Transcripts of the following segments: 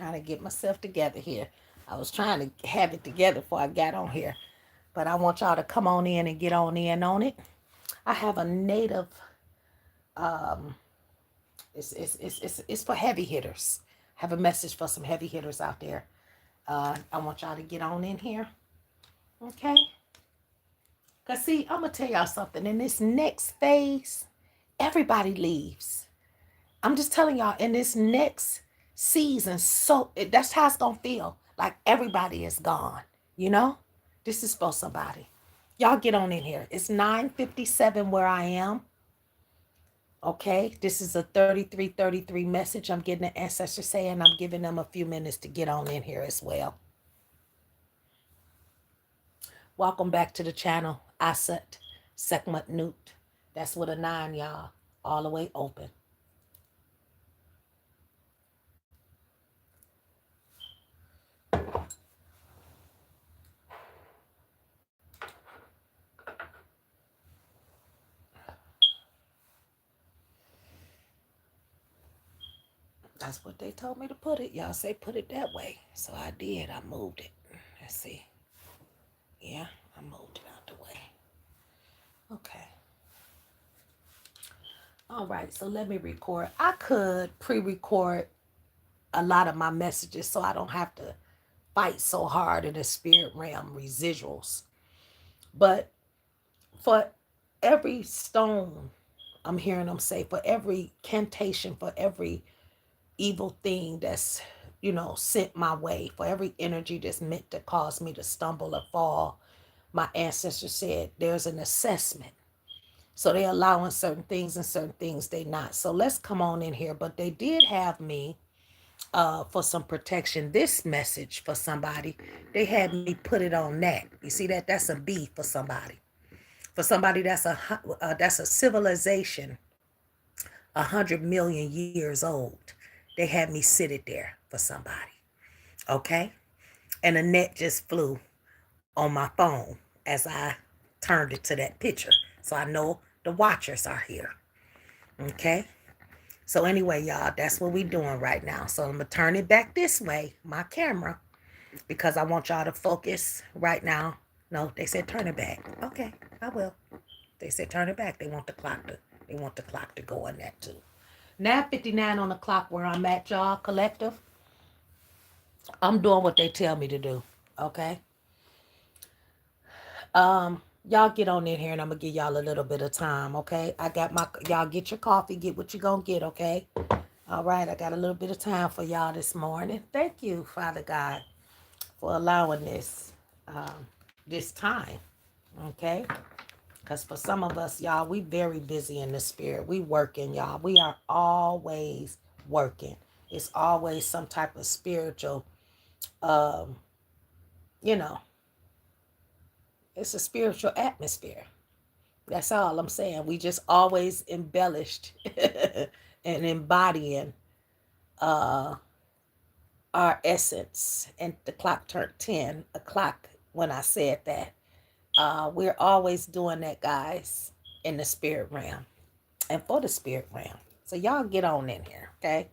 trying to get myself together here. I was trying to have it together before I got on here. But I want y'all to come on in and get on in on it. I have a native, um, it's for heavy hitters. I have a message for some heavy hitters out there. I want y'all to get on in here. Okay? Because, see, I'm going to tell y'all something. In this next phase, everybody leaves. I'm just telling y'all, in this next season, that's how it's going to feel. Like everybody is gone. You know? This is for somebody. Y'all get on in here. It's 9:57 where I am. Okay? This is a 33:33 message. I'm getting the ancestor saying I'm giving them a few minutes to get on in here as well. Welcome back to the channel. ASET SEKHMET 9NUT. That's with a 9, y'all. All the way open. That's what they told me to put it. Y'all say put it that way. So I did. I moved it. Let's see. Yeah, I moved it out the way. Okay. All right, so let me record. I could pre-record a lot of my messages so I don't have to fight so hard in the spirit realm residuals. But for every stone, I'm hearing them say, for every cantation, for every evil thing that's, sent my way, for every energy that's meant to cause me to stumble or fall, my ancestors said there's an assessment. So they're allowing certain things and certain things they not. So let's come on in here. But they did have me for some protection. This message for somebody, they had me put it on that. You see that? That's a B for somebody. For somebody that's a civilization 100 million years old. They had me sit it there for somebody. Okay? And a net just flew on my phone as I turned it to that picture. So I know the watchers are here. Okay? So anyway, y'all, that's what we doing right now. So I'm going to turn it back this way, my camera, because I want y'all to focus right now. No, they said turn it back. Okay, I will. They said turn it back. They want the clock to go on that too. 9:59 on the clock where I'm at, y'all, collective. I'm doing what they tell me to do. Okay? Y'all get on in here and I'm gonna give y'all a little bit of time, okay? Y'all get your coffee, get what you gonna get, okay? All right, I got a little bit of time for y'all this morning. Thank you, Father God, for allowing this time, okay? Because for some of us, y'all, we very busy in the spirit. We working, y'all. We are always working. It's always some type of spiritual, um, you know, it's a spiritual atmosphere. That's all I'm saying. We just always embellished and embodying uh, our essence. And the clock turned 10 o'clock when I said that. We're always doing that, guys, in the spirit realm and for the spirit realm. So y'all get on in here, okay?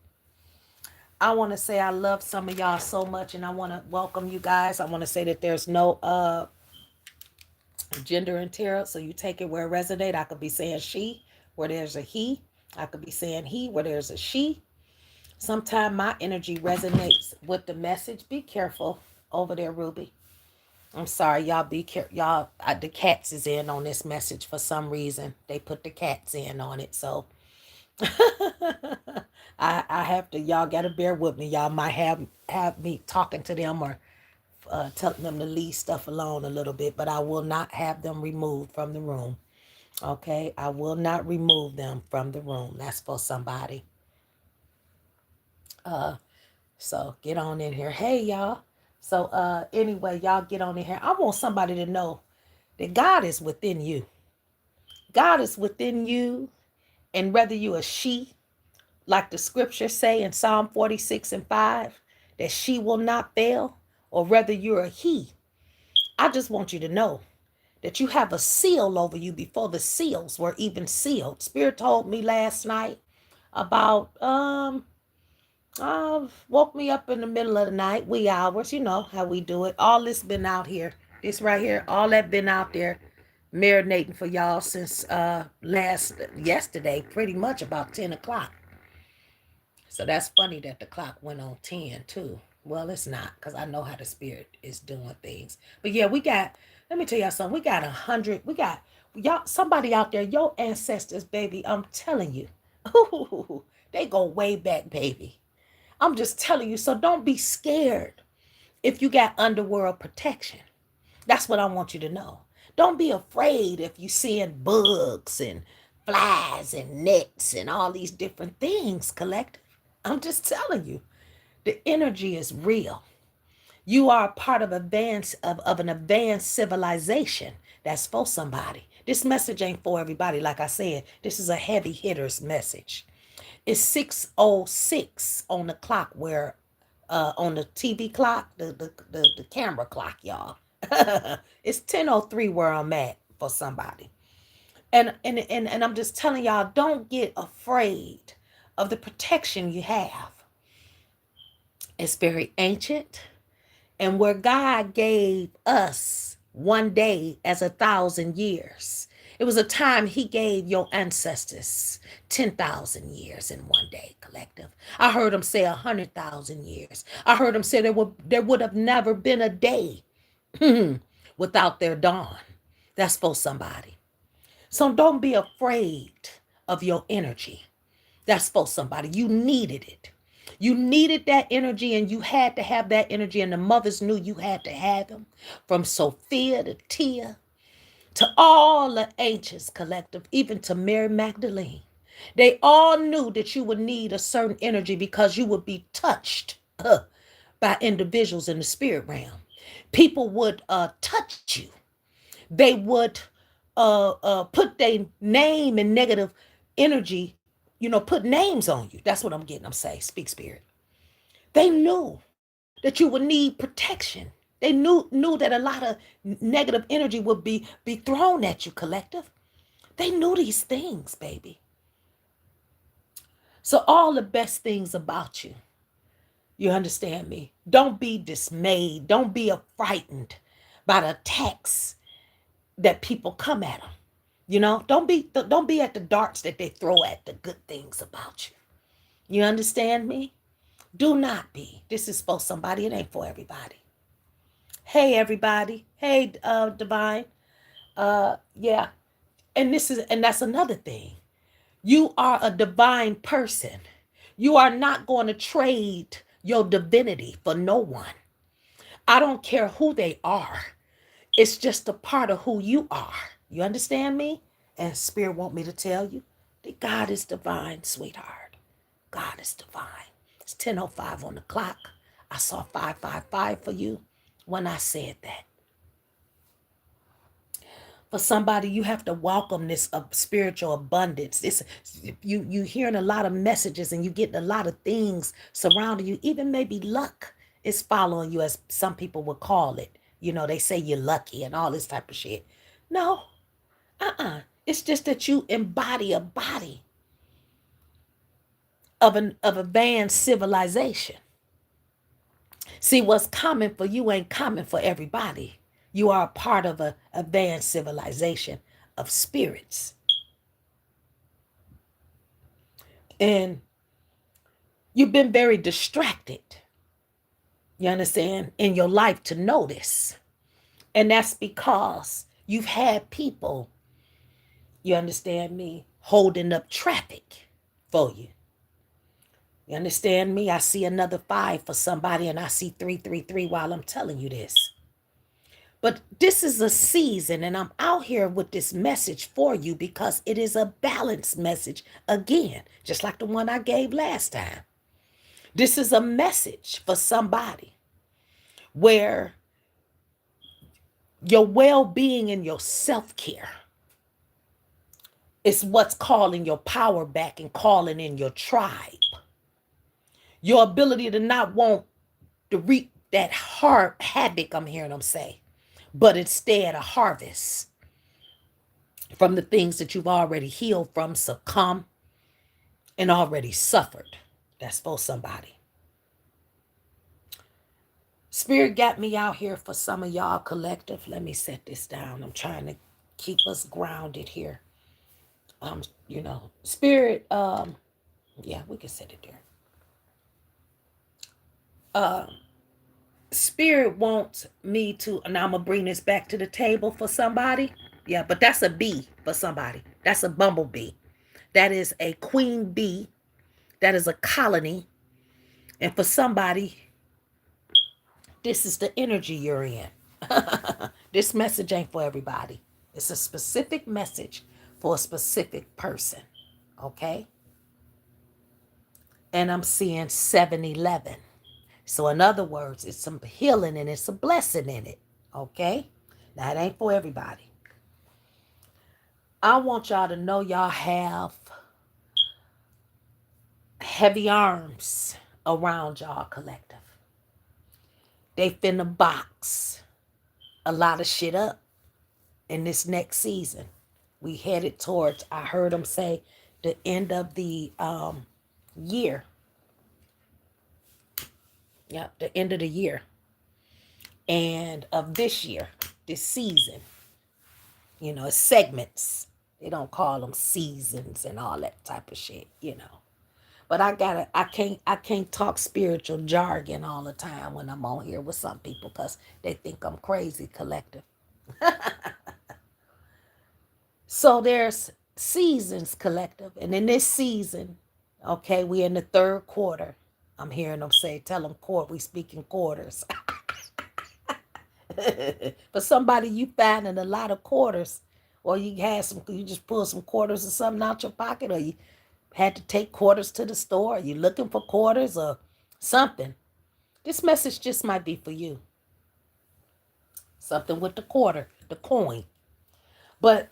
I want to say I love some of y'all so much, and I want to welcome you guys. I want to say that there's no gender and tarot, so you take it where it resonates. I could be saying she where there's a he. I could be saying he where there's a she. Sometimes my energy resonates with the message. Be careful over there, Ruby. I'm sorry, y'all. Be careful, y'all. The cats is in on this message for some reason. They put the cats in on it, so I have to. Y'all gotta bear with me. Y'all might have me talking to them or telling them to leave stuff alone a little bit, but I will not have them removed from the room. Okay, I will not remove them from the room. That's for somebody. So get on in here. Hey, y'all. So anyway, y'all get on in here. I want somebody to know that God is within you. God is within you, and whether you are she, like the scriptures say in Psalm 46:5, that she will not fail, or whether you're a he, I just want you to know that you have a seal over you before the seals were even sealed. Spirit told me last night about Woke me up in the middle of the night, wee hours. You know how we do it. All this been out here. This right here, all that been out there marinating for y'all since yesterday, pretty much about 10 o'clock. So that's funny that the clock went on 10 too. Well, it's not, because I know how the spirit is doing things. But yeah, let me tell y'all something. We got 100, y'all, somebody out there, your ancestors, baby, I'm telling you. Ooh, they go way back, baby. I'm just telling you. So don't be scared if you got underworld protection. That's what I want you to know. Don't be afraid if you seeing bugs and flies and nets and all these different things, collective. I'm just telling you, the energy is real. You are a part of an advanced civilization. That's for somebody. This message ain't for everybody. Like I said, this is a heavy hitters message. It's 6:06 on the clock, where on the TV clock, the camera clock, y'all. It's 10:03 where I'm at for somebody. And I'm just telling y'all, don't get afraid of the protection you have. It's very ancient, and where God gave us one day as 1,000 years. It was a time he gave your ancestors 10,000 years in one day, collective. I heard him say 100,000 years. I heard him say there would have never been a day without their dawn. That's for somebody. So don't be afraid of your energy. That's for somebody. You needed it. You needed that energy, and you had to have that energy, and the mothers knew you had to have them. From Sophia to Tia to all the ancients collective, even to Mary Magdalene. They all knew that you would need a certain energy because you would be touched by individuals in the spirit realm. People would touch you. They would put their name and negative energy, put names on you. That's what I'm getting. I'm saying, speak spirit. They knew that you would need protection. They knew that a lot of negative energy would be thrown at you, collective. They knew these things, baby. So all the best things about you, you understand me? Don't be dismayed. Don't be frightened by the attacks that people come at them. Don't be at the darts that they throw at the good things about you. You understand me? Do not be. This is for somebody. It ain't for everybody. Hey, everybody. Hey, Divine. Yeah. And that's another thing. You are a divine person. You are not going to trade your divinity for no one. I don't care who they are. It's just a part of who you are. You understand me? And Spirit want me to tell you that God is divine, sweetheart. God is divine. It's 10:05 on the clock. I saw 555 for you when I said that. For somebody, you have to welcome this spiritual abundance. This you hearing a lot of messages, and you getting a lot of things surrounding you. Even maybe luck is following you, as some people would call it. They say you're lucky and all this type of shit. No, it's just that you embody a body of advanced civilization. See, what's common for you ain't common for everybody. You are a part of a advanced civilization of spirits. And you've been very distracted, you understand, in your life to notice. And that's because you've had people, you understand me, holding up traffic for you. You understand me? I see another 5 for somebody, and I see 333 while I'm telling you this. But this is a season, and I'm out here with this message for you because it is a balanced message again, just like the one I gave last time. This is a message for somebody where your well-being and your self-care is what's calling your power back and calling in your tribe. Your ability to not want to reap that hard havoc, I'm hearing them say, but instead a harvest from the things that you've already healed from, succumb, and already suffered. That's for somebody. Spirit got me out here for some of y'all collective. Let me set this down. I'm trying to keep us grounded here. Spirit, yeah, we can set it there. Spirit wants me to, and I'm gonna bring this back to the table for somebody. Yeah, but that's a bee for somebody. That's a bumblebee. That is a queen bee. That is a colony. And for somebody, this is the energy you're in. This message ain't for everybody. It's a specific message for a specific person. Okay? And I'm seeing 7-11. So in other words, it's some healing and it's a blessing in it. Okay? Now it ain't for everybody. I want y'all to know y'all have heavy arms around y'all collective. They finna box a lot of shit up in this next season. We headed towards, I heard them say, the end of the year. Yep, the end of the year. And of this year, this season. You know, it's segments. They don't call them seasons and all that type of shit, you know. But I can't talk spiritual jargon all the time when I'm on here with some people because they think I'm crazy collective. So there's seasons collective. And in this season, okay, we're in the third quarter. I'm hearing them say, tell them we speak in quarters. For somebody, you finding a lot of quarters, or you just pull some quarters or something out your pocket, or you had to take quarters to the store, or you looking for quarters or something. This message just might be for you. Something with the quarter, the coin. But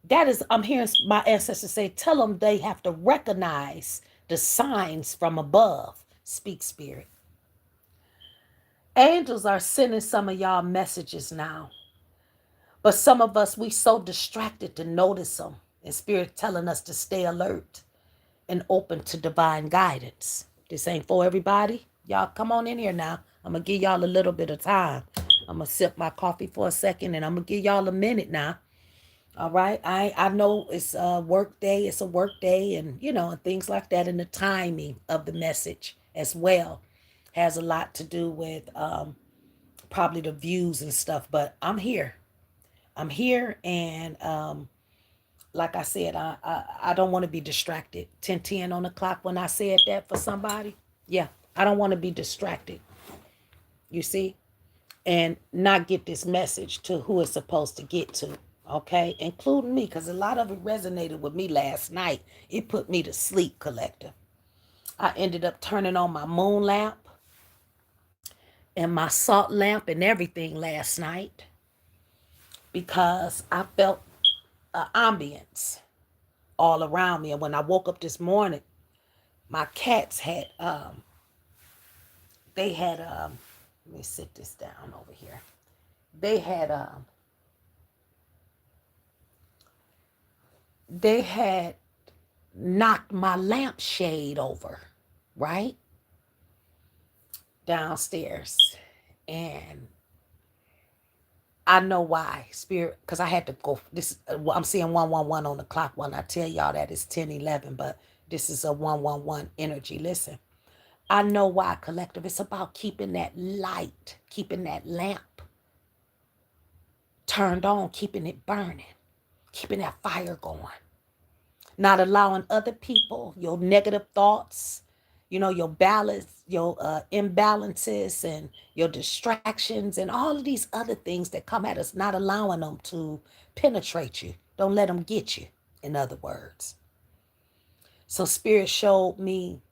that is, I'm hearing my ancestors say, tell them they have to recognize the signs from above. Speak, Spirit. Angels are sending some of y'all messages now. But some of us, we so distracted to notice them. And Spirit telling us to stay alert and open to divine guidance. This ain't for everybody. Y'all come on in here now. I'm going to give y'all a little bit of time. I'm going to sip my coffee for a second and I'm going to give y'all a minute now. All right. I know it's a work day. It's a work day and, you know, and things like that. And the timing of the message as well has a lot to do with probably the views and stuff. But I'm here. I'm here. And like I said, I don't want to be distracted. 10:10 on the clock when I said that for somebody. Yeah. I don't want to be distracted. You see? And not get this message to who it's supposed to get to. Okay, including me, because a lot of it resonated with me last night. It put me to sleep, collective. I ended up turning on my moon lamp and my salt lamp and everything last night because I felt an ambience all around me. And when I woke up this morning, my cats had, let me sit this down over here. They had knocked my lampshade over, right? Downstairs. And I know why, Spirit, because I had to go. I'm seeing 111 on the clock when I tell y'all that it's 10:11, but this is a 111 energy. Listen, I know why, collective. It's about keeping that light, keeping that lamp turned on, keeping it burning, keeping that fire going. Not allowing other people, your negative thoughts, your balance, your imbalances and your distractions and all of these other things that come at us, not allowing them to penetrate you. Don't let them get you, in other words. So Spirit showed me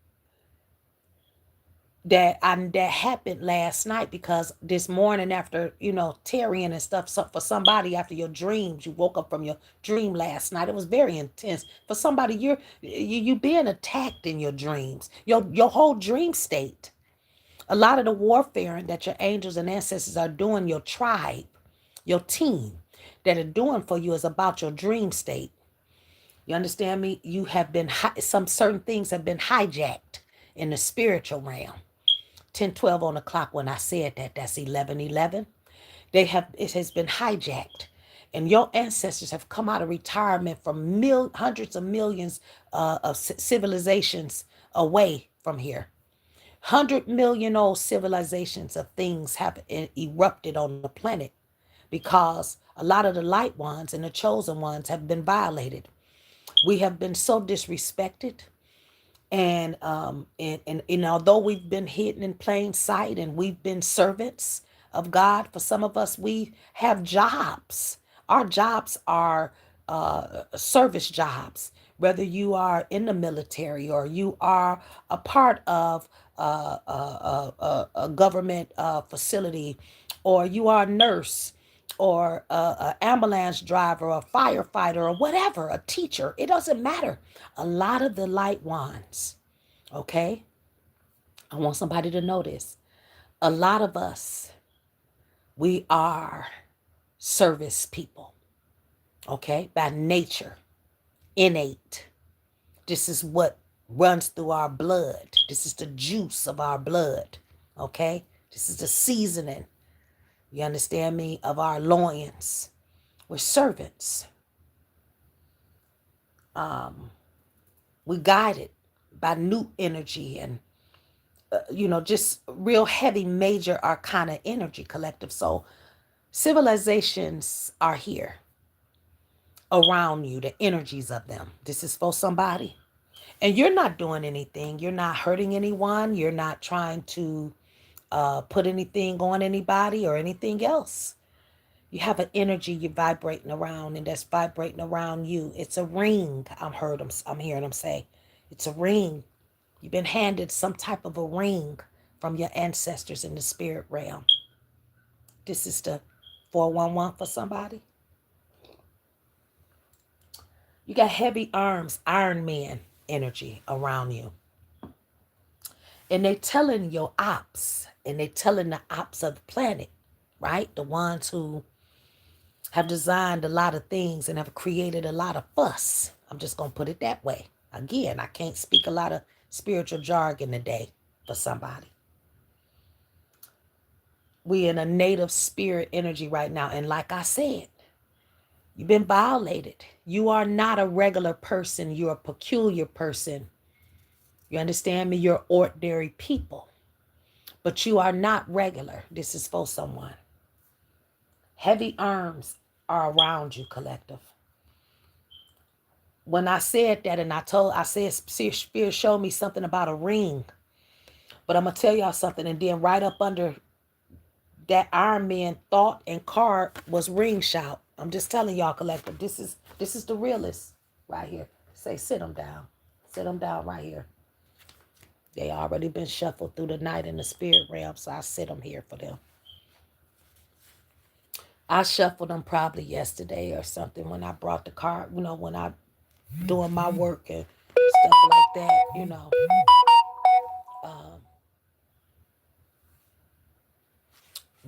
that happened last night because this morning after, tarrying and stuff, so for somebody after your dreams, you woke up from your dream last night. It was very intense. For somebody, you being attacked in your dreams, your whole dream state. A lot of the warfare that your angels and ancestors are doing, your tribe, your team that are doing for you is about your dream state. You understand me? You have been, some certain things have been hijacked in the spiritual realm 10:12 on the clock when I said that. That's 11:11. It has been hijacked. And your ancestors have come out of retirement from hundreds of millions of civilizations away from here. 100 million old civilizations of things have erupted on the planet because a lot of the light ones and the chosen ones have been violated. We have been so disrespected. And although we've been hidden in plain sight and we've been servants of God, for some of us, we have jobs. Our jobs are service jobs, whether you are in the military or you are a part of a government facility, or you are a nurse or an ambulance driver or a firefighter or whatever, a teacher. It doesn't matter. A lot of the light ones, okay? I want somebody to know this. A lot of us, we are service people, okay? By nature, innate. This is what runs through our blood. This is the juice of our blood, okay? This is the seasoning, you understand me, of our loins. We're servants. We guided by new energy and, just real heavy major arcana energy collective. So civilizations are here around you, the energies of them. This is for somebody. And you're not doing anything. You're not hurting anyone. You're not trying to put anything on anybody or anything else. You have an energy you're vibrating around, and that's vibrating around you. It's a ring. I'm hearing them say, it's a ring. You've been handed some type of a ring from your ancestors in the spirit realm. This is the 411 for somebody. You got heavy arms, Iron Man energy around you. And they telling your ops, and they telling the ops of the planet, right? The ones who have designed a lot of things and have created a lot of fuss. I'm just going to put it that way. Again, I can't speak a lot of spiritual jargon today for somebody. We in a native spirit energy right now. And like I said, you've been violated. You are not a regular person. You're a peculiar person. You understand me? You're ordinary people. But you are not regular. This is for someone. Heavy arms are around you, collective. When I said that and I said Spirit showed me something about a ring. But I'm going to tell y'all something. And then right up under that Iron Man thought and card was ring shout. I'm just telling y'all, collective. This is the realest right here. Say, sit them down. Sit them down right here. They already been shuffled through the night in the spirit realm, so I sit them here for them. I shuffled them probably yesterday or something when I brought the card, when I doing my work and stuff like that,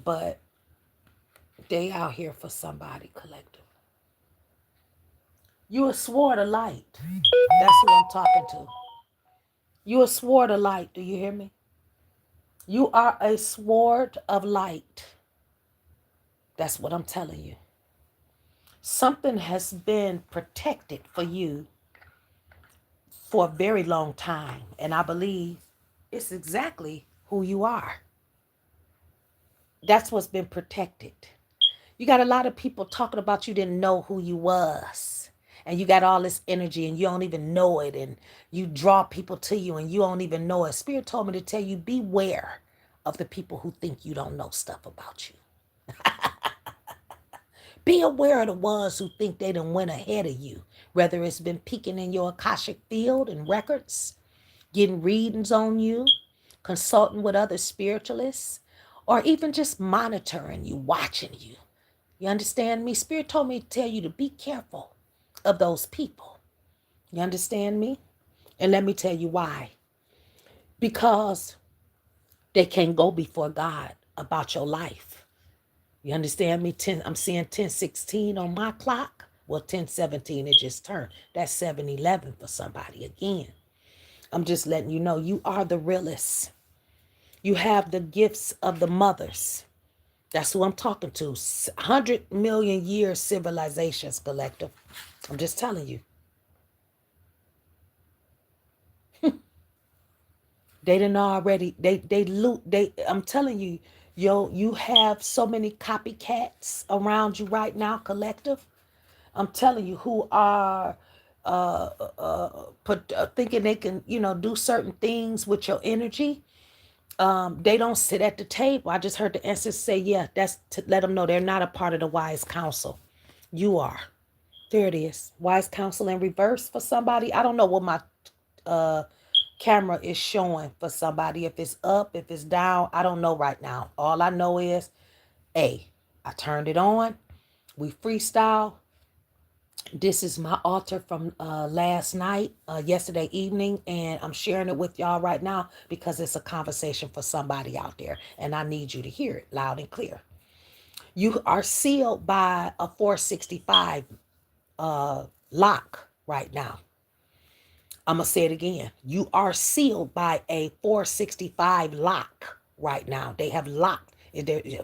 But they out here for somebody, collective. You a sword of light. That's who I'm talking to. You a sword of light. Do you hear me? You are a sword of light. That's what I'm telling you. Something has been protected for you for a very long time. And I believe it's exactly who you are. That's what's been protected. You got a lot of people talking about you didn't know who you was. And you got all this energy and you don't even know it. And you draw people to you and you don't even know it. Spirit told me to tell you, beware of the people who think you don't know stuff about you. Be aware of the ones who think they done went ahead of you. Whether it's been peeking in your Akashic field and records, getting readings on you, consulting with other spiritualists, or even just monitoring you, watching you. You understand me? Spirit told me to tell you to be careful of those people. You understand me? And let me tell you why. Because they can't go before God about your life. You understand me? I'm seeing 10:16 on my clock. Well, 10:17, it just turned. That's 7:11 for somebody again. I'm just letting you know you are the realest. You have the gifts of the mothers. That's who I'm talking to. 100 million year civilizations collective. I'm just telling you. They didn't already, they loot, I'm telling you, yo, you have so many copycats around you right now, collective. I'm telling you, who are thinking they can, do certain things with your energy. They don't sit at the table. I just heard the ancestors say, yeah, that's to let them know they're not a part of the wise council. You are. There it is. Wise counsel in reverse for somebody. I don't know what my uh camera is showing for somebody. If it's up, if it's down, I don't know right now. All I know is, hey, I turned it on. We freestyle. This is my altar from last night, yesterday evening, and I'm sharing it with y'all right now because it's a conversation for somebody out there, and I need you to hear it loud and clear. You are sealed by a 465 lock right now. I'm going to say it again. You are sealed by a 465 lock right now. They have locked.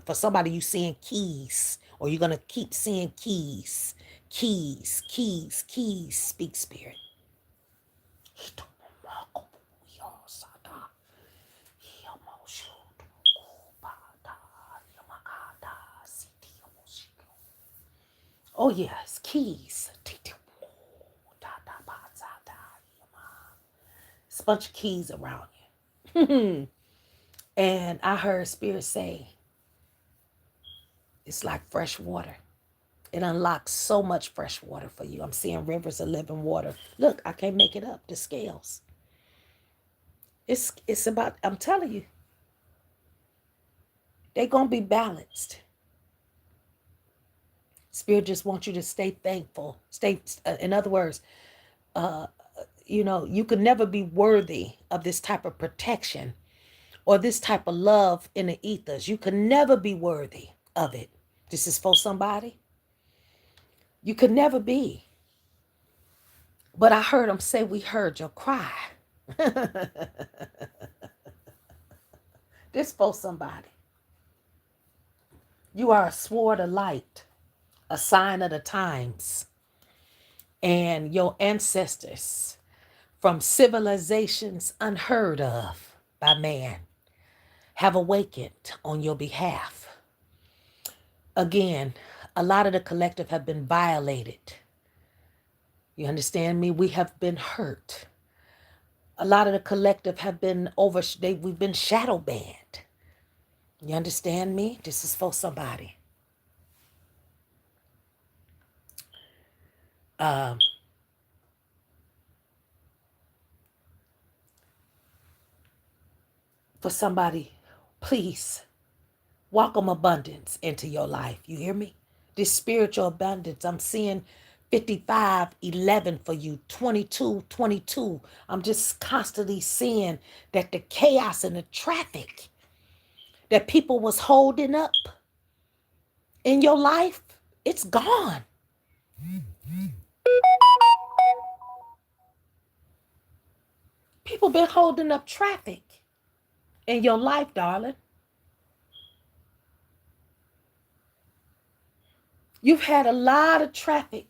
For somebody, you seeing keys, or you're going to keep seeing keys. Keys, keys, keys. Speak, spirit. Oh, yes, keys. It's a bunch of keys around you. And I heard spirit say, it's like fresh water. It unlocks so much fresh water for you. I'm seeing rivers of living water. Look, I can't make it up. The scales. It's about, I'm telling you, they're going to be balanced. Spirit just wants you to stay thankful. In other words, you could never be worthy of this type of protection or this type of love in the ethers. You could never be worthy of it. This is for somebody. You could never be. But I heard them say, we heard your cry. This for somebody. You are a sword of light, a sign of the times. And your ancestors from civilizations unheard of by man have awakened on your behalf. Again, a lot of the collective have been violated. You understand me? We have been hurt. A lot of the collective have been we've been shadow banned. You understand me? This is for somebody. For somebody, please welcome abundance into your life. You hear me? This spiritual abundance. I'm seeing 55:11 for you, 22:22. I'm just constantly seeing that the chaos and the traffic that people was holding up in your life, it's gone. People been holding up traffic in your life, darling. You've had a lot of traffic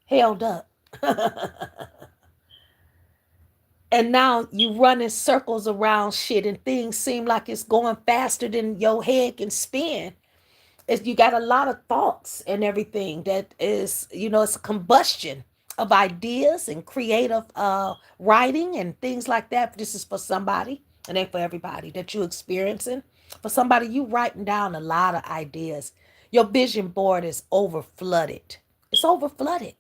held up. And now you run in circles around shit and things seem like it's going faster than your head can spin. You got a lot of thoughts and everything that is, it's a combustion of ideas and creative writing and things like that. This is for somebody, and ain't for everybody that you experiencing. For somebody, you writing down a lot of ideas. Your vision board is over flooded. It's over flooded.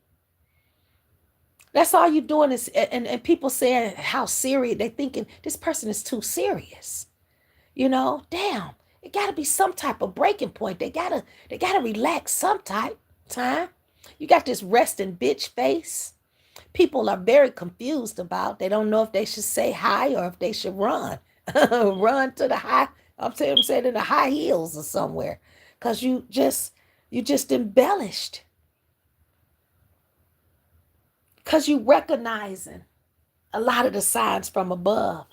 That's all you're doing is, and people saying how serious, they thinking this person is too serious. Damn, it gotta be some type of breaking point. They gotta relax some time. You got this resting bitch face. People are very confused about. They don't know if they should say hi or if they should run. Run to the high, I'm saying in the high heels or somewhere. Cause you just embellished. Cause you recognizing a lot of the signs from above.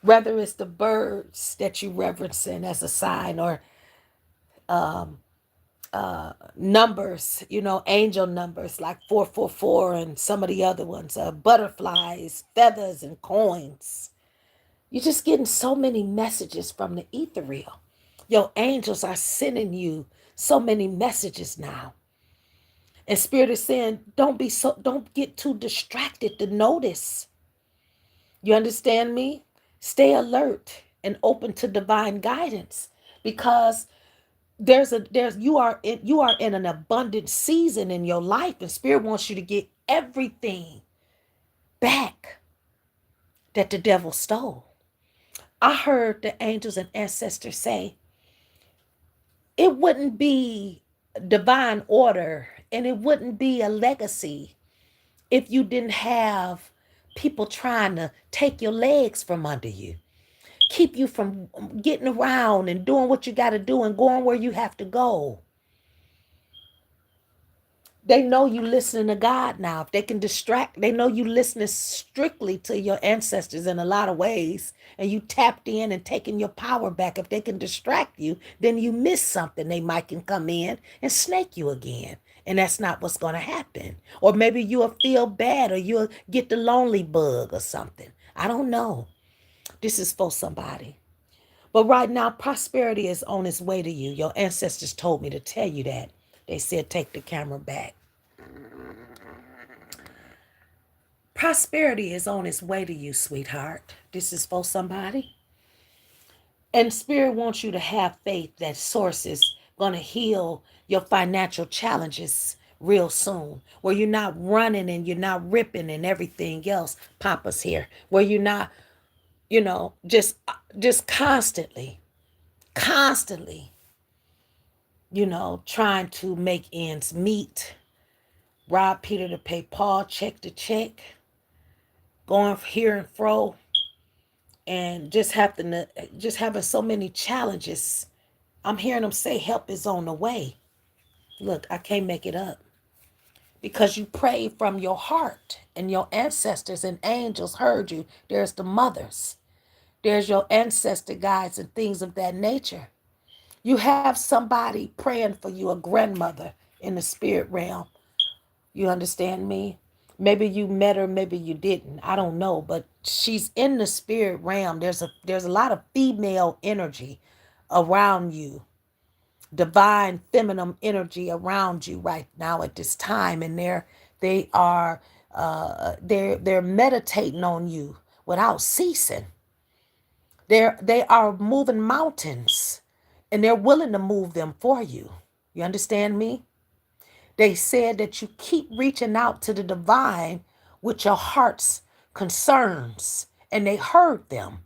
Whether it's the birds that you reverencing as a sign, or numbers, angel numbers like 444 and some of the other ones, butterflies, feathers, and coins. You're just getting so many messages from the ethereal. Your angels are sending you so many messages now. And Spirit is saying, don't get too distracted to notice. You understand me? Stay alert and open to divine guidance, because you are in an abundant season in your life, and Spirit wants you to get everything back that the devil stole. I heard the angels and ancestors say it wouldn't be divine order and it wouldn't be a legacy if you didn't have people trying to take your legs from under you, keep you from getting around and doing what you got to do and going where you have to go. They know you listening to God now. If they can distract, they know you listening strictly to your ancestors in a lot of ways, and you tapped in and taking your power back. If they can distract you, then you miss something. They might can come in and snake you again. And that's not what's going to happen. Or maybe you'll feel bad, or you'll get the lonely bug or something. I don't know. This is for somebody. But right now, prosperity is on its way to you. Your ancestors told me to tell you that. They said, take the camera back. Prosperity is on its way to you, sweetheart. This is for somebody. And Spirit wants you to have faith that Source is going to heal your financial challenges real soon. Where you're not running and you're not ripping and everything else. Papa's here. Where you're not, just constantly, trying to make ends meet. Rob Peter to pay Paul, check to check. Going here and fro, and just having so many challenges. I'm hearing them say help is on the way. Look, I can't make it up, because you prayed from your heart, and your ancestors and angels heard you. There's the mothers, there's your ancestor guides and things of that nature. You have somebody praying for you, a grandmother in the spirit realm. You understand me? Maybe you met her, maybe you didn't. I don't know, but she's in the spirit realm. There's a lot of female energy around you, divine feminine energy around you right now at this time, and they're meditating on you without ceasing. They are moving mountains, and they're willing to move them for you. You understand me? They said that you keep reaching out to the divine with your heart's concerns, and they heard them.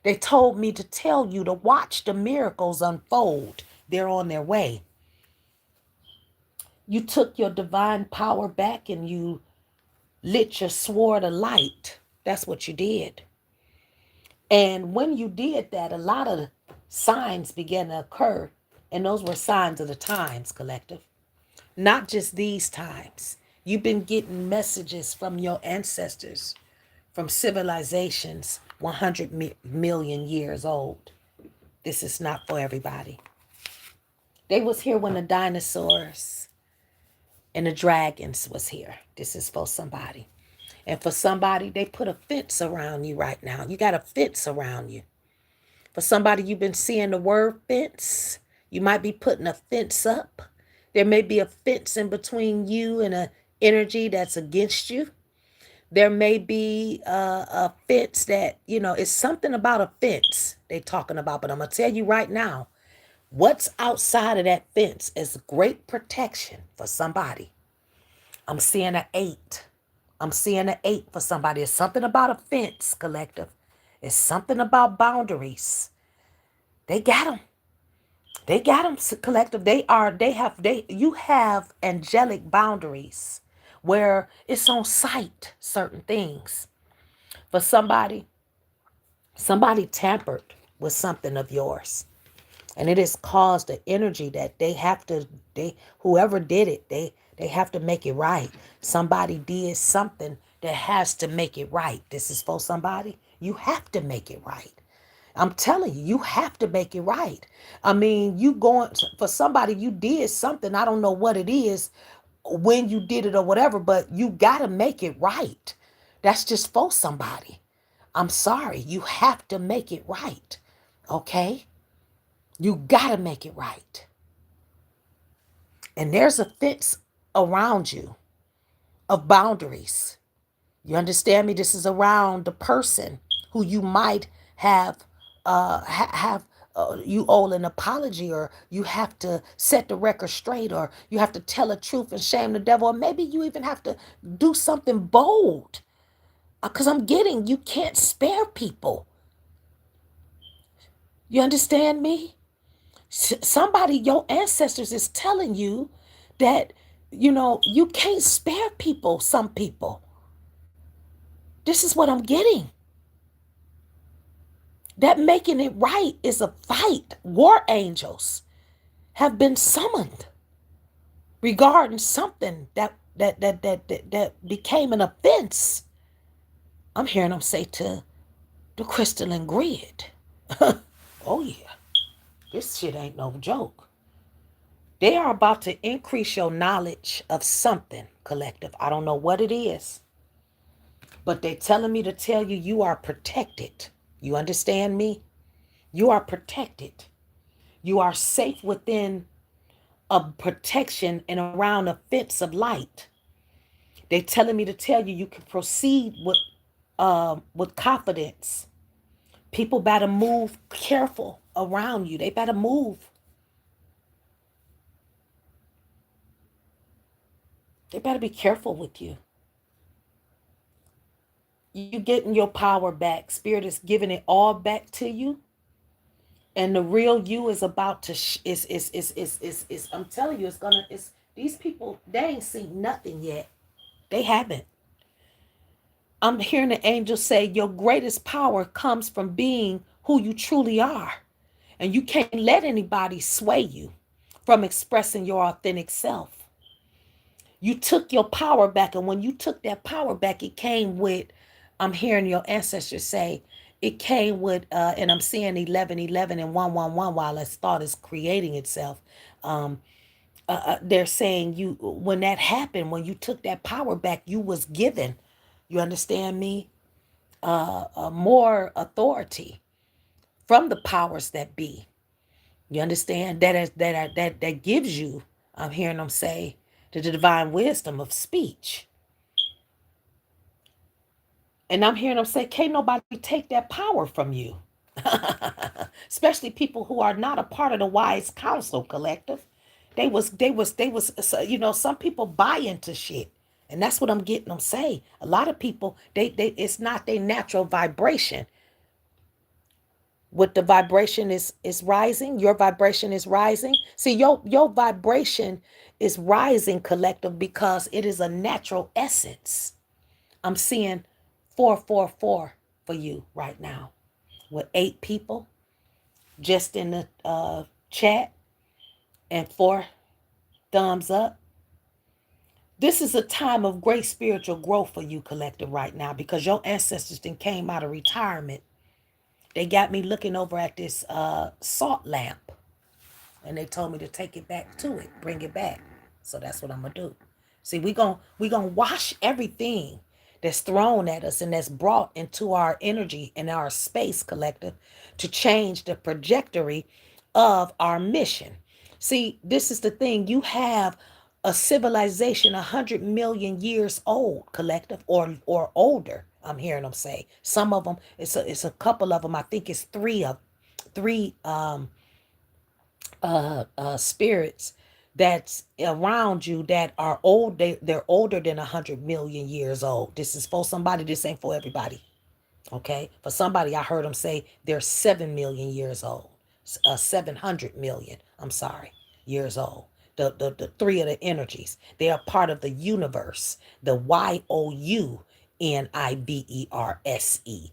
They told me to tell you to watch the miracles unfold. They're on their way. You took your divine power back and you lit your sword alight. That's what you did. And when you did that, a lot of signs began to occur, and those were signs of the times, collective. Not just these times. You've been getting messages from your ancestors, from civilizations 100 million years old. This is not for everybody. They was here when the dinosaurs and the dragons was here. This is for somebody. And for somebody, they put a fence around you right now. You got a fence around you. For somebody, you've been seeing the word fence. You might be putting a fence up. There may be a fence in between you and an energy that's against you. There may be a fence that, it's something about a fence they're talking about. But I'm going to tell you right now, what's outside of that fence is great protection for somebody. I'm seeing an 8. I'm seeing an 8 for somebody. It's something about a fence, collective. It's something about boundaries. They got them. They got them, collective. You have angelic boundaries where it's on sight, certain things. For somebody tampered with something of yours. And it has caused the energy that whoever did it, they have to make it right. Somebody did something that has to make it right. This is for somebody. You have to make it right. I'm telling you, you have to make it right. I mean, you going for somebody, you did something. I don't know what it is, when you did it or whatever, but you got to make it right. That's just for somebody. I'm sorry. You have to make it right. Okay? You got to make it right. And there's a fence around you of boundaries. You understand me? This is around the person who you might have have you owe an apology, or you have to set the record straight, or you have to tell the truth and shame the devil, or maybe you even have to do something bold. Because I'm getting, you can't spare people. You understand me? Somebody, your ancestors is telling you that, you can't spare people, some people. This is what I'm getting. That making it right is a fight. War angels have been summoned regarding something that became an offense. I'm hearing them say to the crystalline grid. Oh yeah, this shit ain't no joke. They are about to increase your knowledge of something, collective. I don't know what it is, but they're telling me to tell you, you are protected. You understand me? You are protected. You are safe within a protection and around a fence of light. They're telling me to tell you, you can proceed with confidence. People better move careful around you. They better move. They better be careful with you. You getting your power back. Spirit is giving it all back to you. And the real you is about to I'm telling you, it's these people, they ain't seen nothing yet. They haven't. I'm hearing the angel say your greatest power comes from being who you truly are. And you can't let anybody sway you from expressing your authentic self. You took your power back. And when you took that power back, it came with, I'm hearing your ancestors say, it came with, and I'm seeing 1111 and 111 while this thought is creating itself. They're saying when that happened, when you took that power back, you was given, you understand me, more authority from the powers that be. You understand that gives you, I'm hearing them say, the divine wisdom of speech. And I'm hearing them say, can't nobody take that power from you. Especially people who are not a part of the wise council collective. Some people buy into shit. And that's what I'm getting them say. A lot of people, they it's not their natural vibration. What the vibration is rising, your vibration is rising. See, your vibration is rising, collective, because it is a natural essence. I'm seeing 444 for you right now, with 8 people just in the chat and 4 thumbs up. This is a time of great spiritual growth for you, collective, right now, because your ancestors then came out of retirement. They got me looking over at this salt lamp, and they told me to take it back to it, bring it back. So that's what I'm gonna do. See, we gonna wash everything that's thrown at us and that's brought into our energy and our space, collective, to change the trajectory of our mission. See, this is the thing. You have a civilization 100 million years old, collective, or older. I'm hearing them say. Some of them, it's a couple of them. I think it's three spirits that's around you that are old. They're older than 100 million years old. This is for somebody. This ain't for everybody. Okay, for somebody, I heard them say they're 7 million years old. 700 million. I'm sorry, years old. The three of the energies. They are part of the universe. The YOUNIVERSE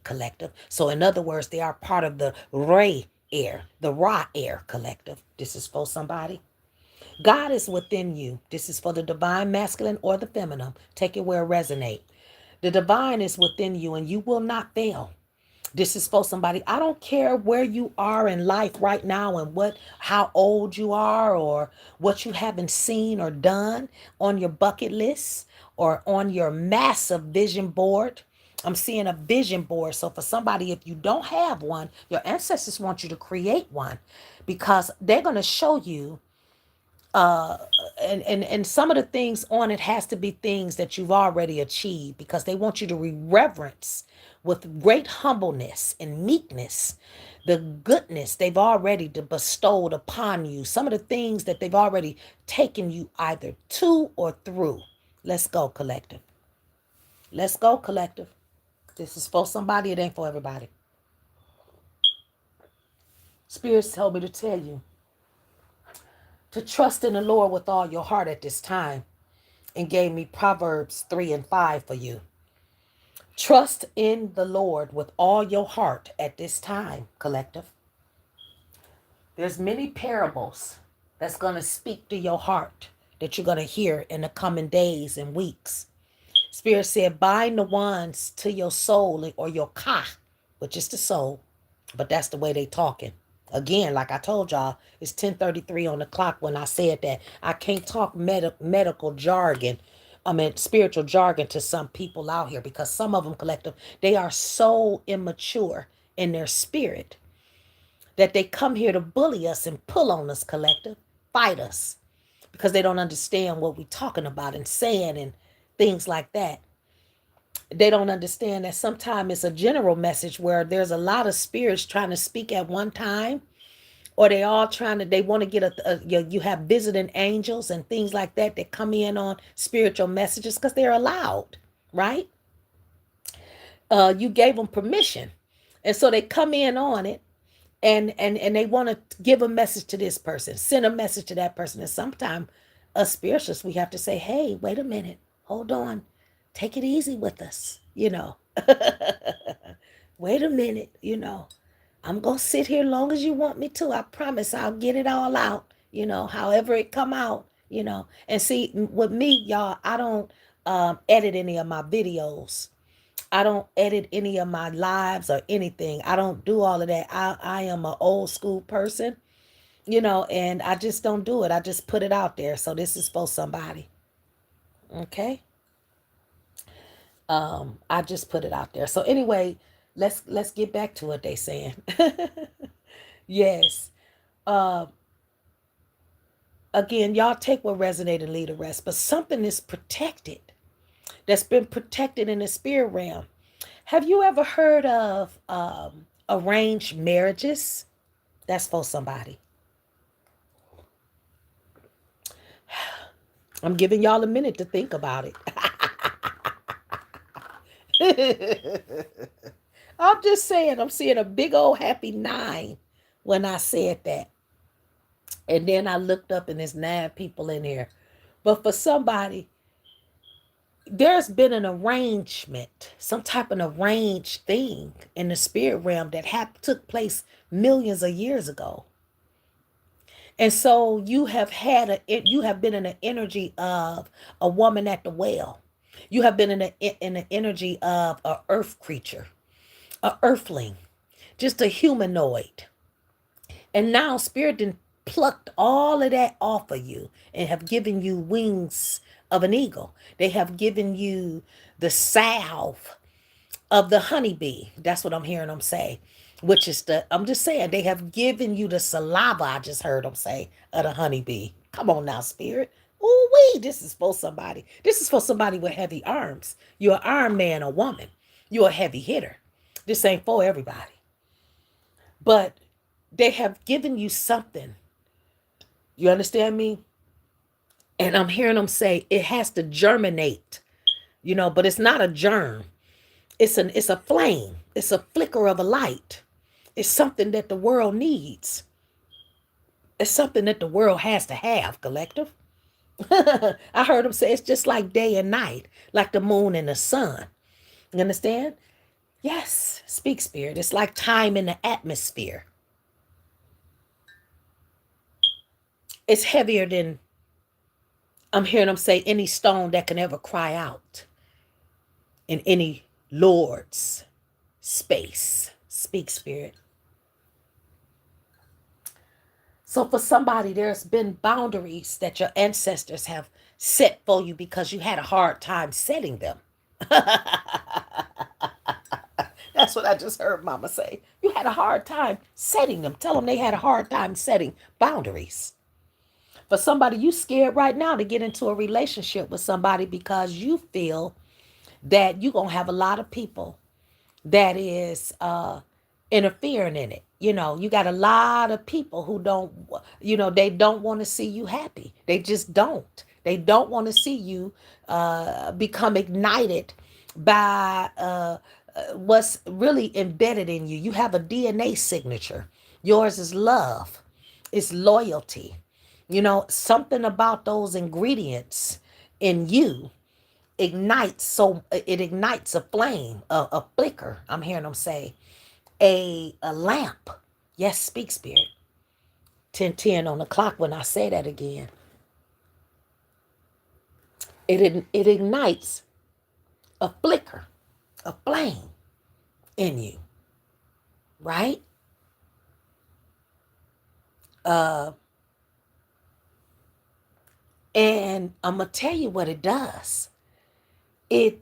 collective. So in other words, they are part of the Ray air, the Ra air collective. This is for somebody. God is within you. This is for the divine masculine or the feminine. Take it where it resonates. The divine is within you, and you will not fail. This is for somebody. I don't care where you are in life right now and how old you are or what you haven't seen or done on your bucket list or on your massive vision board. I'm seeing a vision board. So for somebody, if you don't have one, your ancestors want you to create one because they're going to show you and some of the things on it has to be things that you've already achieved because they want you to reverence with great humbleness and meekness the goodness they've already bestowed upon you, some of the things that they've already taken you either to or through. Let's go, collective. Let's go, collective. This is for somebody, it ain't for everybody. Spirits told me to tell you to trust in the Lord with all your heart at this time and gave me Proverbs 3 and 5 for you. Trust in the Lord with all your heart at this time, collective. There's many parables that's going to speak to your heart that you're going to hear in the coming days and weeks. Spirit said, bind the ones to your soul or your ka, which is the soul, but that's the way they talking. Again, like I told y'all, it's 10:33 on the clock when I said that. I can't talk medical jargon. I mean, spiritual jargon to some people out here because some of them, collective, they are so immature in their spirit that they come here to bully us and pull on us, collective, fight us because they don't understand what we're talking about and saying and things like that. They don't understand that sometimes it's a general message where there's a lot of spirits trying to speak at one time, or they all trying to, they want to get you have visiting angels and things like that that come in on spiritual messages because they're allowed, right? You gave them permission. And so they come in on it and they want to give a message to this person, send a message to that person. And sometimes us spiritualists, we have to say, hey, wait a minute, hold on, take it easy with us, wait a minute, I'm going to sit here long as you want me to. I promise I'll get it all out, however it come out, And see, with me, y'all, I don't edit any of my videos. I don't edit any of my lives or anything. I don't do all of that. I am an old school person, and I just don't do it. I just put it out there. So this is for somebody. Okay? I just put it out there. So anyway, let's get back to what they saying. Yes. Uh, again, y'all take what resonated and leave the rest. But something is protected. That's been protected in the spirit realm. Have you ever heard of arranged marriages? That's for somebody. I'm giving y'all a minute to think about it. I'm just saying, I'm seeing a big old happy 9 when I said that. And then I looked up and there's 9 people in here. But for somebody, there's been an arrangement, some type of arranged thing in the spirit realm that took place millions of years ago. And so you have been in the energy of a woman at the well. You have been in the energy of a earth creature, a earthling, just a humanoid. And now spirit done plucked all of that off of you and have given you wings of an eagle. They have given you the salve of the honeybee. That's what I'm hearing them say. Which is I'm just saying, they have given you the saliva, I just heard them say, of the honeybee. Come on now, spirit. Ooh wee, this is for somebody. This is for somebody with heavy arms. You're an iron man or woman. You're a heavy hitter. This ain't for everybody. But they have given you something. You understand me? And I'm hearing them say it has to germinate, but it's not a germ. It's a flame. It's a flicker of a light. It's something that the world needs. It's something that the world has to have, collective. I heard them say it's just like day and night, like the moon and the sun. You understand? Yes, speak spirit. It's like time in the atmosphere. It's heavier than, I'm hearing them say, any stone that can ever cry out in any Lord's space. Speak, Spirit. So for somebody, there's been boundaries that your ancestors have set for you because you had a hard time setting them. That's what I just heard Mama say. You had a hard time setting them. Tell them they had a hard time setting boundaries. For somebody, you scared right now to get into a relationship with somebody because you feel that you're going to have a lot of people that is interfering in it. You know, you got a lot of people who don't, they don't want to see you happy. They just don't. They don't want to see you become ignited by what's really embedded in you. You have a DNA signature. Yours is love, it's loyalty. Something about those ingredients in you ignites, so it ignites a flame, a flicker. I'm hearing them say a lamp. Yes, speak, Spirit. 10:10 on the clock. When I say that again, it ignites a flicker, a flame in you, right? And I'm gonna tell you what it does. It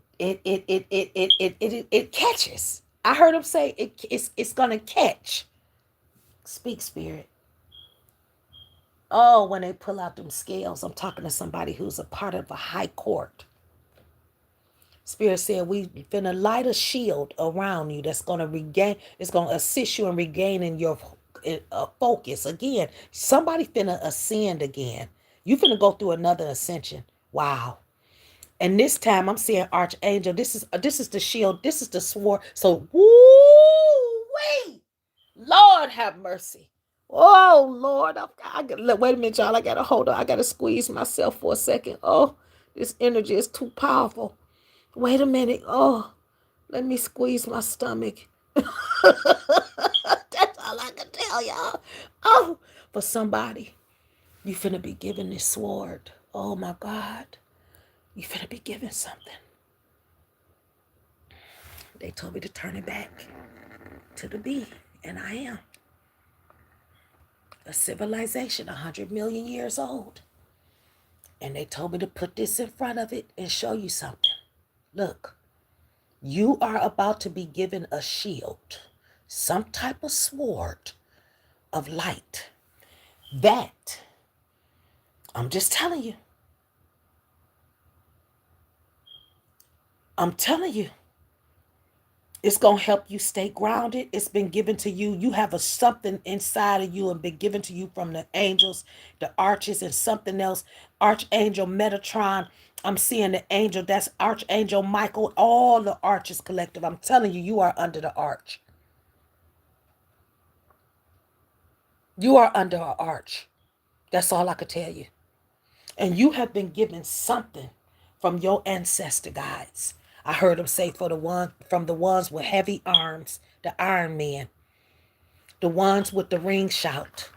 catches. I heard him say it's gonna catch. Speak, Spirit. Oh, when they pull out them scales, I'm talking to somebody who's a part of a high court. Spirit said we finna light a shield around you that's gonna regain, it's gonna assist you in regaining your focus again. Somebody finna ascend again. You finna go through another ascension. Wow. And this time I'm seeing Archangel. This is the shield. This is the sword. So woo wait. Lord have mercy. Oh Lord. Wait a minute, y'all. I gotta hold on. I gotta squeeze myself for a second. Oh, this energy is too powerful. Wait a minute. Oh, let me squeeze my stomach. That's all I can tell y'all. Oh, for somebody, you finna be given this sword. Oh my God. You finna be given something. They told me to turn it back to the B, and I am. A civilization 100 million years old. And they told me to put this in front of it and show you something. Look, you are about to be given a shield, some type of sword of light. That, I'm just telling you. I'm telling you. It's going to help you stay grounded. It's been given to you. You have something inside of you and been given to you from the angels, the arches, and something else. Archangel Metatron. I'm seeing the angel. That's Archangel Michael. All the arches collective. I'm telling you, you are under the arch. You are under an arch. That's all I could tell you. And you have been given something from your ancestor guides. I heard them say from the ones with heavy arms, the Iron Man, the ones with the ring shout,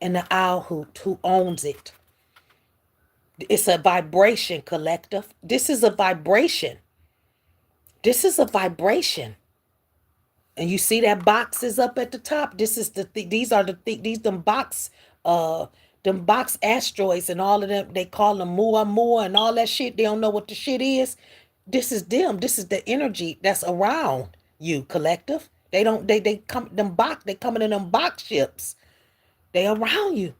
and the owl hoot who owns it. It's a vibration, collective. This is a vibration. This is a vibration. And you see that box is up at the top. This is them box asteroids and all of them. They call them Muamua and all that shit. They don't know what the shit is. This is them. This is the energy that's around you, collective. They come them box. They coming in them box ships. They around you.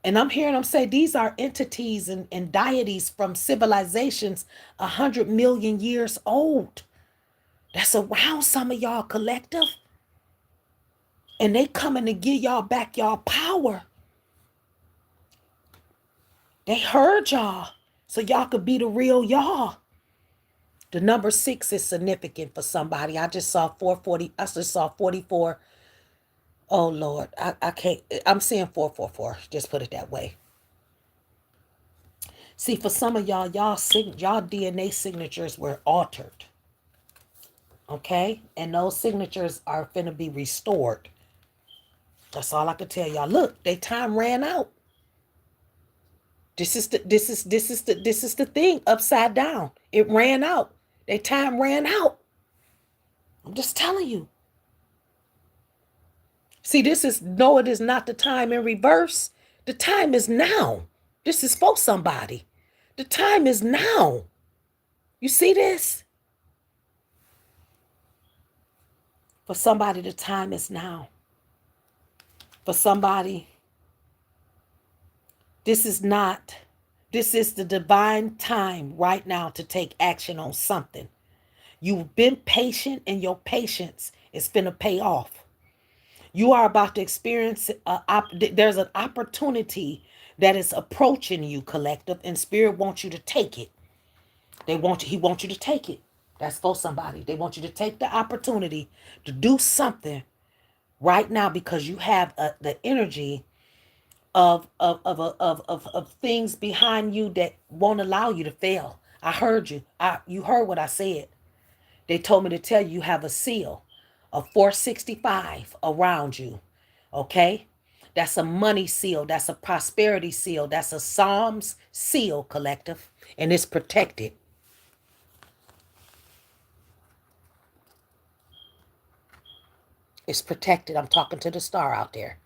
And I'm hearing them say these are entities and deities from civilizations 100 million years old. That's around some of y'all, collective. And they coming to give y'all back y'all power. They heard y'all, so y'all could be the real y'all. The number 6 is significant for somebody. I just saw 440. I just saw 44. Oh Lord, I can't. I'm seeing 444. Just put it that way. See, for some of y'all DNA signatures were altered. Okay, and those signatures are finna be restored. That's all I can tell y'all. Look, they time ran out. This is the thing upside down. It ran out. Their time ran out. I'm just telling you. See, this is no, it is not the time in reverse. The time is now. This is for somebody. The time is now. You see this? For somebody, the time is now. For somebody, this is not, this is the divine time right now to take action on something. You've been patient and your patience is finna pay off. You are about to experience, there's an opportunity that is approaching you, collective, and spirit wants you to take it. He wants you to take it. That's for somebody. They want you to take the opportunity to do something right now because you have the energy of things behind you that won't allow you to fail. I heard you. You heard what I said. They told me to tell you have a seal of 465 around you. Okay? That's a money seal. That's a prosperity seal. That's a Psalms seal, collective. And it's protected. It's protected. I'm talking to the star out there.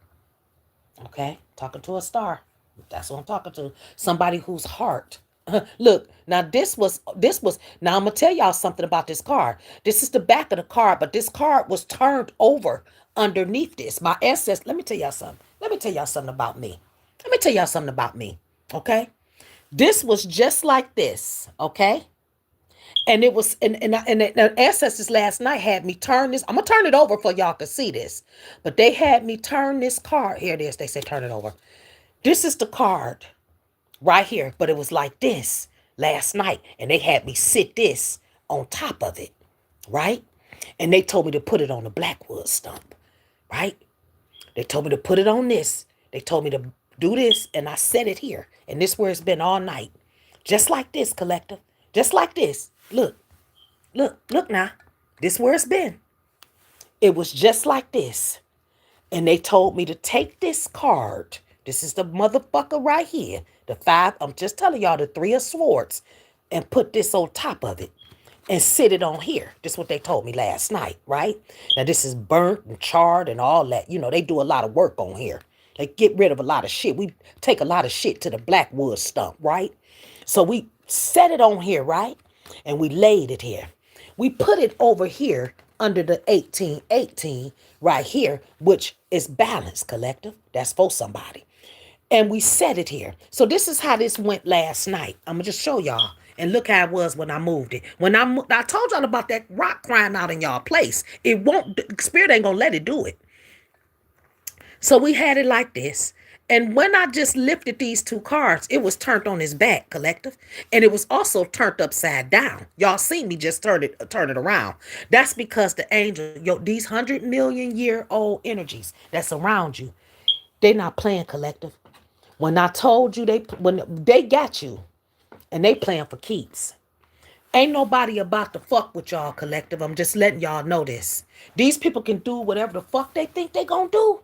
Okay? Talking to a star. That's what I'm talking to. Somebody whose heart. Look, now now I'm gonna tell y'all something about this card. This is the back of the card, but this card was turned over underneath this. My ancestors, let me tell y'all something. Let me tell y'all something about me. Let me tell y'all something about me. Okay? This was just like this, okay? And it was, and the ancestors last night had me turn this. I'm gonna turn it over for y'all to see this, but they had me turn this card. Here it is. They said turn it over. This is the card right here, but it was like this last night, and they had me sit this on top of it, right? And they told me to put it on the blackwood stump, right? They told me to put it on this. They told me to do this, and I set it here. And this where it's been all night. Just like this, collective. Just like this. Look now. This where it's been. It was just like this. And they told me to take this card. This is the motherfucker right here. The five, I'm just telling y'all, the three of swords. And put this on top of it. And sit it on here. This is what they told me last night, right? Now, this is burnt and charred and all that. You know, they do a lot of work on here. They get rid of a lot of shit. We take a lot of shit to the blackwood stump, right? So we set it on here, right? And we laid it here. We put it over here under the 1818 right here, which is balance, collective. That's for somebody. And we set it here. So this is how this went last night. I'm going to just show y'all. And look how it was when I moved it. When I told y'all about that rock crying out in y'all place. It won't, the spirit ain't going to let it do it. So we had it like this. And when I just lifted these two cards, it was turned on its back, collective. And it was also turned upside down. Y'all see me just turn it around. That's because the angel, these 100 million-year-old energies that's around you, they not playing, collective. When I told you when they got you and they playing for keeps. Ain't nobody about to fuck with y'all, collective. I'm just letting y'all know this. These people can do whatever the fuck they think they gonna do.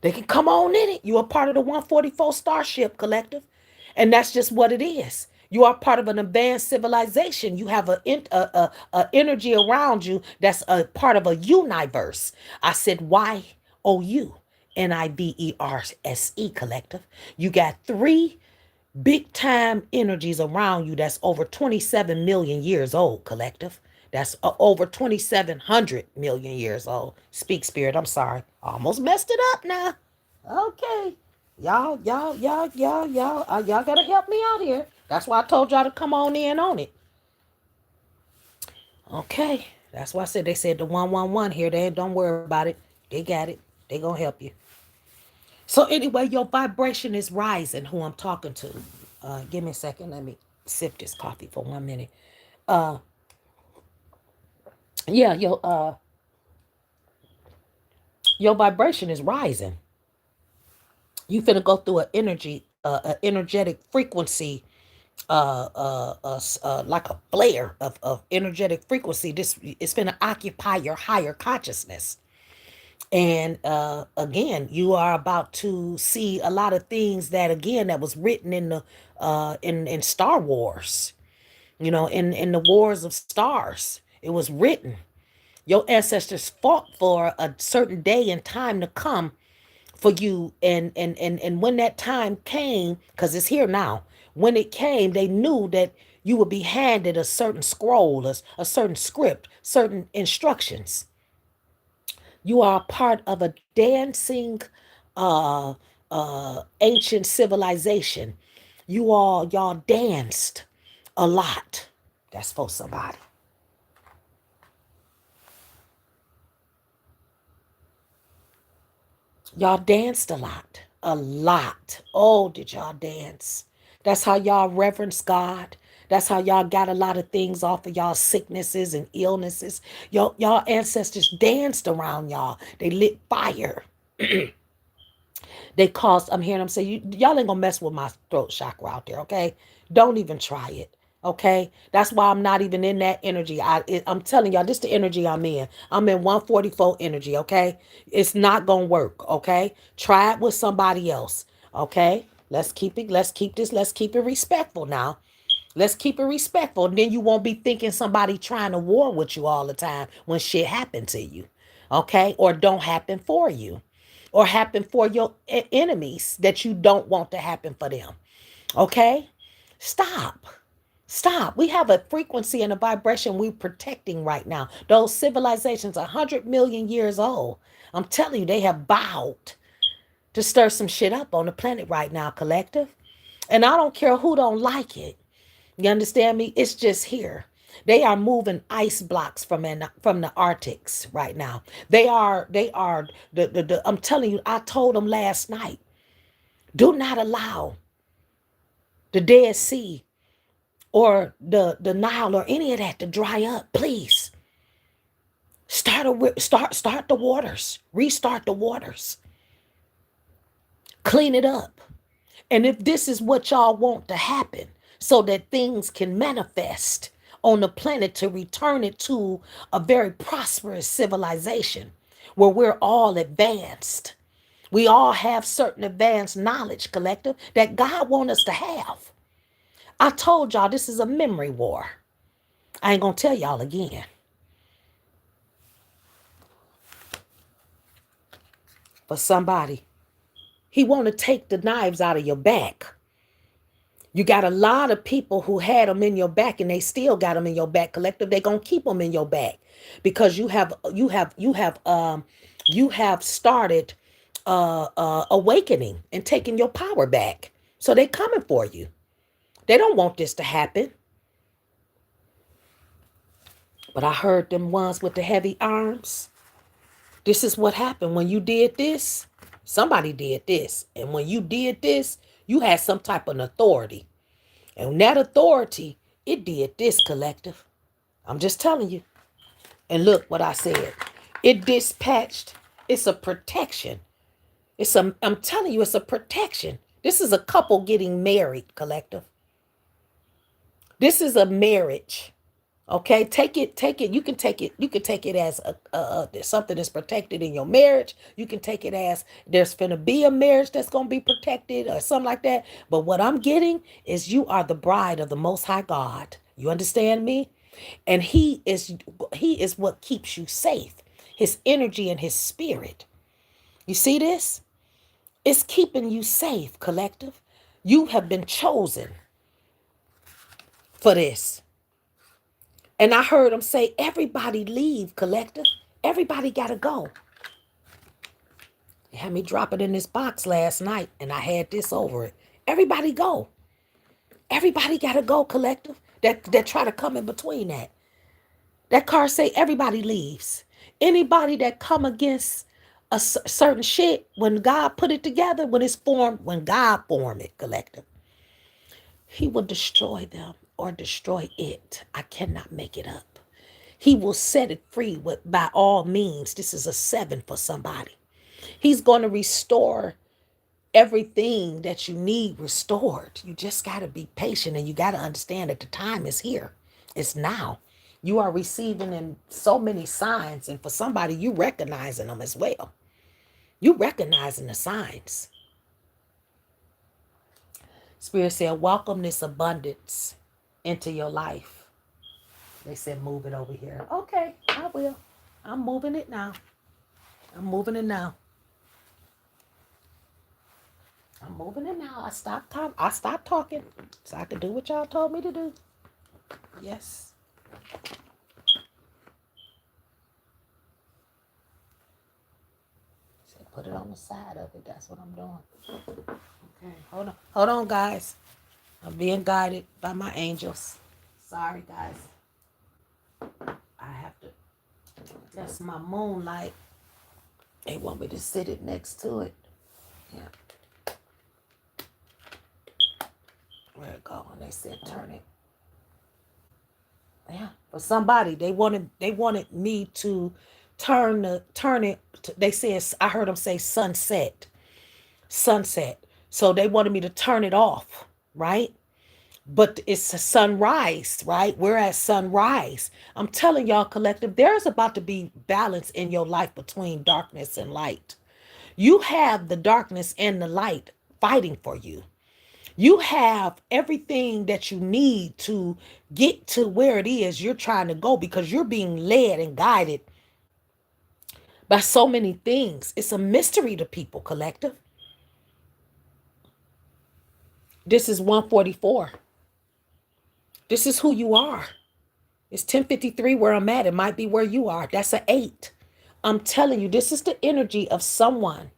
They can come on in it. You are part of the 144 Starship Collective. And that's just what it is. You are part of an advanced civilization. You have a energy around you that's a part of a universe. I said YOUNIVERSE Collective. You got three big time energies around you that's over 27 million years old, collective. That's over 2,700 million years old. Speak, spirit. I'm sorry. Almost messed it up now. Okay. Y'all gotta help me out here. That's why I told y'all to come on in on it. Okay. That's why I said they said the 111 here. They don't worry about it. They got it. They gonna help you. So anyway, your vibration is rising. Who I'm talking to. Give me a second. Let me sip this coffee for 1 minute. Uh, yeah, your vibration is rising. You finna go through an energetic frequency, like a flare of energetic frequency. This is finna occupy your higher consciousness. And again, you are about to see a lot of things that again that was written in the in Star Wars, in the Wars of Stars. It was written. Your ancestors fought for a certain day and time to come for you, and when that time came, because it's here now, when it came, they knew that you would be handed a certain scroll, a certain script, certain instructions. You are part of a dancing ancient civilization. Y'all danced a lot. That's for somebody. Y'all danced a lot. A lot. Oh, did y'all dance? That's how y'all reverence God. That's how y'all got a lot of things off of y'all sicknesses and illnesses. Y'all ancestors danced around y'all. They lit fire. They caused, I'm hearing them say, y'all ain't gonna mess with my throat chakra out there, okay? Don't even try it. Okay, that's why I'm not even in that energy. I'm telling y'all, this is the energy I'm in. I'm in 144 energy. Okay, it's not gonna work. Okay, try it with somebody else. Okay, let's keep it. Let's keep this. Let's keep it respectful now. Let's keep it respectful. Then you won't be thinking somebody trying to war with you all the time when shit happened to you. Okay, or don't happen for you, or happen for your enemies that you don't want to happen for them. Okay, stop. Stop. We have a frequency and a vibration we're protecting right now. Those civilizations 100 million years old. I'm telling you, they have bowed to stir some shit up on the planet right now, collective. And I don't care who don't like it. You understand me? It's just here. They are moving ice blocks from the Arctics right now. They are the I'm telling you, I told them last night, do not allow the Dead Sea or the Nile or any of that to dry up, please. Start the waters. Restart the waters. Clean it up. And if this is what y'all want to happen, so that things can manifest on the planet to return it to a very prosperous civilization where we're all advanced. We all have certain advanced knowledge, collective, that God wants us to have. I told y'all this is a memory war. I ain't gonna tell y'all again. For somebody, he want to take the knives out of your back. You got a lot of people who had them in your back and they still got them in your back, collective. They gonna keep them in your back because you have started awakening and taking your power back. So they coming for you. They don't want this to happen. But I heard them ones with the heavy arms. This is what happened when you did this. Somebody did this. And when you did this, you had some type of authority. And that authority, it did this, collective. I'm just telling you. And look what I said. It dispatched. It's a protection. I'm telling you, it's a protection. This is a couple getting married, collective. This is a marriage. Okay, take it. You can take it. You can take it as something that's protected in your marriage. You can take it as there's gonna be a marriage that's gonna be protected or something like that. But what I'm getting is you are the bride of the Most High God. You understand me? And He is what keeps you safe. His energy and His spirit. You see this? It's keeping you safe, collective. You have been chosen for this. And I heard him say, everybody leave, collective. Everybody got to go. He had me drop it in this box last night, and I had this over it. Everybody go. Everybody got to go, collective. That try to come in between that. That card say everybody leaves. Anybody that come against a certain shit, when God put it together, when God formed it, collective, He will destroy them or destroy it. I cannot make it up. He will set it free by all means. This is a 7 for somebody. He's going to restore everything that you need restored. You just got to be patient and you got to understand that the time is here. It's now. You are receiving in so many signs, and for somebody, you recognizing them as well. You recognizing the signs. Spirit said, welcome this abundance into your life. They said, move it over here. Okay, I will. I'm moving it now. I'm moving it now. I'm moving it now. I stopped talking so I could do what y'all told me to do. Yes. So put it on the side of it. That's what I'm doing. Okay. Hold on. Hold on, guys. I'm being guided by my angels. Sorry, guys. I have to. That's my moonlight. They want me to sit it next to it. Yeah. Where it go? And they said turn it. Yeah. For somebody, they wanted me to turn it. They said I heard them say sunset, sunset. So they wanted me to turn it off, right? But it's a sunrise, right? We're at sunrise. I'm telling y'all, collective, there's about to be balance in your life between darkness and light. You have the darkness and the light fighting for you. You have everything that you need to get to where it is you're trying to go because you're being led and guided by so many things. It's a mystery to people, collective. This is 144. This is who you are. It's 1053 where I'm at. It might be where you are. That's an 8. I'm telling you, this is the energy of someone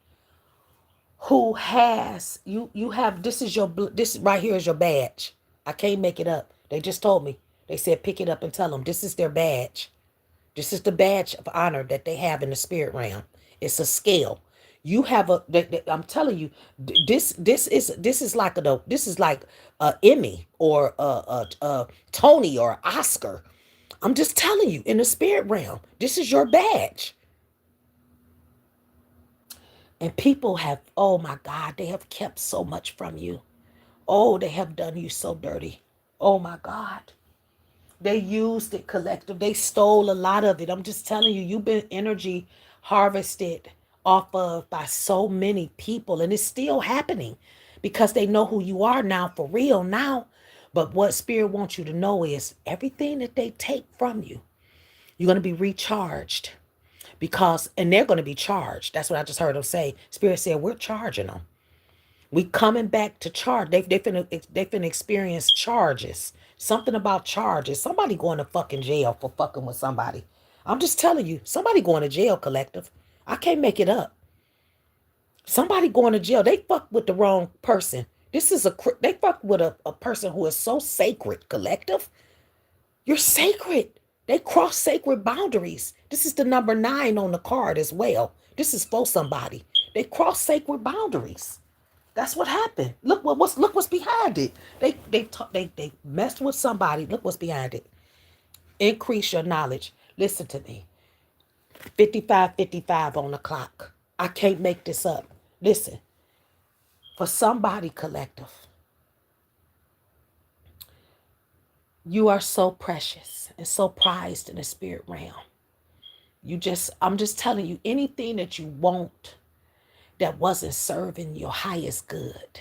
who has you have this is your this right here is your badge. I can't make it up. They just told me. They said pick it up and tell them this is their badge. This is the badge of honor that they have in the spirit realm. It's a scale. You have a. I'm telling you, this is like a Emmy or a Tony or Oscar. I'm just telling you, in the spirit realm, this is your badge. And people have, oh my God, they have kept so much from you. Oh, they have done you so dirty. Oh my God. They used it, collective. They stole a lot of it. I'm just telling you, you've been energy harvested off of by so many people. And it's still happening because they know who you are now for real now. But what Spirit wants you to know is everything that they take from you, you're going to be recharged because, and they're going to be charged. That's what I just heard them say. Spirit said, we're charging them. We coming back to charge. They finna experience charges. Something about charges. Somebody going to fucking jail for fucking with somebody. I'm just telling you, somebody going to jail, collective. I can't make it up. Somebody going to jail. They fuck with the wrong person. They fuck with a person who is so sacred, collective. You're sacred. They cross sacred boundaries. This is the number 9 on the card as well. This is for somebody. They cross sacred boundaries. That's what happened. Look what's behind it. They messed with somebody. Look what's behind it. Increase your knowledge. Listen to me. 55:55 on the clock. I can't make this up. Listen. For somebody, collective, you are so precious and so prized in the spirit realm. I'm just telling you, anything that you want that wasn't serving your highest good,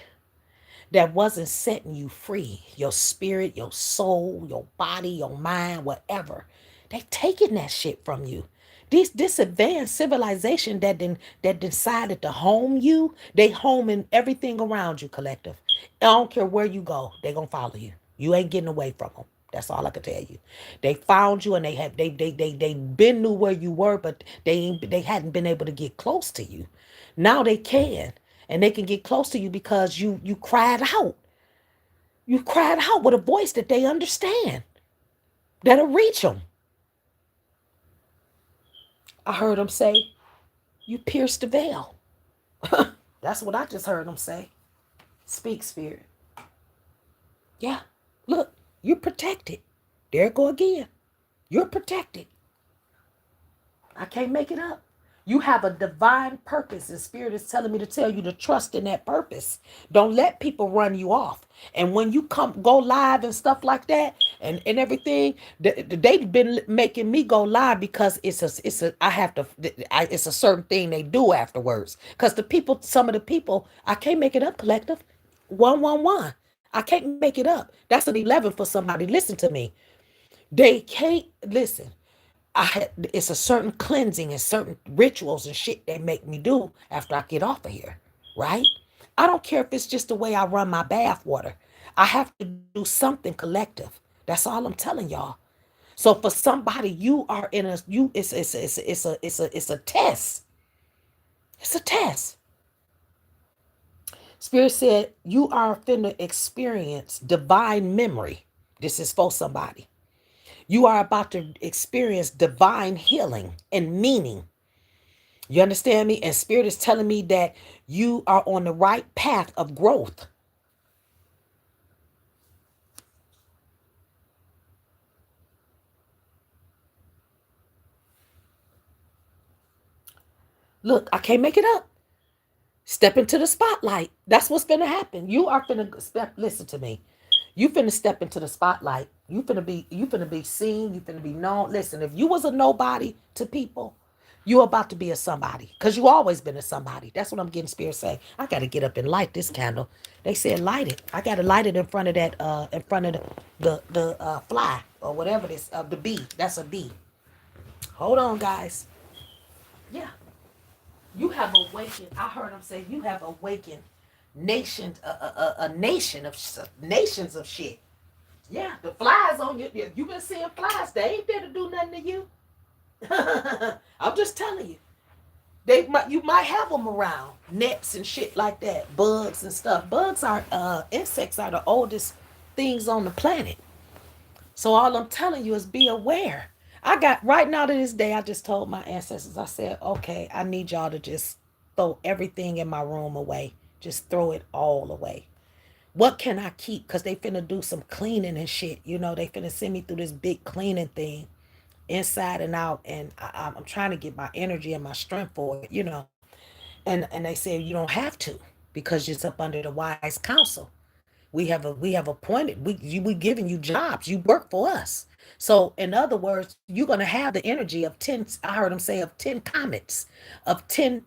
that wasn't setting you free, your spirit, your soul, your body, your mind, whatever, they taking that shit from you. This advanced civilization that decided to home you, they homing everything around you, collective. I don't care where you go, they gonna follow you. You ain't getting away from them. That's all I can tell you. They found you and they been knew where you were, but they hadn't been able to get close to you. Now they can. And they can get close to you because you cried out. You cried out with a voice that they understand. That'll reach them. I heard them say, you pierced the veil. That's what I just heard them say. Speak, spirit. Yeah. Look, you're protected. There it go again. You're protected. I can't make it up. You have a divine purpose, and Spirit is telling me to tell you to trust in that purpose. Don't let people run you off. And when you go live and stuff like that, and everything, they've been making me go live because it's a certain thing they do afterwards. Because some of the people, I can't make it up, collective. 111. I can't make it up. That's an 11 for somebody. Listen to me. They can't listen. it's a certain cleansing and certain rituals and shit they make me do after I get off of here, right? I don't care if it's just the way I run my bath water. I have to do something collective. That's all I'm telling y'all. So for somebody, you are in a you it's a test. It's a test. Spirit said you are finna experience divine memory. This is for somebody. You are about to experience divine healing and meaning. You understand me? And Spirit is telling me that you are on the right path of growth. Look, I can't make it up. Step into the spotlight. That's what's finna happen. You are finna step. Listen to me. You finna step into the spotlight. You finna be seen. You finna be known. Listen, if you was a nobody to people, you about to be a somebody. Cause you always been a somebody. That's what I'm getting Spirit saying. I gotta get up and light this candle. They said light it. I gotta light it in front of that in front of the fly or whatever this the bee. That's a bee. Hold on, guys. Yeah. You have awakened. I heard him say you have awakened nations, a nation of nations of shit. Yeah, the flies on you. You been seeing flies. They ain't there to do nothing to you. I'm just telling you. You might have them around nets and shit like that, bugs and stuff. Bugs are insects are the oldest things on the planet. So all I'm telling you is be aware. I got right now to this day, I just told my ancestors, I said, okay, I need y'all to just throw everything in my room away. Just throw it all away. What can I keep? Because they finna do some cleaning and shit. You know, they finna send me through this big cleaning thing inside and out. And I'm trying to get my energy and my strength for it, you know. And they say you don't have to because it's up under the wise counsel. We have appointed we giving you jobs. You work for us. So in other words, you're gonna have the energy of 10. I heard him say of 10 comets, of 10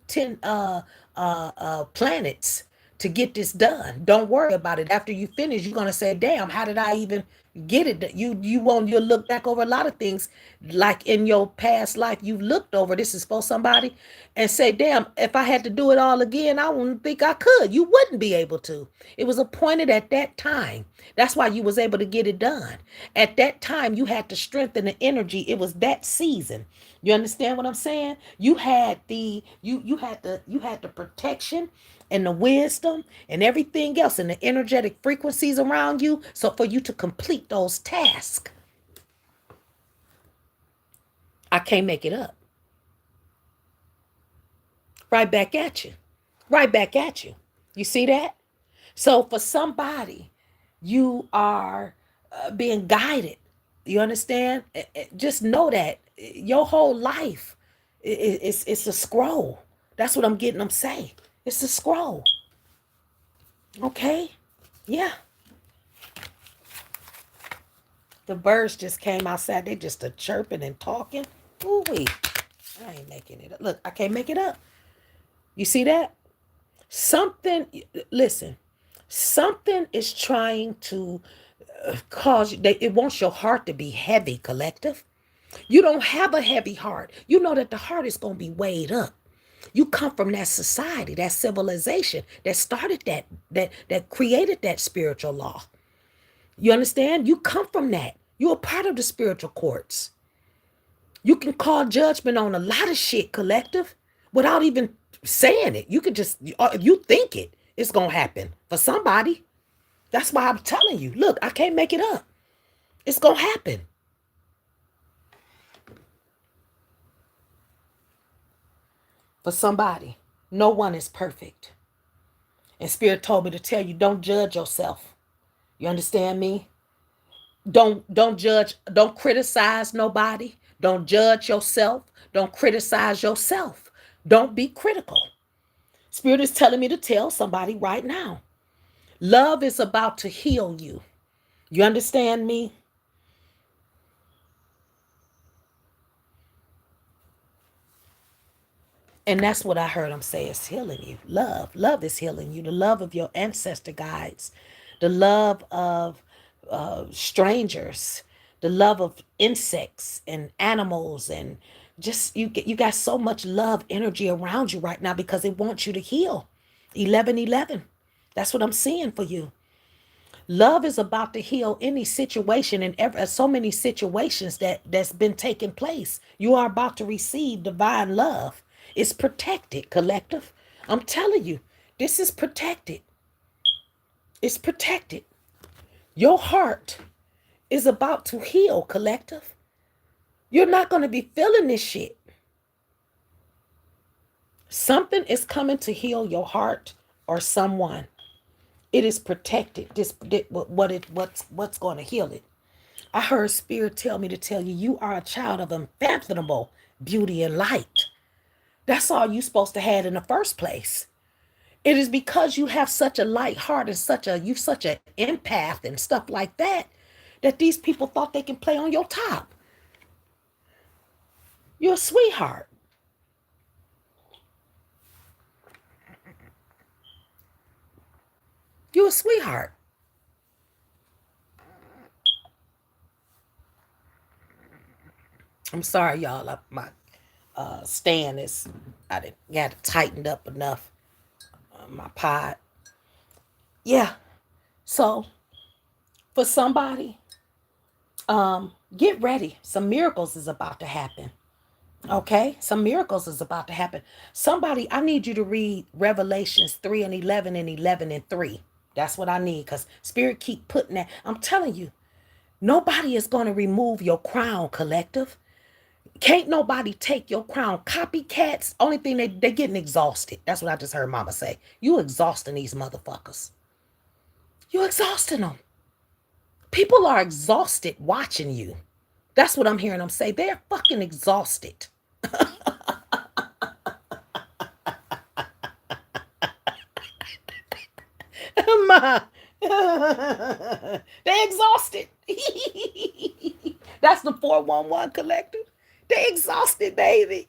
planets to get this done. Don't worry about it. After you finish, you're gonna say, "Damn, how did I even get it?" You'll look back over a lot of things, like in your past life you looked over. This is for somebody, and say, "Damn, if I had to do it all again, I wouldn't think I could." You wouldn't be able to. It was appointed at that time. That's why you was able to get it done. At that time, you had to strengthen the energy. It was that season. You understand what I'm saying? You had the protection and the wisdom and everything else and the energetic frequencies around you. So for you to complete those tasks, I can't make it up. Right back at you. Right back at you. You see that? So for somebody, you are being guided. You understand? Just know that your whole life it's a scroll. That's what I'm getting them say. It's a scroll. Okay? Yeah. The birds just came outside. They just a chirping and talking. Ooh wee. I ain't making it up. Look, I can't make it up. You see that? Something, listen, something is trying to cause you, it wants your heart to be heavy, collective. You don't have a heavy heart. You know that the heart is going to be weighed up. You come from that society, that civilization that started that created that spiritual law. You understand? You come from that. You're a part of the spiritual courts. You can call judgment on a lot of shit, collective, without even saying it. You could just, if you think it, it's going to happen for somebody. That's why I'm telling you. Look, I can't make it up. It's going to happen for somebody. No one is perfect. And Spirit told me to tell you, don't judge yourself. You understand me? Don't judge, don't criticize nobody. Don't judge yourself. Don't criticize yourself. Don't be critical. Spirit is telling me to tell somebody right now. Love is about to heal you. You understand me? And that's what I heard him say is healing you. Love. Love is healing you. The love of your ancestor guides. The love of strangers. the love of insects and animals, and just you got so much love energy around you right now because it wants you to heal. 1111. That's what I'm seeing for you. Love is about to heal any situation and so many situations that's been taking place. You are about to receive divine love. It's protected, collective. I'm telling you, this is protected. It's protected. Your heart is about to heal, collective. You're not going to be feeling this shit. Something is coming to heal your heart or someone. It is protected. What's going to heal it? I heard Spirit tell me to tell you, you are a child of unfathomable beauty and light. That's all you supposed to have in the first place. It is because you have such a light heart and you such an empath and stuff like that, that these people thought they can play on your top. You're a sweetheart. You're a sweetheart. I'm sorry, y'all. My stand is, I didn't got it tightened up enough. My pod. Yeah. So for somebody, get ready. Some miracles is about to happen. Okay? Some miracles is about to happen. Somebody, I need you to read Revelations 3 and 11 and 11 and 3. That's what I need, because Spirit keep putting that. I'm telling you, nobody is going to remove your crown, collective. Can't nobody take your crown. Copycats, only thing they getting exhausted. That's what I just heard mama say. You exhausting these motherfuckers. You exhausting them. People are exhausted watching you. That's what I'm hearing them say. They're fucking exhausted. Ma. They exhausted. That's the 411 collective. They exhausted, baby.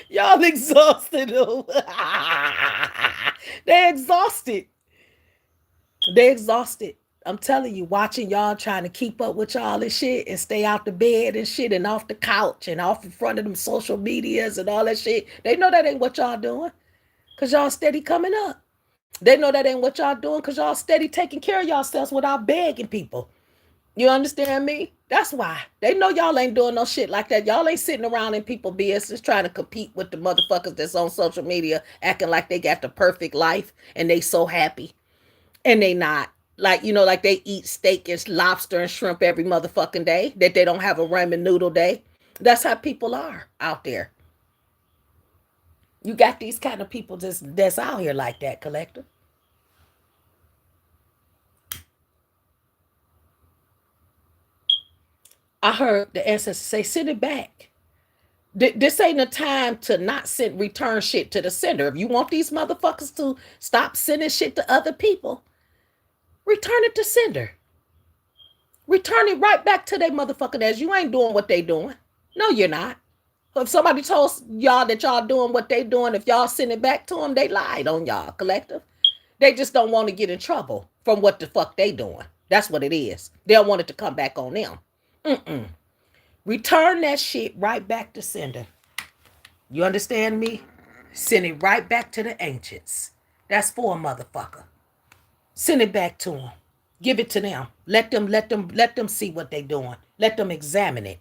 Y'all exhausted. They exhausted. They exhausted. I'm telling you, watching y'all trying to keep up with y'all and shit and stay out the bed and shit and off the couch and off in front of them social medias and all that shit. They know that ain't what y'all doing, because y'all steady coming up. They know that ain't what y'all doing because y'all steady taking care of yourselves without begging people. You understand me? That's why. They know y'all ain't doing no shit like that. Y'all ain't sitting around in people business trying to compete with the motherfuckers that's on social media acting like they got the perfect life and they so happy. And they not. Like, like they eat steak and lobster and shrimp every motherfucking day, that they don't have a ramen noodle day. That's how people are out there. You got these kind of people that's out here like that, collector. I heard the ancestors say, send it back. This ain't a time to not return shit to the sender. If you want these motherfuckers to stop sending shit to other people, return it to sender. Return it right back to their motherfucking ass. You ain't doing what they doing. No, you're not. If somebody told y'all that y'all doing what they doing, if y'all send it back to them, they lied on y'all, collective. They just don't want to get in trouble from what the fuck they doing. That's what it is. They don't want it to come back on them. Mm-mm. Return that shit right back to sender. You understand me? Send it right back to the ancients. That's for a motherfucker. Send it back to them. Give it to them. Let them see what they doing. Let them examine it.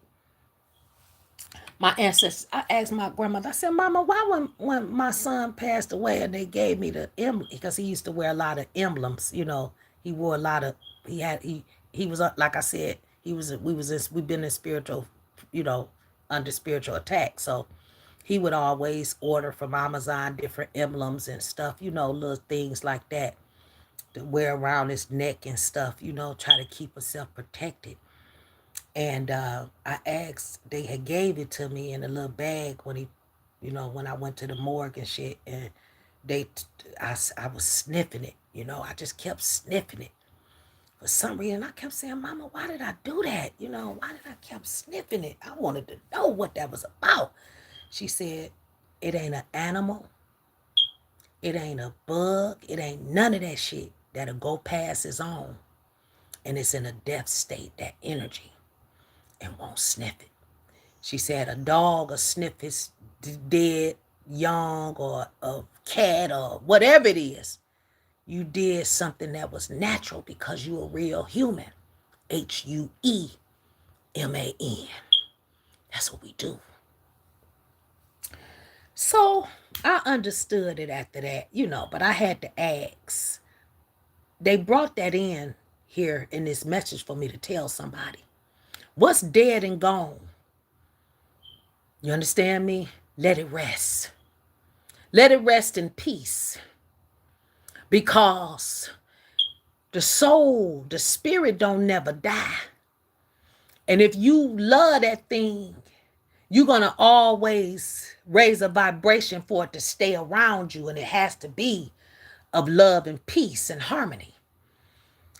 My ancestors, I asked my grandmother, I said, Mama, why when my son passed away and they gave me the emblem, because he used to wear a lot of emblems, he wore a lot of, he was, like I said, we've been in spiritual, you know, under spiritual attack. So he would always order from Amazon different emblems and stuff, little things like that to wear around his neck and stuff, try to keep himself protected. And I asked, they had gave it to me in a little bag when when I went to the morgue and shit. And I was sniffing it, I just kept sniffing it. For some reason, I kept saying, Mama, why did I do that? Why did I kept sniffing it? I wanted to know what that was about. She said, it ain't an animal. It ain't a bug. It ain't none of that shit that'll go past his own. and it's in a death state, that energy, and won't sniff it. She said a dog will sniff his dead young, or a cat, or whatever it is. You did something that was natural because you a real human. HUEMAN. That's what we do. So I understood it after that, but I had to ask. They brought that in here in this message for me to tell somebody. What's dead and gone? You understand me? Let it rest. Let it rest in peace. Because the soul, the spirit don't never die. And if you love that thing, you're going to always raise a vibration for it to stay around you. And it has to be of love and peace and harmony.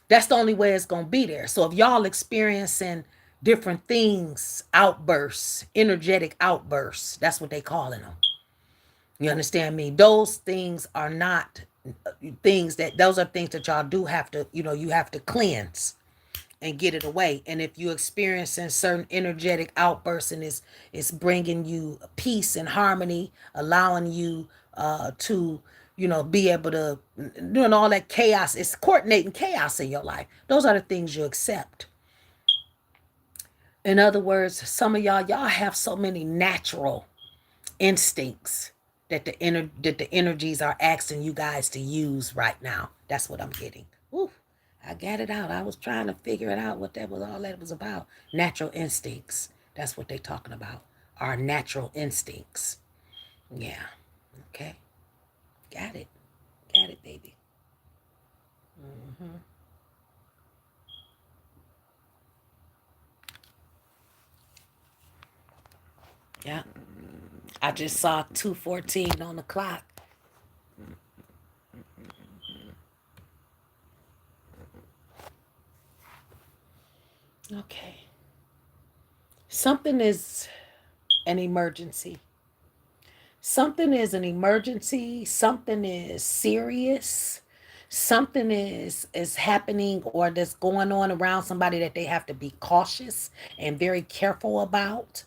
That's the only way it's going to be there. So if y'all experiencing different things, outbursts, energetic outbursts, that's what they calling them. You understand me? Those things are not those are things that y'all do have to, you have to cleanse and get it away. And if you're experiencing certain energetic outbursts, and it's bringing you peace and harmony, allowing you to be able to doing all that chaos, it's coordinating chaos in your life. Those are the things you accept. In other words, some of y'all have so many natural instincts that the energies are asking you guys to use right now. That's what I'm getting. Ooh, I got it out. I was trying to figure it out what that was, all that was about. Natural instincts. That's what they're talking about. Our natural instincts. Yeah. Okay. Got it. Got it, baby. Mm-hmm. Yeah. I just saw 2:14 on the clock. Okay. Something is an emergency. Something is an emergency. Something is serious. Something is happening, or that's going on around somebody that they have to be cautious and very careful about.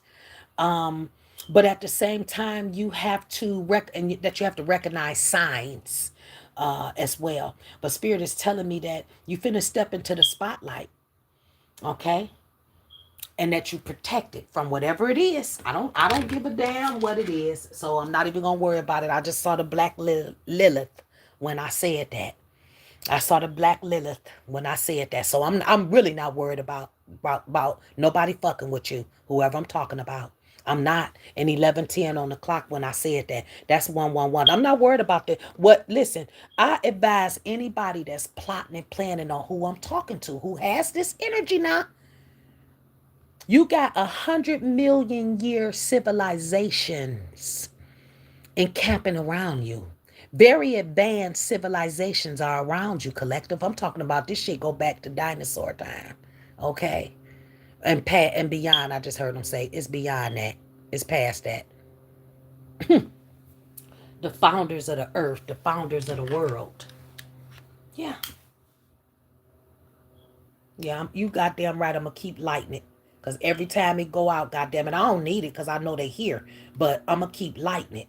Um, but at the same time, you have to that you have to recognize signs as well. But Spirit is telling me that you finna step into the spotlight, okay? And that you protect it from whatever it is. I don't give a damn what it is. So I'm not even gonna worry about it. I just saw the black Lilith when I said that. I saw the black Lilith when I said that. So I'm really not worried about nobody fucking with you, whoever I'm talking about. I'm not. And 11:10 on the clock when I said that. That's 111. I'm not worried about that. Listen, I advise anybody that's plotting and planning on who I'm talking to, who has this energy now. You got 100 million year civilizations encamping around you. Very advanced civilizations are around you, collective. I'm talking about this shit go back to dinosaur time. Okay? And beyond, I just heard them say it's beyond that. It's past that. The founders of the earth, the founders of the world. Yeah. Yeah, you goddamn right. I'm gonna keep lighting it. Cause every time it go out, goddamn it, I don't need it because I know they here. But I'm gonna keep lighting it.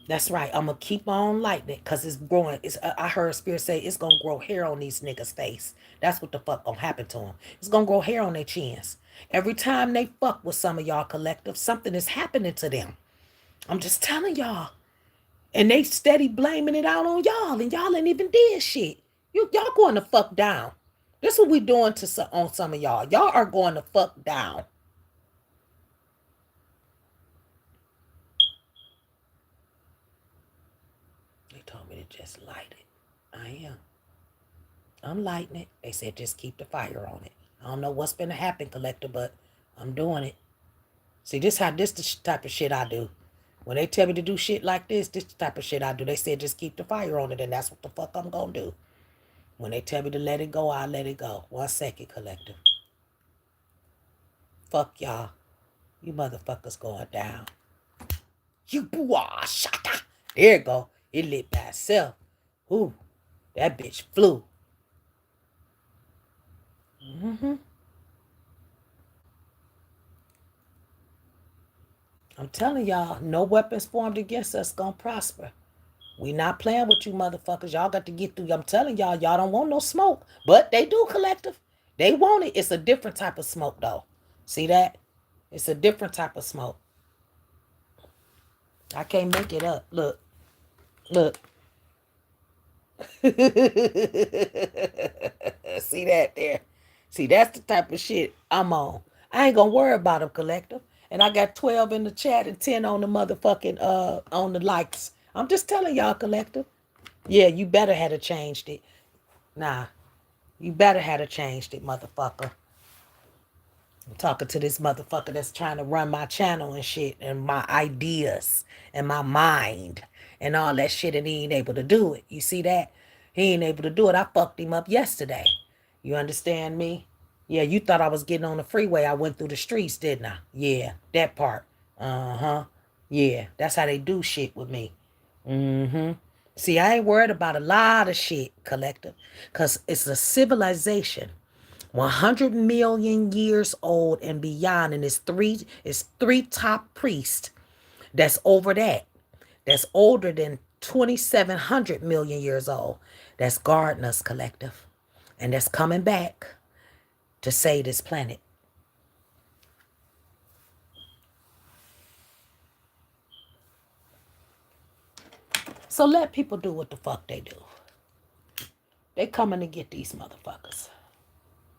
That's right. I'm gonna keep on lighting it because it's growing. I heard Spirit say it's gonna grow hair on these niggas' face. That's what the fuck gonna happen to them. It's gonna grow hair on their chins. Every time they fuck with some of y'all collective, something is happening to them. I'm just telling y'all. And they steady blaming it out on y'all, and y'all ain't even did shit. Y'all going to fuck down. This what we doing on some of y'all. Y'all are going to fuck down. They told me to just light it. I am. I'm lighting it. They said just keep the fire on it. I don't know what's been to happen, collector, but I'm doing it. See, this the type of shit I do. When they tell me to do shit like this the type of shit I do. They said just keep the fire on it, and that's what the fuck I'm gonna do. When they tell me to let it go, I'll let it go. 1 second, collector. Fuck y'all. You motherfuckers going down. You boah, shut. There it go. It lit by itself. Ooh, that bitch flew. Mm-hmm. I'm telling y'all, no weapons formed against us gonna prosper. We not playing with you motherfuckers. Y'all got to get through. I'm telling y'all, y'all don't want no smoke. But they do, collective. They want it. It's a different type of smoke, though. See that? It's a different type of smoke. I can't make it up. Look. Look. See that there? See, that's the type of shit I'm on. I ain't gonna worry about them, collective. And I got 12 in the chat and 10 on the motherfucking on the likes. I'm just telling y'all, collective. Yeah, you better have changed it. Nah, you better have changed it, motherfucker. I'm talking to this motherfucker that's trying to run my channel and shit and my ideas and my mind and all that shit, and he ain't able to do it. You see that? He ain't able to do it. I fucked him up yesterday. You understand me? Yeah, you thought I was getting on the freeway. I went through the streets, didn't I? Yeah, that part. Uh-huh. Yeah, that's how they do shit with me. Mm-hmm. See, I ain't worried about a lot of shit, collective, because it's a civilization 100 million years old and beyond, and it's three top priests that's over that, that's older than 2,700 million years old, that's guarding us, collective, and that's coming back to save this planet. So let people do what the fuck they do. They coming to get these motherfuckers.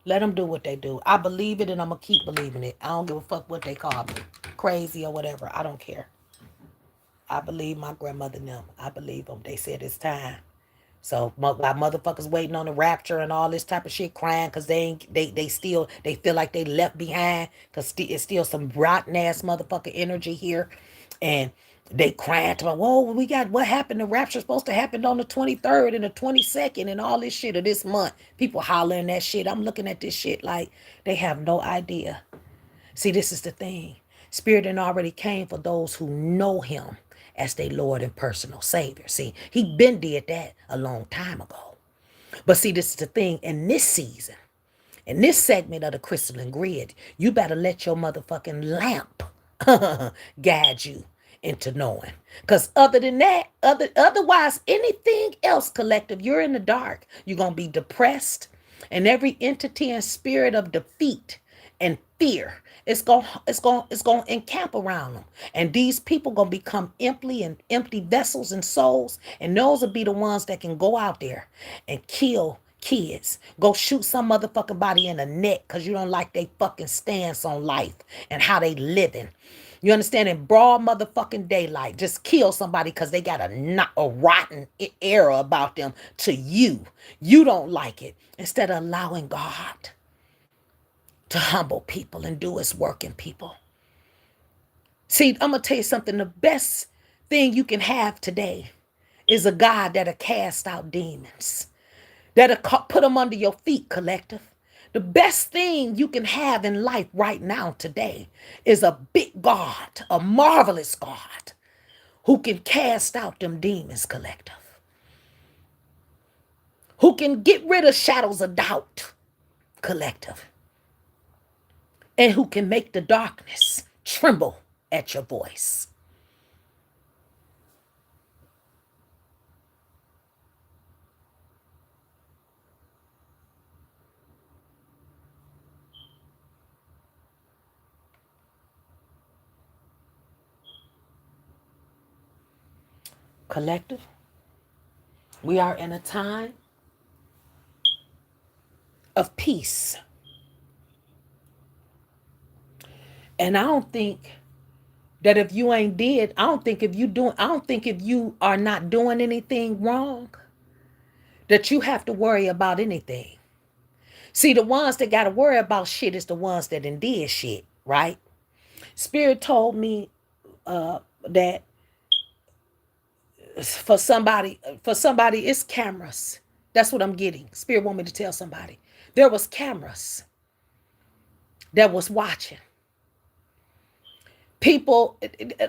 Let them do what they do. I believe it, and I'm gonna keep believing it. I don't give a fuck what they call me, crazy or whatever. I don't care. I believe my grandmother and them. I believe them. They said it's time. So while motherfuckers waiting on the rapture and all this type of shit, crying because they ain't, they still, they feel like they left behind because it's still some rotten ass motherfucker energy here, and they crying to me, whoa, we got, what happened? The rapture supposed to happen on the 23rd and the 22nd and all this shit of this month. People hollering that shit. I'm looking at this shit like they have no idea. See, this is the thing. Spirit and already came for those who know him as their Lord and personal Savior. See, he been did that a long time ago. But see, this is the thing. In this season, in this segment of the crystalline grid, you better let your motherfucking lamp guide you into knowing. Because other than that, otherwise, anything else, collective, you're in the dark. You're going to be depressed. And every entity and spirit of defeat and fear, it's going to encamp around them. And these people going to become empty vessels and souls. And those will be the ones that can go out there and kill kids. Go shoot some motherfucking body in the neck because you don't like they fucking stance on life and how they living. You understand? In broad motherfucking daylight, just kill somebody because they got a rotten era about them to you. You don't like it. Instead of allowing God to humble people and do his work in people. See, I'm going to tell you something. The best thing you can have today is a God that'll cast out demons, that'll put them under your feet, collective. The best thing you can have in life right now today is a big God, a marvelous God who can cast out them demons, collective, who can get rid of shadows of doubt, collective, and who can make the darkness tremble at your voice. Collective, we are in a time of peace. And I don't think that if you ain't did, I don't think if you are not doing anything wrong, that you have to worry about anything. See, the ones that got to worry about shit is the ones that did shit, right? Spirit told me that for somebody, it's cameras. That's what I'm getting. Spirit want me to tell somebody. There was cameras that was watching. People,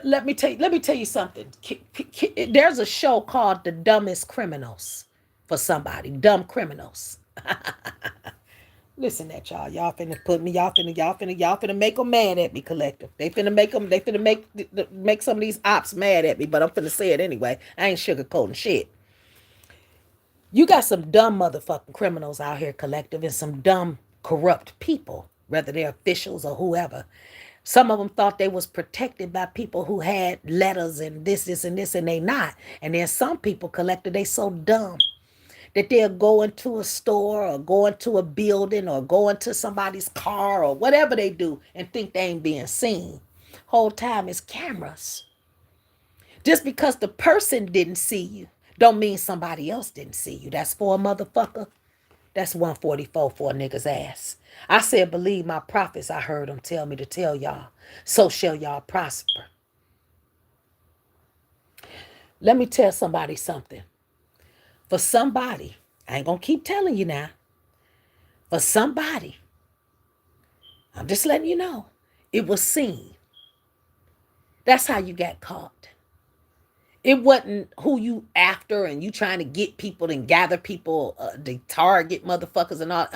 let me tell you something. There's a show called The Dumbest Criminals for somebody. Dumb criminals. Listen at y'all. Y'all finna put me. Y'all finna make them mad at me, collective. They finna make them. They finna make some of these ops mad at me. But I'm finna say it anyway. I ain't sugarcoating shit. You got some dumb motherfucking criminals out here, collective, and some dumb corrupt people, whether they're officials or whoever. Some of them thought they was protected by people who had letters and this, and this, and they not. And then some people, collective, they so dumb that they'll go into a store or go into a building or go into somebody's car or whatever they do and think they ain't being seen. Whole time is cameras. Just because the person didn't see you don't mean somebody else didn't see you. That's for a motherfucker. That's 144 for a nigga's ass. I said, believe my prophets. I heard them tell me to tell y'all. So shall y'all prosper. Let me tell somebody something. For somebody, I ain't gonna keep telling you now. For somebody, I'm just letting you know, it was seen. That's how you got caught. It wasn't who you after and you trying to get people and gather people, the target motherfuckers and all.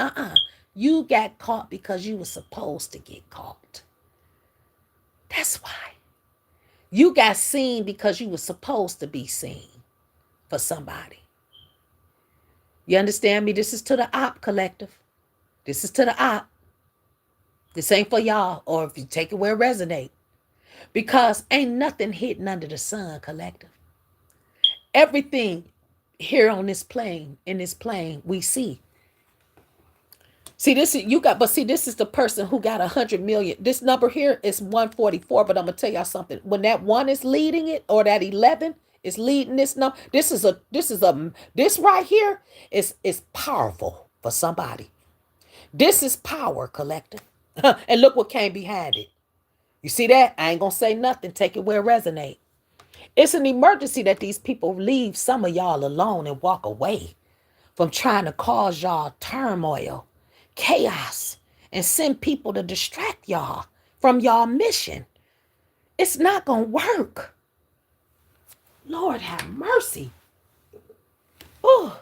You got caught because you were supposed to get caught. That's why. You got seen because you were supposed to be seen for somebody. You understand me? This is to the op collective. This is to the op. This ain't for y'all, or if you take it where it resonate. Because ain't nothing hidden under the sun, collective. Everything here on this plane, in this plane, we see. See, this is you got, but see, this is the person who got 100 million. This number here is 144, but I'm gonna tell y'all something. When that one is leading it, or that 11 is leading this number, this right here is powerful for somebody. This is power, collective. And look what came behind it. You see that? I ain't gonna say nothing. Take it where it resonate. It's an emergency that these people leave some of y'all alone and walk away from trying to cause y'all turmoil, chaos, and send people to distract y'all from y'all mission. It's not gonna work. Lord have mercy. Oh.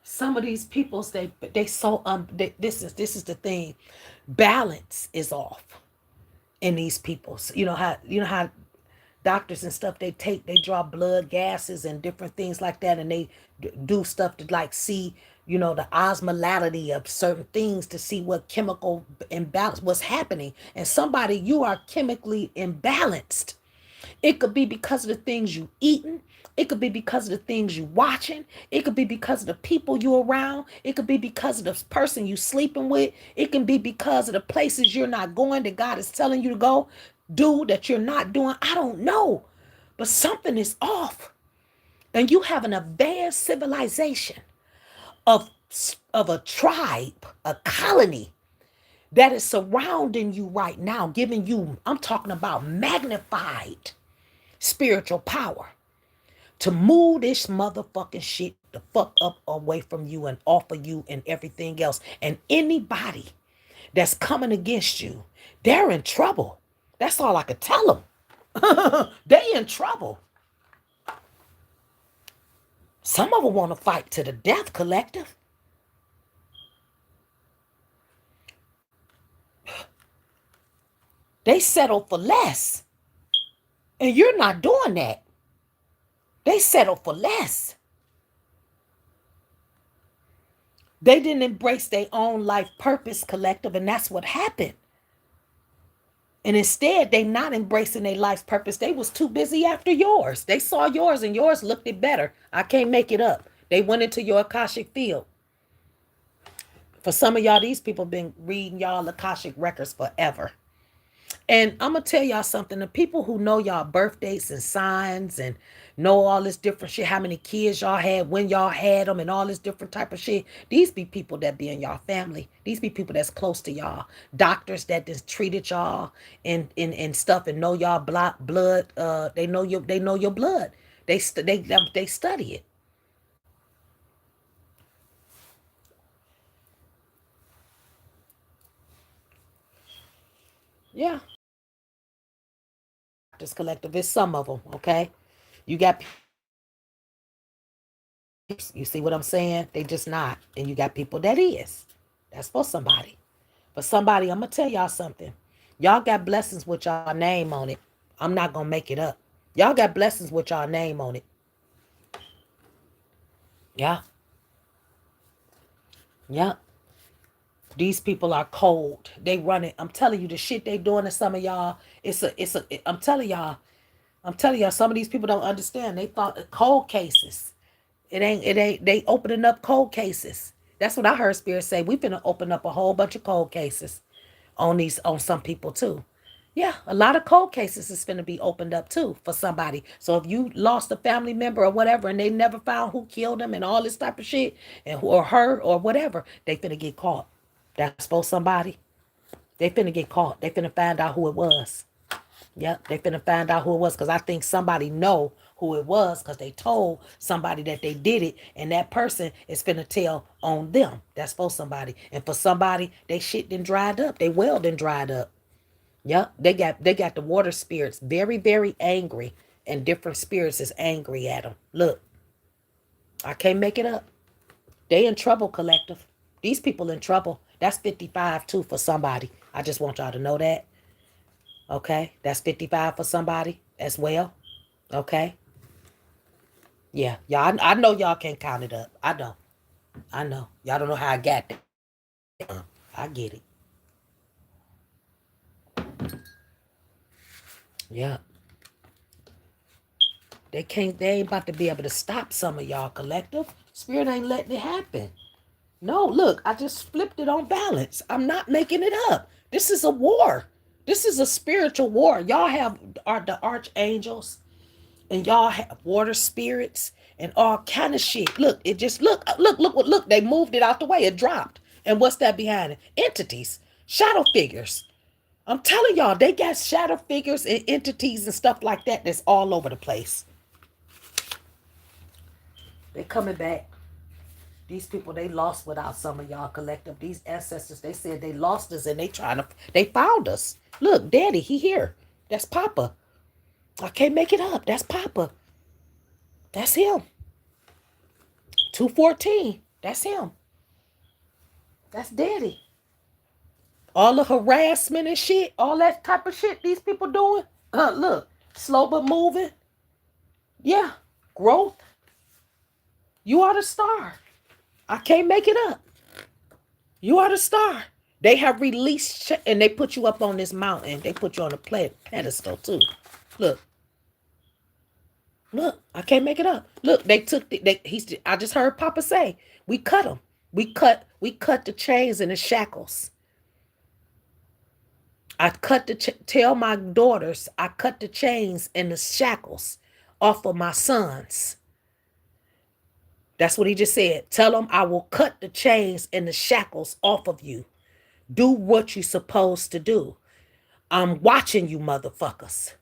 Some of these peoples, they so this is the thing. Balance is off in these peoples. You know how doctors and stuff, they draw blood gases and different things like that, and they do stuff to like see, the osmolality of certain things to see what chemical imbalance was happening. And somebody, you are chemically imbalanced. It could be because of the things you eating. It could be because of the things you watching. It could be because of the people you around. It could be because of the person you sleeping with. It can be because of the places you're not going that God is telling you to go do that you're not doing. I don't know. But something is off. And you have an advanced civilization of, of a tribe, a colony that is surrounding you right now, giving you, I'm talking about magnified spiritual power to move this motherfucking shit the fuck up away from you and off of you and everything else. And anybody that's coming against you, they're in trouble. That's all I could tell them. They in trouble. Some of them want to fight to the death, collective. They settle for less. And you're not doing that. They settle for less. They didn't embrace their own life purpose, collective, and that's what happened. And instead, they not embracing their life's purpose. They was too busy after yours. They saw yours and yours looked it better. I can't make it up. They went into your Akashic field. For some of y'all, these people been reading y'all Akashic records forever. And I'm going to tell y'all something. The people who know y'all birth dates and signs and know all this different shit, how many kids y'all had, when y'all had them, and all this different type of shit, these be people that be in y'all family. These be people that's close to y'all. Doctors that just treated y'all and stuff and know y'all blood. They know your blood. They study it. Yeah. This collective is some of them, okay? You got, you see what I'm saying? They just not. And you got people that is. That's for somebody. But somebody, I'm going to tell y'all something. Y'all got blessings with y'all name on it. I'm not going to make it up. Y'all got blessings with y'all name on it. Yeah. Yeah. These people are cold. They run it. I'm telling you, the shit they doing to some of y'all, I'm telling y'all, some of these people don't understand. They thought cold cases. They opening up cold cases. That's what I heard Spirit say. We finna open up a whole bunch of cold cases on some people too. Yeah, a lot of cold cases is finna be opened up too for somebody. So if you lost a family member or whatever and they never found who killed them and all this type of shit, and or her or whatever, they finna get caught. That's for somebody. They finna get caught. They finna find out who it was. Yep, they finna find out who it was because I think somebody know who it was because they told somebody that they did it, and that person is finna tell on them. That's for somebody. And for somebody, they shit done dried up. They well done dried up. Yep, they got the water spirits very, very angry, and different spirits is angry at them. Look, I can't make it up. They in trouble, collective. These people in trouble. That's 55 too for somebody. I just want y'all to know that. Okay, that's 55 for somebody as well. Okay, yeah, y'all. I know y'all can't count it up. I know. I know. Y'all don't know how I got there. I get it. Yeah. They can't. They ain't about to be able to stop some of y'all collective. Spirit ain't letting it happen. No, look, I just flipped it on balance. I'm not making it up. This is a war. This is a spiritual war. Y'all have are the archangels, and y'all have water spirits and all kind of shit. Look, it just look. They moved it out the way. It dropped. And what's that behind it? Entities, shadow figures. I'm telling y'all, they got shadow figures and entities and stuff like that that's all over the place. They coming back. These people, they lost without some of y'all collective. These ancestors, they said they lost us and they found us. Look, Daddy, he here. That's Papa. I can't make it up. That's Papa. That's him. 214. That's him. That's Daddy. All the harassment and shit, all that type of shit these people doing. Look, slow but moving. Yeah, growth. You are the star. I can't make it up. You are the star. They have released, and they put you up on this mountain. They put you on a pedestal too. Look, look. I can't make it up. Look, they took the. I just heard Papa say, we cut them. We cut the chains and the shackles. I cut the tell my daughters I cut the chains and the shackles off of my sons. That's what he just said. Tell them I will cut the chains and the shackles off of you. Do what you're supposed to do. I'm watching you, motherfuckers.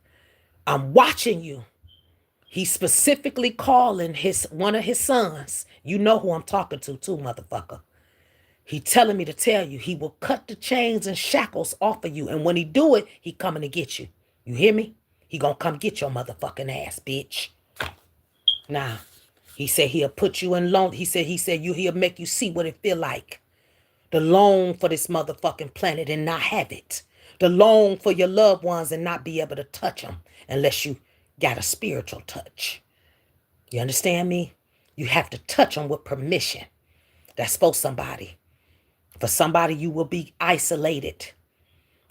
I'm watching you. He's specifically calling one of his sons. You know who I'm talking to too, motherfucker. He telling me to tell you he will cut the chains and shackles off of you. And when he do it, he coming to get you. You hear me? He gonna come get your motherfucking ass, bitch. Nah. He said he'll put you in long. He'll make you see what it feel like. The long for this motherfucking planet and not have it. The long for your loved ones and not be able to touch them unless you got a spiritual touch. You understand me? You have to touch them with permission. That's for somebody. For somebody, you will be isolated.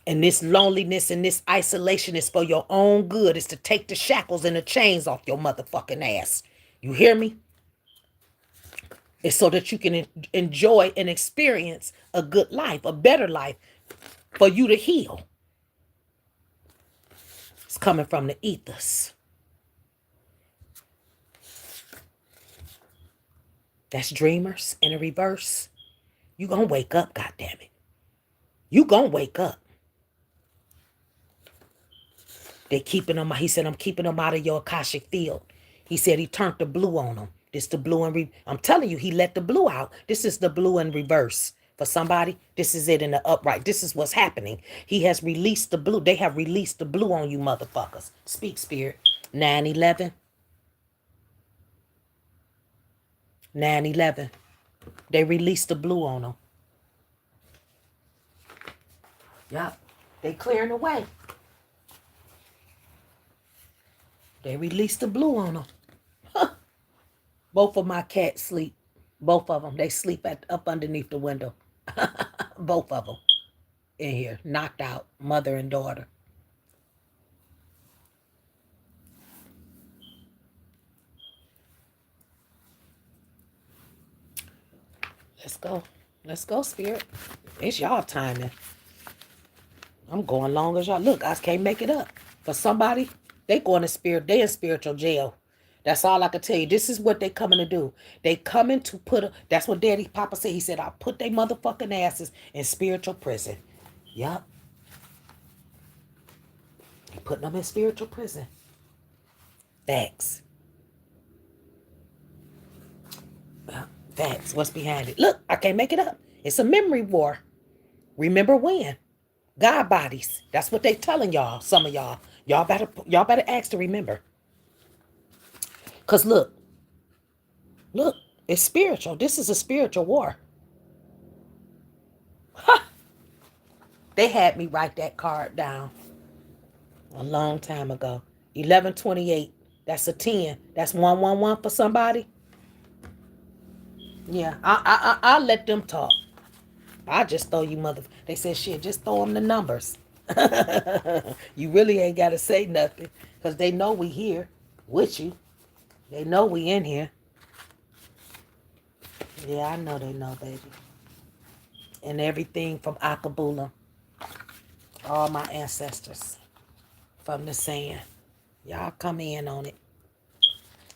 And this loneliness and this isolation is for your own good. It's to take the shackles and the chains off your motherfucking ass. You hear me? It's so that you can enjoy and experience a good life, a better life, for you to heal. It's coming from the ethers. That's dreamers in a reverse. You gonna wake up, goddammit. You gonna wake up. They keeping them. He said, I'm keeping them out of your Akashic field. He said he turned the blue on them. This the blue and I'm telling you, he let the blue out. This is the blue in reverse For somebody, this is it in the upright. This is what's happening. He has released the blue. They have released the blue on you motherfuckers. Speak, spirit. 9/11. 9/11. They released the blue on them. Yup. They clearing the way. They released the blue on them. Huh. Both of my cats sleep. Both of them. They sleep up underneath the window. Both of them in here. Knocked out. Mother and daughter. Let's go. Let's go, spirit. It's y'all timing. I'm going long as y'all. Look, I can't make it up. For somebody, they going to spirit. They in spiritual jail. That's all I can tell you. This is what they coming to do. They coming to that's what Daddy Papa said. He said, I'll put they motherfucking asses in spiritual prison. Yup. He putting them in spiritual prison. Facts. Well, facts. What's behind it? Look, I can't make it up. It's a memory war. Remember when? God bodies. That's what they telling y'all. Some of y'all. Y'all better ask to remember. Cause look, it's spiritual. This is a spiritual war. Ha! They had me write that card down a long time ago. 1128. That's a 10. That's 111 for somebody. Yeah, I'll let them talk. I just throw you They said, shit, just throw them the numbers. You really ain't got to say nothing. Because they know we here with you. They know we in here. Yeah, I know they know, baby. And everything from Akabula. All my ancestors. From the sand. Y'all come in on it.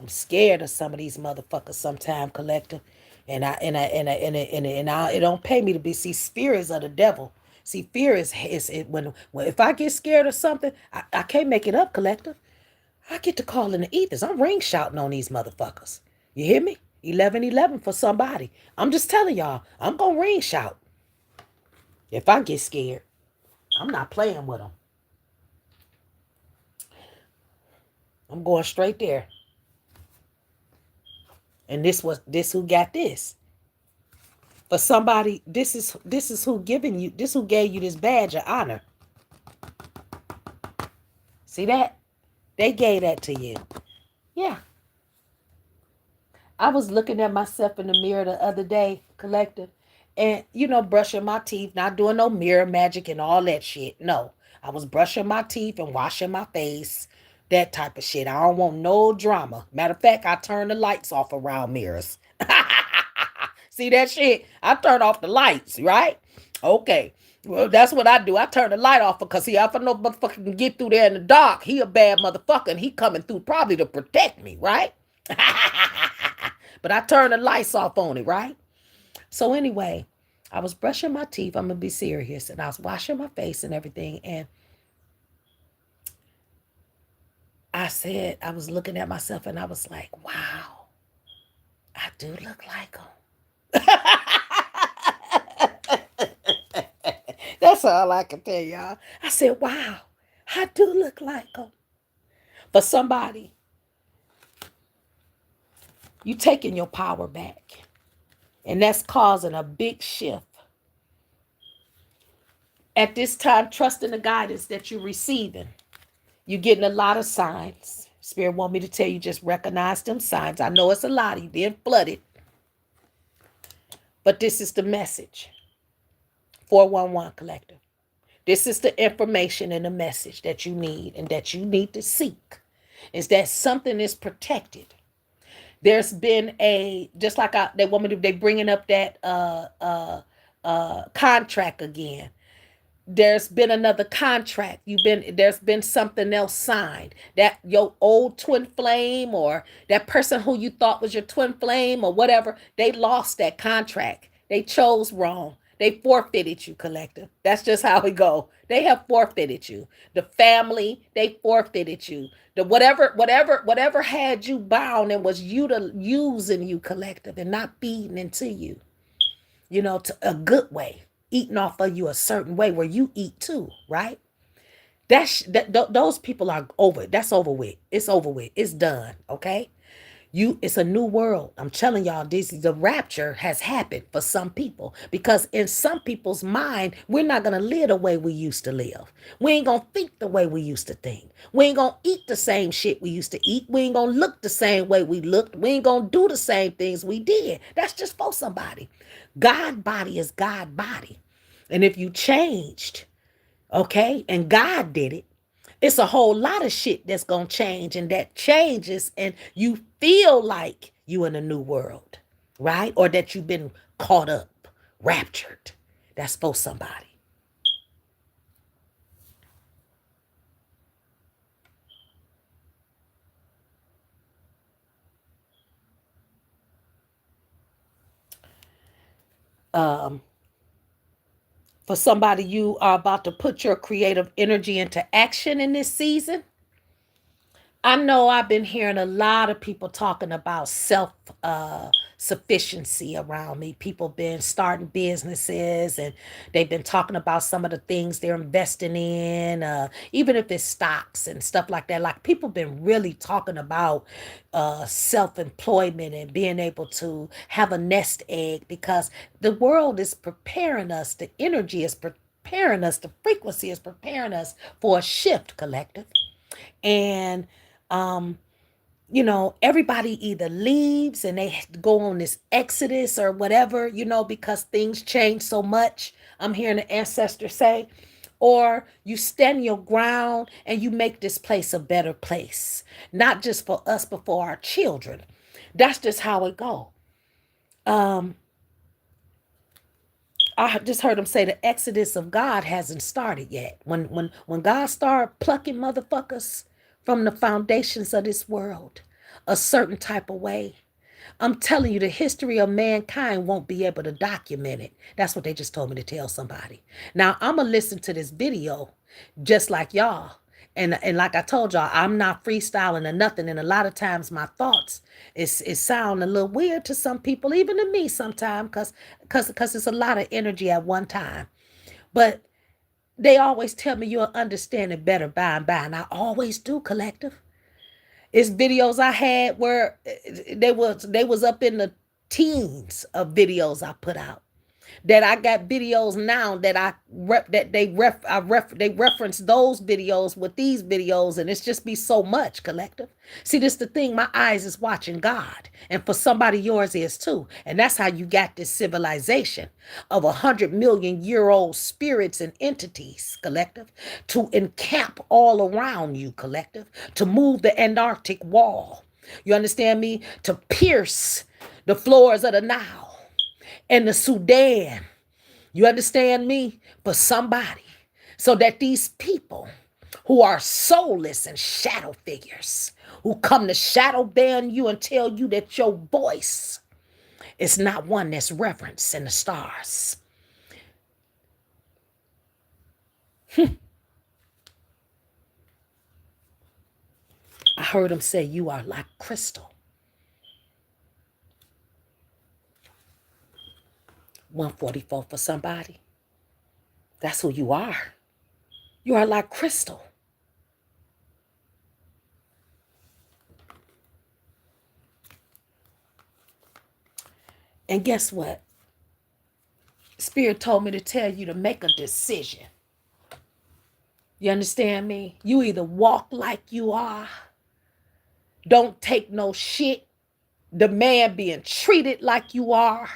I'm scared of some of these motherfuckers sometime, collector. And it don't pay me to be. See, fear is of the devil. See, fear is when if I get scared of something, I can't make it up, collector. I get to call in the ethers. I'm ring shouting on these motherfuckers. You hear me? 1111 for somebody. I'm just telling y'all, I'm gonna ring shout. If I get scared, I'm not playing with them. I'm going straight there. And this who got this. For somebody, this is who giving you, this who gave you this badge of honor. See that? They gave that to you. Yeah. I was looking at myself in the mirror the other day, collective, and brushing my teeth, not doing no mirror magic and all that shit. No. I was brushing my teeth and washing my face. That type of shit. I don't want no drama. Matter of fact, I turn the lights off around mirrors. See that shit? I turn off the lights, right? Okay. Well, that's what I do. I turn the light off because if I know motherfucker can get through there in the dark, he a bad motherfucker and he coming through probably to protect me, right? But I turn the lights off on it, right? So anyway, I was brushing my teeth. I'm going to be serious. And I was washing my face and everything. And I was looking at myself and I was like, wow, I do look like him. That's all I can tell y'all. I said, wow, I do look like him. For somebody, you taking your power back. And that's causing a big shift. At this time, trusting the guidance that you're receiving. You're getting a lot of signs. Spirit want me to tell you, just recognize them signs. I know it's a lot. You didn't flood it. But this is the message. 411 collective. This is the information and the message that you need and that you need to seek. Is that something is protected. There's been just like they want me to, they bringing up that contract again. There's been another contract. There's been something else signed. That your old twin flame or that person who you thought was your twin flame or whatever, they lost that contract. They chose wrong. They forfeited you, collective. That's just how it go. They have forfeited you. The family, they forfeited you. The whatever had you bound and was using you, collective, and not feeding into you. to a good way, eating off of you a certain way where you eat too, right? Those people are over. That's over with. It's over with. It's done. Okay. It's a new world. I'm telling y'all, the rapture has happened for some people because in some people's mind, we're not gonna live the way we used to live. We ain't gonna think the way we used to think. We ain't gonna eat the same shit we used to eat. We ain't gonna look the same way we looked. We ain't gonna do the same things we did. That's just for somebody. God body is God body. And if you changed, okay, and God did it, it's a whole lot of shit that's gonna change, and that changes, and you feel like you in a new world, right? Or that you've been caught up, raptured. That's for somebody. Um, for somebody, you are about to put your creative energy into action in this season. I know I've been hearing a lot of people talking about self sufficiency around me. People been starting businesses and they've been talking about some of the things they're investing in, even if it's stocks and stuff like that. Like people been really talking about self-employment and being able to have a nest egg because the world is preparing us. The energy is preparing us. The frequency is preparing us for a shift, collective. And everybody either leaves and they go on this exodus or whatever, because things change so much. I'm hearing the ancestors say, or you stand your ground and you make this place a better place, not just for us, but for our children. That's just how it go. Um, I just heard him say the exodus of God hasn't started yet. When God started plucking motherfuckers from the foundations of this world a certain type of way, I'm telling you, the history of mankind won't be able to document it. That's what they just told me to tell somebody. Now I'm gonna listen to this video just like y'all. And like I told y'all, I'm not freestyling or nothing. And a lot of times my thoughts is sound a little weird to some people, even to me sometimes, because it's a lot of energy at one time. But they always tell me you'll understand it better by and by. And I always do, collective. It's videos I had where they was up in the teens of videos I put out. That I got videos now that they reference those videos with these videos, and it's just be so much, collective. See, this the thing, my eyes is watching God, and for somebody yours is too. And that's how you got this civilization of 100 million-year-old spirits and entities, collective, to encamp all around you, collective, to move the Antarctic wall. You understand me? To pierce the floors of the Nile and the Sudan. You understand me? For somebody. So that these people who are soulless and shadow figures, who come to shadow ban you and tell you that your voice is not one that's reverenced in the stars. I heard him say, you are like crystal. 144 for somebody. That's who you are. You are like crystal. And guess what? Spirit told me to tell you to make a decision. You understand me? You either walk like you are, don't take no shit, demand being treated like you are,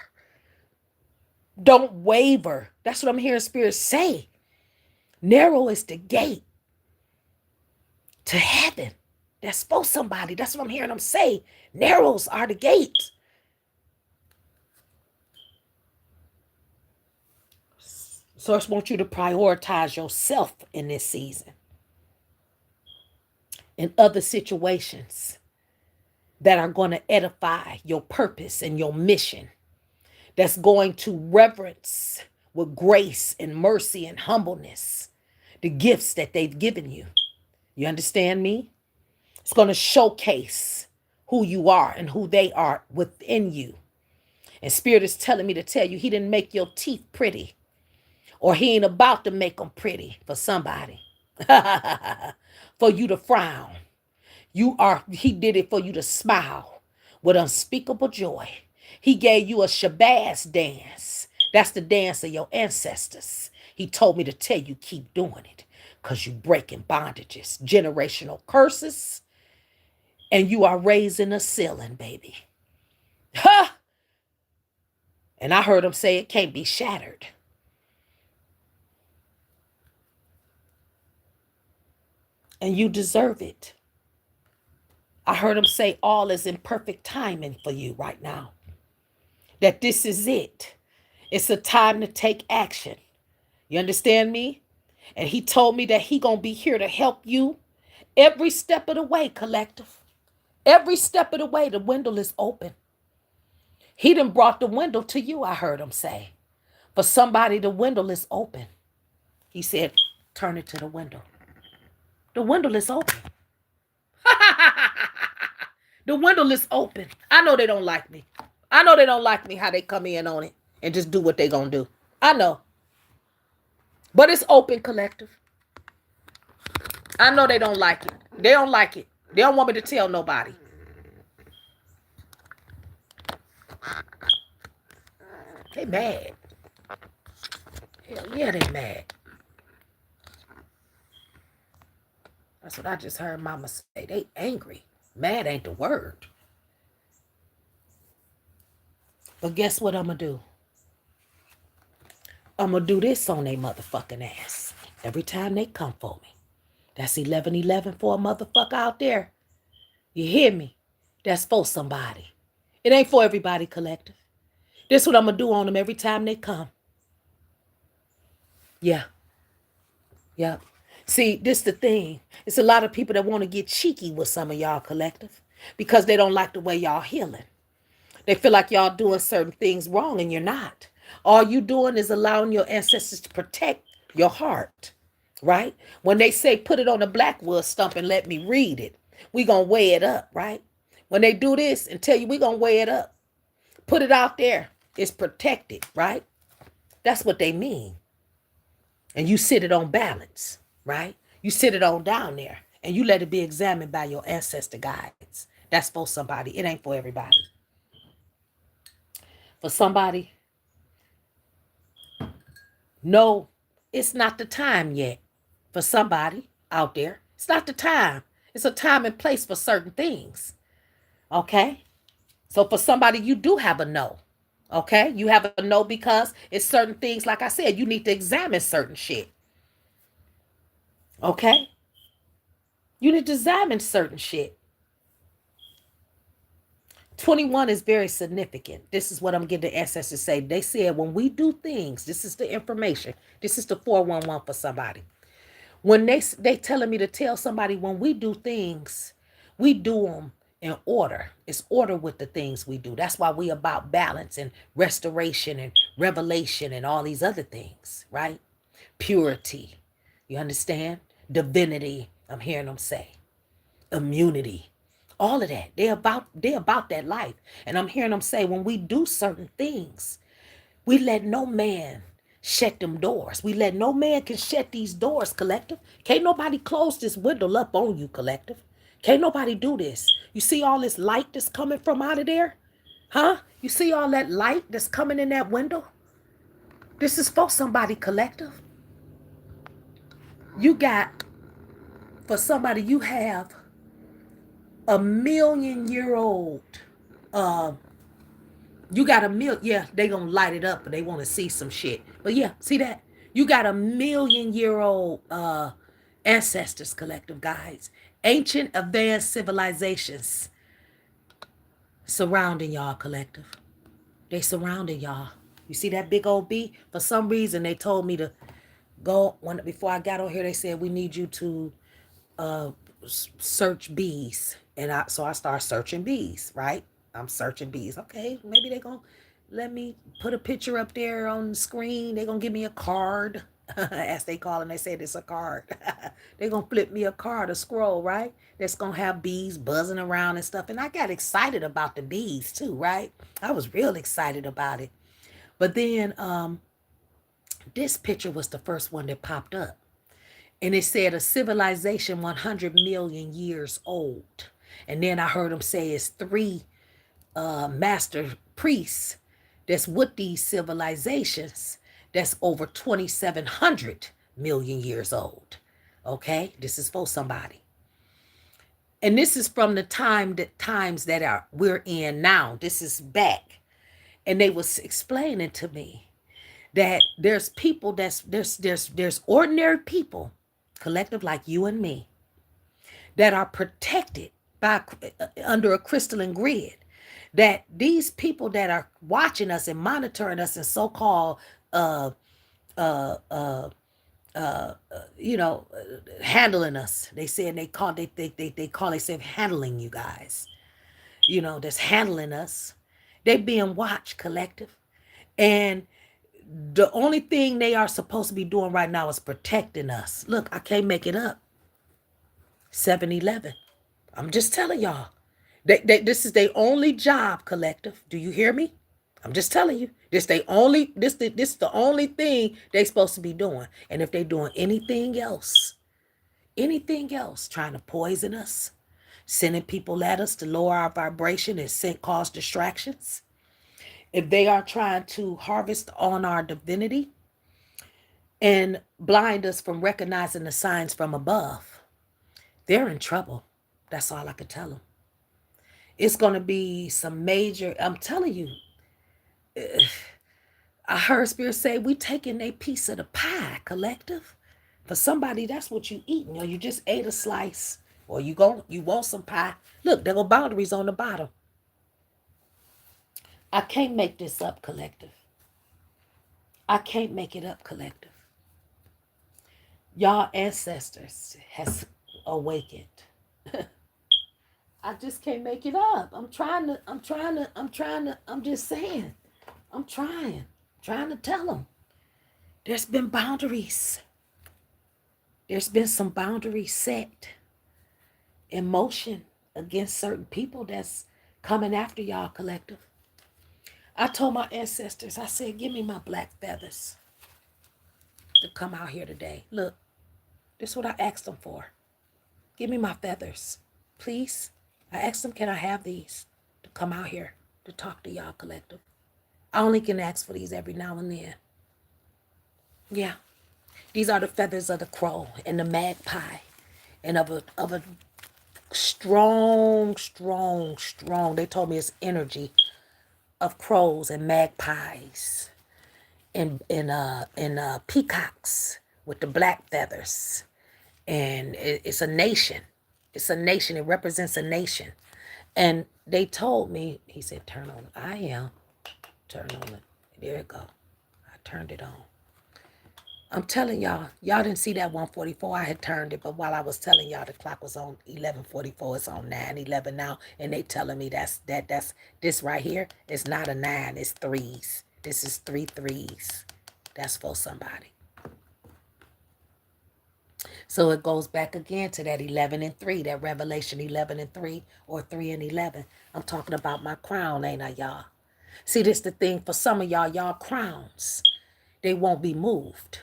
don't waver. That's what I'm hearing Spirit say. Narrow is the gate to heaven. That's for somebody. That's what I'm hearing them say. Narrows are the gates. Source wants you to prioritize yourself in this season. In other situations that are going to edify your purpose and your mission. That's going to reverence with grace and mercy and humbleness the gifts that they've given you. You understand me? It's going to showcase who you are and who they are within you. And Spirit is telling me to tell you, he didn't make your teeth pretty, or he ain't about to make them pretty for somebody. For you to frown. He did it for you to smile with unspeakable joy. He gave you a Shabazz dance. That's the dance of your ancestors. He told me to tell you, keep doing it, because you breaking bondages, generational curses, and you are raising a ceiling, baby. Ha! And I heard him say it can't be shattered. And you deserve it. I heard him say all is in perfect timing for you right now. That this is it. It's a time to take action. You understand me? And he told me that he gonna be here to help you every step of the way, collective. Every step of the way, the window is open. He done brought the window to you, I heard him say. For somebody, the window is open. He said, turn it to the window. The window is open. The window is open. I know they don't like me. I know they don't like me how they come in on it and just do what they gonna do. I know. But it's open, collective. I know they don't like it. They don't like it. They don't want me to tell nobody. They mad. Hell yeah, they mad. That's what I just heard mama say. They angry. Mad ain't the word. But guess what I'm going to do? I'm going to do this on they motherfucking ass. Every time they come for me. That's 1111 for a motherfucker out there. You hear me? That's for somebody. It ain't for everybody, collective. This what I'm going to do on them every time they come. Yeah. Yeah. See, this the thing. It's a lot of people that want to get cheeky with some of y'all, collective, because they don't like the way y'all healing. They feel like y'all doing certain things wrong, and you're not. All you doing is allowing your ancestors to protect your heart, right? When they say put it on a blackwood stump and let me read it, we gonna weigh it up, right? When they do this and tell you we gonna weigh it up, put it out there, it's protected, right? That's what they mean. And you sit it on balance, right? You sit it on down there, and you let it be examined by your ancestor guides. That's for somebody. It ain't for everybody. For somebody, no, it's not the time yet. For somebody out there, it's not the time. It's a time and place for certain things. Okay? So for somebody, you do have a no. Okay? You have a no because it's certain things, like I said, you need to examine certain shit. Okay? You need to examine certain shit. 21 is very significant. This is what I'm getting the ancestors say. They said when we do things, this is the information. This is the 411 for somebody. When they telling me to tell somebody when we do things, we do them in order. It's order with the things we do. That's why we about balance and restoration and revelation and all these other things, right? Purity. You understand? Divinity, I'm hearing them say. Immunity. All of that. They're about that life. And I'm hearing them say when we do certain things, we let no man shut them doors. We let no man can shut these doors, collective. Can't nobody close this window up on you, collective. Can't nobody do this. You see all this light that's coming from out of there? Huh? You see all that light that's coming in that window? This is for somebody, collective. You got, for somebody, you have a 1,000,000-year-old. You got yeah, they gonna light it up, but they want to see some shit. But yeah, see that? You got a 1,000,000-year-old ancestors, collective guides, ancient advanced civilizations surrounding y'all, collective. They surrounding y'all. You see that big old bee? For some reason, they told me to go, before I got on here, they said we need you to search bees. And so I start searching bees, right? I'm searching bees. Okay, maybe they're going to let me put a picture up there on the screen. They're going to give me a card. as they call it. They said it's a card. They're going to flip me a card, a scroll, right? That's going to have bees buzzing around and stuff. And I got excited about the bees too, right? I was real excited about it. But then this picture was the first one that popped up. And it said a civilization 100 million years old. And then I heard them say it's three master priests that's with these civilizations that's over 2,700 million years old. Okay, this is for somebody. And this is from the times that are we're in now. This is back. And they was explaining to me that there's people there's ordinary people, collective like you and me, that are protected by under a crystalline grid. That these people that are watching us and monitoring us and so-called uh uh uh you know, handling us. They said they call themselves handling you guys. You know, that's handling us. They being watched, collective. And the only thing they are supposed to be doing right now is protecting us. Look, I can't make it up. 7-Eleven. I'm just telling y'all. This is their only job, collective. Do you hear me? I'm just telling you. This the only thing they supposed to be doing. And if they're doing anything else, trying to poison us, sending people at us to lower our vibration and cause distractions, if they are trying to harvest on our divinity and blind us from recognizing the signs from above, they're in trouble. That's all I could tell them. It's going to be some major, I'm telling you, I heard Spirit say, we taking a piece of the pie, collective. For somebody, that's what you eating. Or you just ate a slice. Or you want some pie. Look, there go boundaries on the bottom. I can't make this up, collective. I can't make it up, collective. Y'all ancestors has awakened. I just can't make it up. I'm just saying. I'm trying to tell them. There's been boundaries. There's been some boundaries set in motion against certain people that's coming after y'all, collective. I told my ancestors, I said, give me my black feathers to come out here today. Look, this is what I asked them for. Give me my feathers, please. I asked them, can I have these to come out here to talk to y'all, collective? I only can ask for these every now and then. Yeah. These are the feathers of the crow and the magpie and of a strong, they told me it's energy of crows and magpies and peacocks with the black feathers. And it's a nation. It's a nation. It represents a nation. And they told me, he said, turn on. I am. Turn on it. There it go. I turned it on. I'm telling y'all didn't see that 144. I had turned it, but while I was telling y'all the clock was on 11:44, it's on 9:11 now, and they telling me that's this right here. It's not a 9, it's threes. This is 3 threes. That's for somebody. So it goes back again to that 11 and 3, that Revelation 11 and 3 or 3 and 11. I'm talking about my crown, ain't I, y'all? See, this the thing for some of y'all crowns, they won't be moved.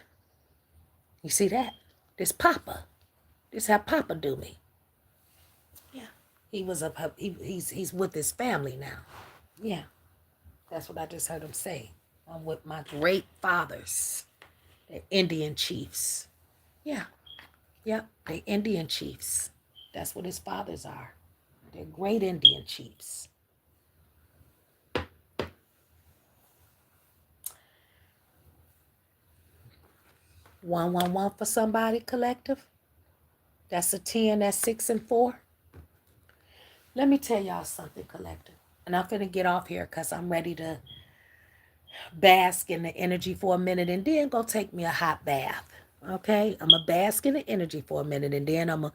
You see that? This Papa. This how Papa do me. Yeah. He's with his family now. Yeah. That's what I just heard him say. I'm with my great fathers. They're Indian chiefs. Yeah. Yep. They're Indian chiefs. That's what his fathers are. They're great Indian chiefs. 111 for somebody, collective. That's a 10, that's 6 and 4. Let me tell y'all something, collective. And I'm finna get off here because I'm ready to bask in the energy for a minute and then go take me a hot bath. Okay? I'm going to bask in the energy for a minute and then I'm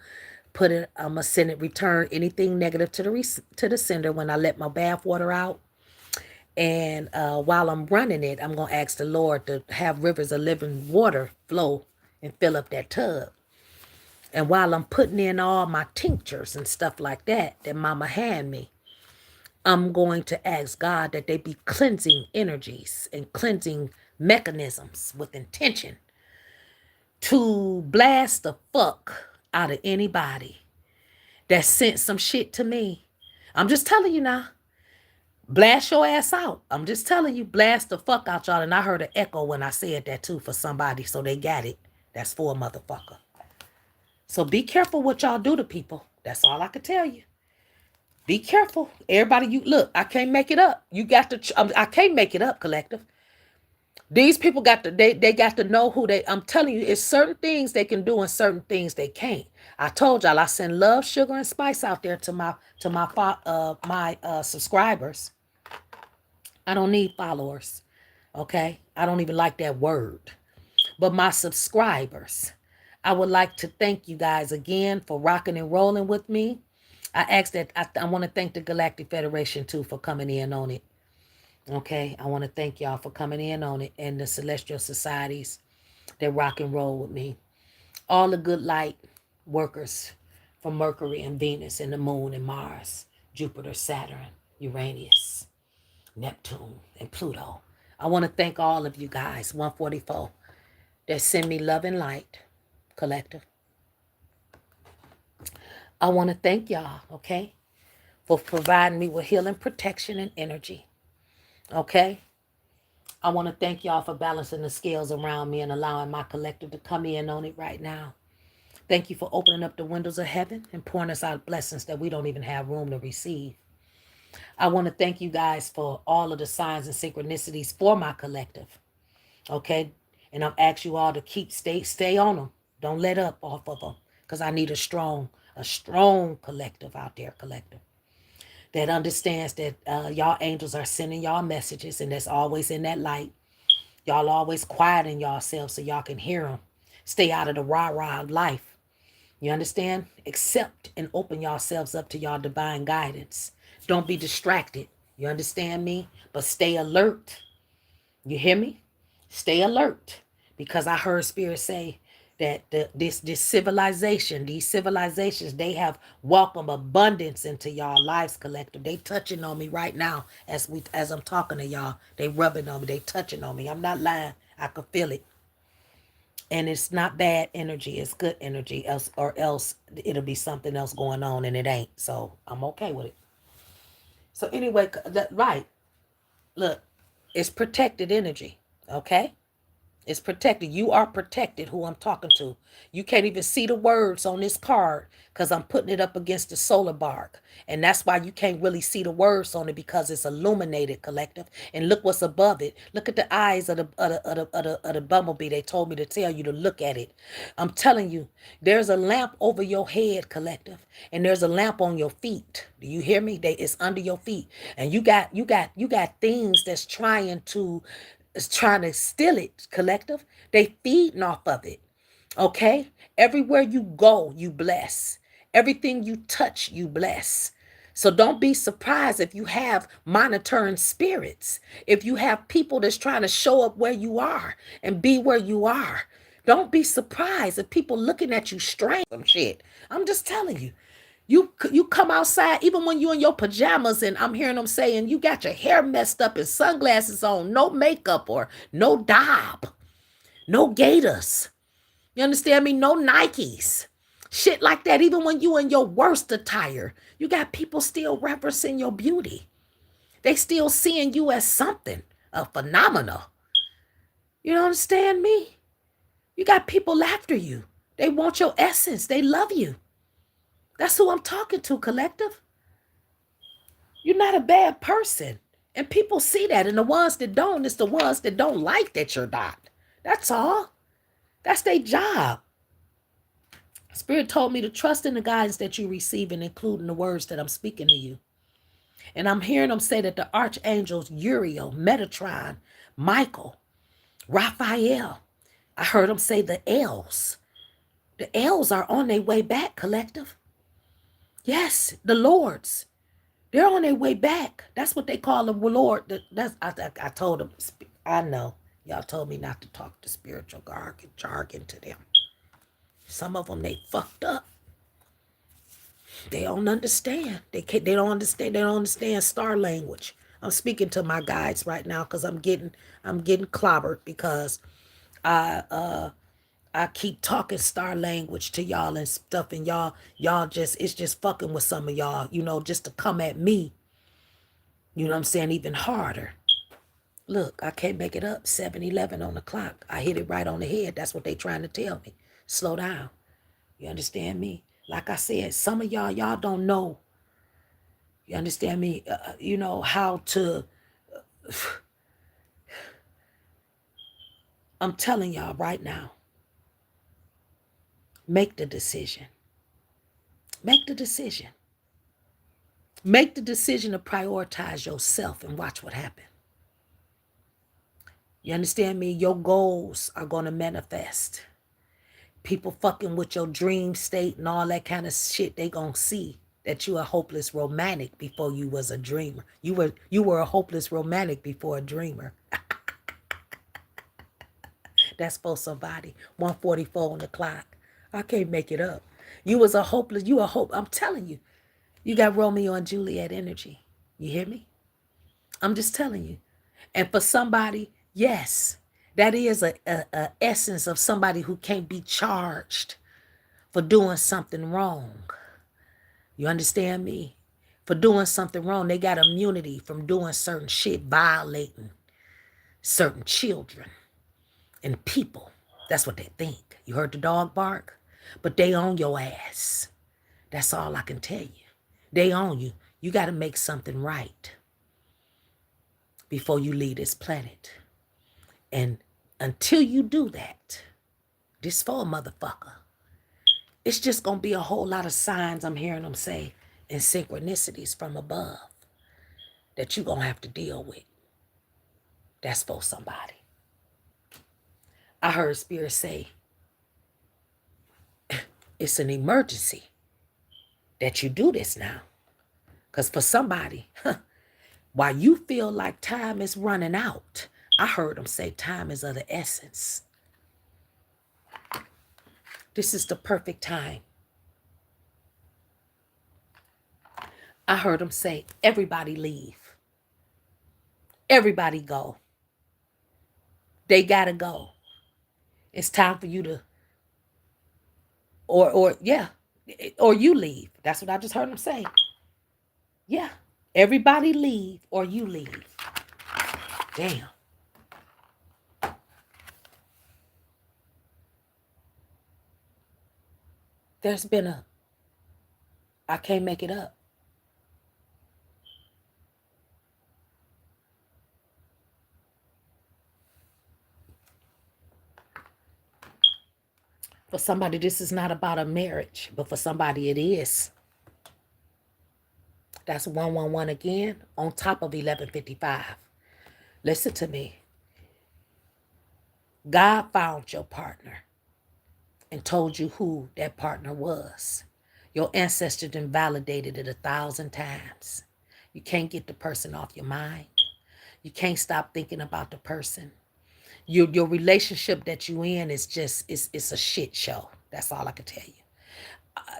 going to send it, return anything negative to the sender when I let my bath water out. And while I'm running it, I'm going to ask the Lord to have rivers of living water flow and fill up that tub. And while I'm putting in all my tinctures and stuff like that Mama had me, I'm going to ask God that they be cleansing energies and cleansing mechanisms with intention to blast the fuck out of anybody that sent some shit to me. I'm just telling you now. Blast your ass out. I'm just telling you, blast the fuck out y'all. And I heard an echo when I said that too for somebody, so they got it. That's for a motherfucker. So be careful what y'all do to people. That's all I can tell you. Be careful. Everybody, you look, I can't make it up. You got to, I can't make it up, collective. These people got to, they got to know who they, I'm telling you, it's certain things they can do and certain things they can't. I told y'all I send love, sugar, and spice out there to my subscribers. I don't need followers. Okay? I don't even like that word. But my subscribers, I would like to thank you guys again for rocking and rolling with me. I asked that I want to thank the Galactic Federation too for coming in on it. Okay? I want to thank y'all for coming in on it, and the Celestial Societies that rock and roll with me. All the good light workers from Mercury and Venus and the Moon and Mars, Jupiter, Saturn, Uranus, Neptune, and Pluto. I want to thank all of you guys, 144, that send me love and light, collective. I want to thank y'all, okay, for providing me with healing, protection, and energy, okay? I want to thank y'all for balancing the scales around me and allowing my collective to come in on it right now. Thank you for opening up the windows of heaven and pouring us out blessings that we don't even have room to receive. I want to thank you guys for all of the signs and synchronicities for my collective. Okay? And I'm asking you all to stay on them. Don't let up off of them. Because I need a strong collective out there, collective. That understands that y'all angels are sending y'all messages, and that's always in that light. Y'all always quieting yourselves so y'all can hear them. Stay out of the rah-rah of life. You understand? Accept and open yourselves up to your divine guidance. Don't be distracted. You understand me? But stay alert. You hear me? Stay alert. Because I heard Spirit say that this civilization, these civilizations, they have welcomed abundance into y'all lives, collective. They touching on me right now as I'm talking to y'all. They rubbing on me. They touching on me. I'm not lying. I can feel it. And it's not bad energy. It's good energy. Else it'll be something else going on, and it ain't. So I'm okay with it. So anyway, right. Look, it's protected energy. Okay? It's protected. You are protected, who I'm talking to. You can't even see the words on this card because I'm putting it up against the solar bark. And that's why you can't really see the words on it, because it's illuminated, collective. And look what's above it. Look at the eyes of the bumblebee. They told me to tell you to look at it. I'm telling you, there's a lamp over your head, collective. And there's a lamp on your feet. Do you hear me? It's under your feet. And you got things that's trying to steal it, collective. They feeding off of it. Okay? Everywhere you go, you bless. Everything you touch, you bless. So don't be surprised if you have monitoring spirits. If you have people that's trying to show up where you are and be where you are. Don't be surprised if people looking at you strange. Some shit. I'm just telling you. You come outside, even when you in your pajamas, and I'm hearing them saying you got your hair messed up and sunglasses on, no makeup or no daub, no gaiters. You understand me? No Nikes. Shit like that. Even when you in your worst attire, you got people still referencing your beauty. They still seeing you as something, a phenomenon. You understand me? You got people after you. They want your essence. They love you. That's who I'm talking to, collective. You're not a bad person. And people see that. And the ones that don't, it's the ones that don't like that you're not. That's all. That's their job. Spirit told me to trust in the guidance that you receive, and including the words that I'm speaking to you. And I'm hearing them say that the archangels Uriel, Metatron, Michael, Raphael, I heard them say the L's. The L's are on their way back, collective. Yes, the Lords. They're on their way back. That's what they call the Lord. I told them. I know y'all told me not to talk the spiritual jargon to them. Some of them they fucked up. They don't understand. They don't understand. They don't understand star language. I'm speaking to my guides right now because I'm getting clobbered because I keep talking star language to y'all and stuff, and y'all just it's just fucking with some of y'all, just to come at me. You know what I'm saying? Even harder. Look, I can't make it up. 7-11 on the clock. I hit it right on the head. That's what they trying to tell me. Slow down. You understand me? Like I said, some of y'all don't know. You understand me? How to. I'm telling y'all right now. Make the decision. Make the decision. Make the decision to prioritize yourself and watch what happens. You understand me? Your goals are going to manifest. People fucking with your dream state and all that kind of shit, they going to see that you a hopeless romantic before you was a dreamer. You were a hopeless romantic before a dreamer. That's for somebody. 1:44 on the clock. I can't make it up. You a hope. I'm telling you. You got Romeo and Juliet energy. You hear me? I'm just telling you. And for somebody, yes, that is a essence of somebody who can't be charged for doing something wrong. You understand me? For doing something wrong, they got immunity from doing certain shit, violating certain children and people. That's what they think. You heard the dog bark? But they own your ass. That's all I can tell you. They own you. You got to make something right before you leave this planet. And until you do that, this for a motherfucker, it's just going to be a whole lot of signs I'm hearing them say and synchronicities from above that you're going to have to deal with. That's for somebody. I heard Spirit say, it's an emergency that you do this now. Because for somebody, while you feel like time is running out, I heard them say time is of the essence. This is the perfect time. I heard them say, everybody leave. Everybody go. They got to go. It's time for you to, or you leave. That's what I just heard them say. Yeah. Everybody leave or you leave. Damn. There's been I can't make it up. For somebody, this is not about a marriage, but for somebody it is. That's 111 again on top of 1155. Listen to me. God found your partner and told you who that partner was. Your ancestors done validated it 1,000 times. You can't get the person off your mind. You can't stop thinking about the person. Your relationship that you in is just, it's a shit show. That's all I can tell you.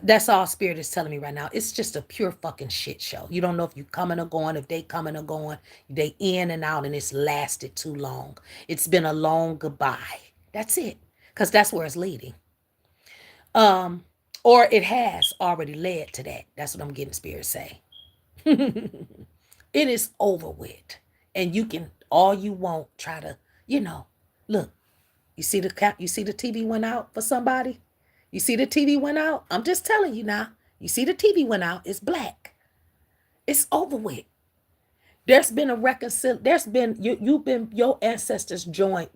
That's all Spirit is telling me right now. It's just a pure fucking shit show. You don't know if you coming or going, if they coming or going. They in and out, and it's lasted too long. It's been a long goodbye. That's it. Because that's where it's leading. Or it has already led to that. That's what I'm getting Spirit say. It is over with. And you can, all you want, try to, look, you see the TV went out for somebody? You see the TV went out? I'm just telling you now. You see the TV went out. It's black. It's over with. There's been a reconciliation. There's been, your ancestors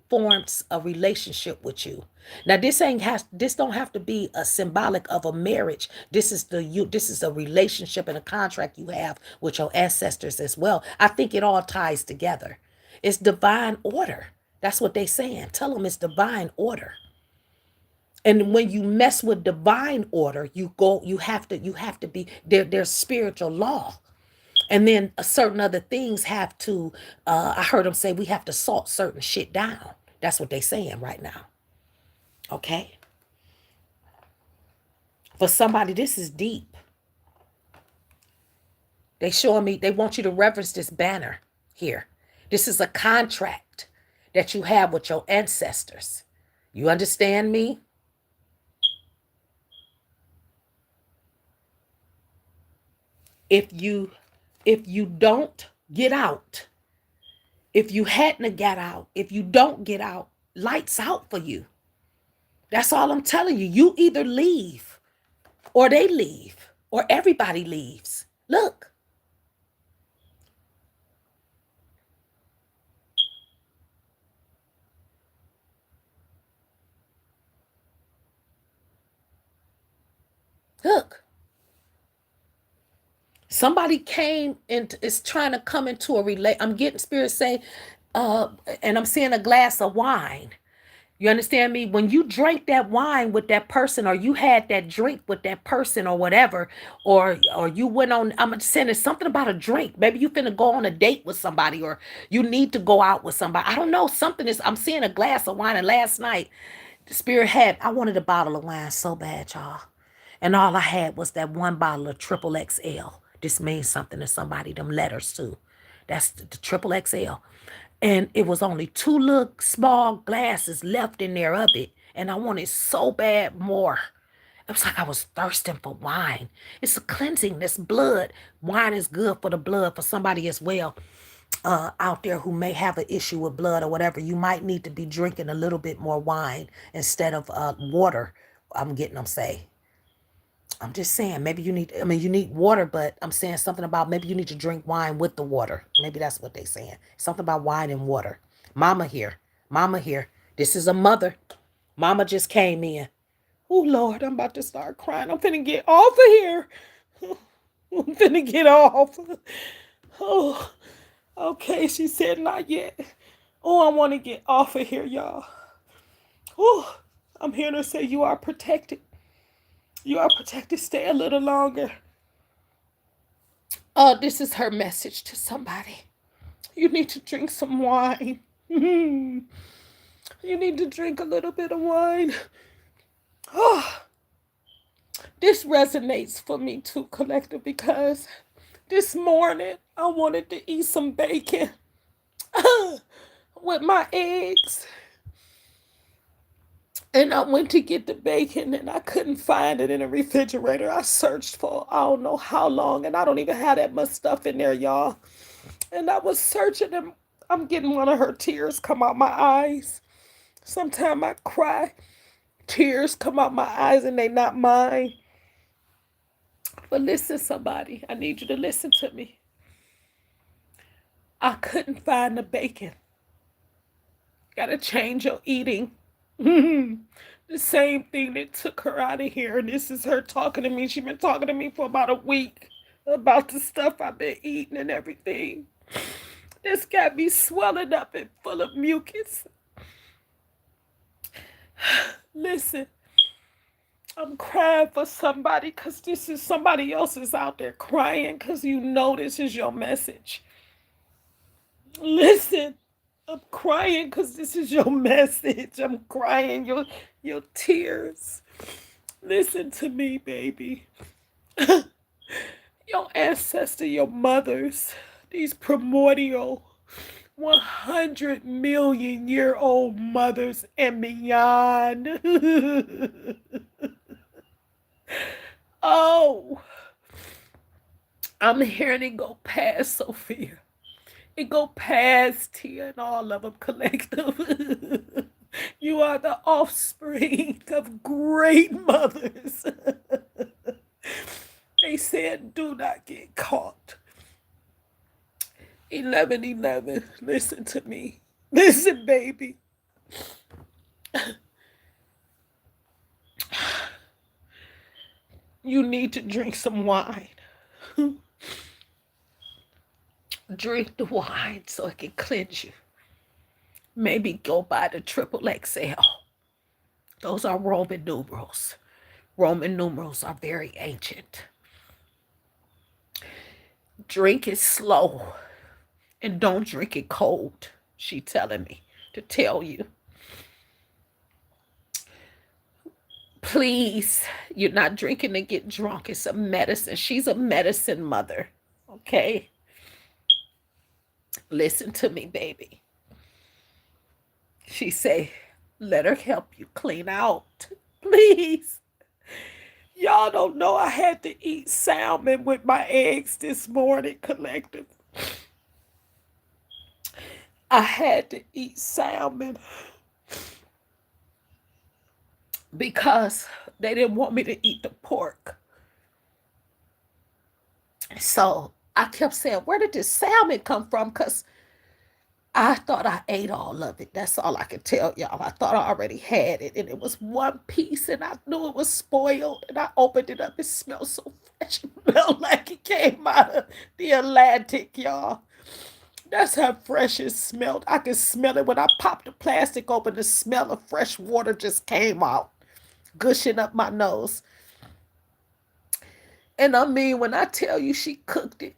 formed a relationship with you. Now this don't have to be a symbolic of a marriage. This is a relationship and a contract you have with your ancestors as well. I think it all ties together. It's divine order. That's what they saying. Tell them it's divine order. And when you mess with divine order, you have to be there. There's spiritual law. And then certain other things have to, I heard them say we have to salt certain shit down. That's what they saying right now. Okay? For somebody, this is deep. They showing me, they want you to reference this banner here. This is a contract that you have with your ancestors. You understand me? If you don't get out, if you hadn't got out, if you don't get out, lights out for you. That's all I'm telling you. You either leave or they leave or everybody leaves. Look. Look. Somebody came and is trying to come into a I'm getting spirit say, and I'm seeing a glass of wine. You understand me? When you drank that wine with that person, or you had that drink with that person, or whatever, or you went on, I'm saying it's something about a drink. Maybe you finna go on a date with somebody, or you need to go out with somebody. I don't know. Something is. I'm seeing a glass of wine, and last night the spirit had. I wanted a bottle of wine so bad, y'all, and all I had was that one bottle of triple XL. This means something to somebody. Them letters too. That's the triple XL. And it was only two little small glasses left in there of it. And I wanted so bad more. It was like I was thirsting for wine. It's a cleansing. This blood. Wine is good for the blood for somebody as well out there who may have an issue with blood or whatever. You might need to be drinking a little bit more wine instead of water. I'm getting them say. I'm just saying, maybe you need, I mean, you need water, but I'm saying something about maybe you need to drink wine with the water. Maybe that's what they're saying. Something about wine and water. Mama here. Mama here. This is a mother. Mama just came in. Oh, Lord, I'm about to start crying. I'm finna get off of here. I'm finna get off. Oh, okay. She said not yet. Oh, I want to get off of here, y'all. Oh, I'm here to say you are protected. You are protected. Stay a little longer. Oh, this is her message to somebody. You need to drink some wine. You need to drink a little bit of wine. Oh, this resonates for me too, collective, because this morning I wanted to eat some bacon with my eggs. And I went to get the bacon and I couldn't find it in the refrigerator. I searched for I don't know how long, and I don't even have that much stuff in there, y'all. And I was searching, and I'm getting one of her tears come out my eyes. Sometimes I cry. Tears come out my eyes and they not mine. But listen, somebody, I need you to listen to me. I couldn't find the bacon. Gotta change your eating. The same thing that took her out of here. And this is her talking to me. She's been talking to me for about a week about the stuff I've been eating and everything. It's got me swelling up and full of mucus. Listen, I'm crying for somebody because this is somebody else is out there crying because you know this is your message. Listen, I'm crying because this is your message. I'm crying your tears. Listen to me, baby. Your ancestor, your mothers, these primordial 100 million year old mothers and beyond. Oh, I'm hearing it go past Sophia. It go past Tia and all of them collective. You are the offspring of great mothers. They said, do not get caught. 11:11. Listen to me. Listen, baby. You need to drink some wine. Drink the wine so it can cleanse you. Maybe go buy the triple XL. Those are Roman numerals. Roman numerals are very ancient. Drink it slow and don't drink it cold. She telling me to tell you. Please, you're not drinking to get drunk. It's a medicine. She's a medicine mother. Okay? Listen to me, baby. She say, let her help you clean out. Please. Y'all don't know I had to eat salmon with my eggs this morning, collective. I had to eat salmon because they didn't want me to eat the pork. So I kept saying, where did this salmon come from? Because I thought I ate all of it. That's all I can tell y'all. I thought I already had it, and it was one piece, and I knew it was spoiled. And I opened it up. It smelled so fresh. It smelled like it came out of the Atlantic, y'all. That's how fresh it smelled. I could smell it when I popped the plastic open. The smell of fresh water just came out, gushing up my nose. And I mean, when I tell you she cooked it,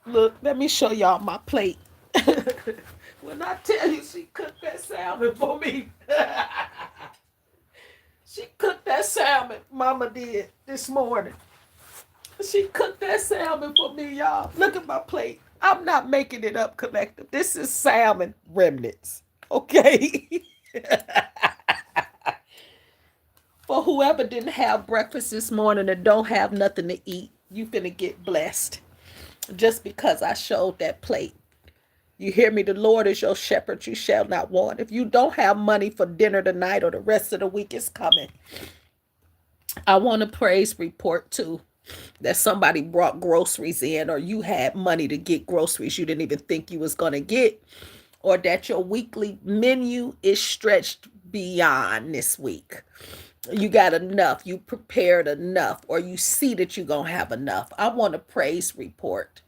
look, let me show y'all my plate. When I tell you she cooked that salmon for me, she cooked that salmon, Mama did this morning. She cooked that salmon for me, y'all. Look at my plate. I'm not making it up, collective. This is salmon remnants, okay? For whoever didn't have breakfast this morning and don't have nothing to eat, you finna get blessed just because I showed that plate. You hear me? The Lord is your shepherd. You shall not want. If you don't have money for dinner tonight or the rest of the week is coming, I want a praise report too. That somebody brought groceries in, or you had money to get groceries you didn't even think you was going to get, or that your weekly menu is stretched beyond this week. You got enough, you prepared enough, or you see that you're going to have enough. I want a praise report.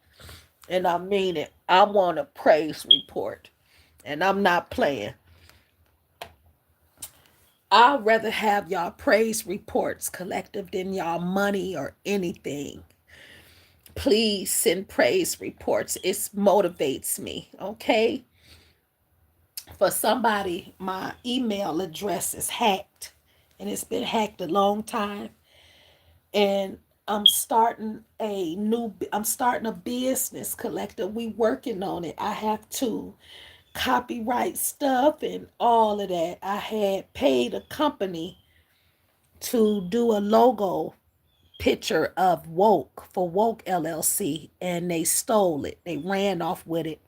And I mean it. I want a praise report. And I'm not playing. I'd rather have y'all praise reports, collective, than y'all money or anything. Please send praise reports. It motivates me, okay? For somebody, my email address is hacked. And it's been hacked a long time. And I'm starting a business, collective. We working on it. I have to copyright stuff and all of that. I had paid a company to do a logo picture of Woke for Woke LLC, and they stole it. They ran off with it,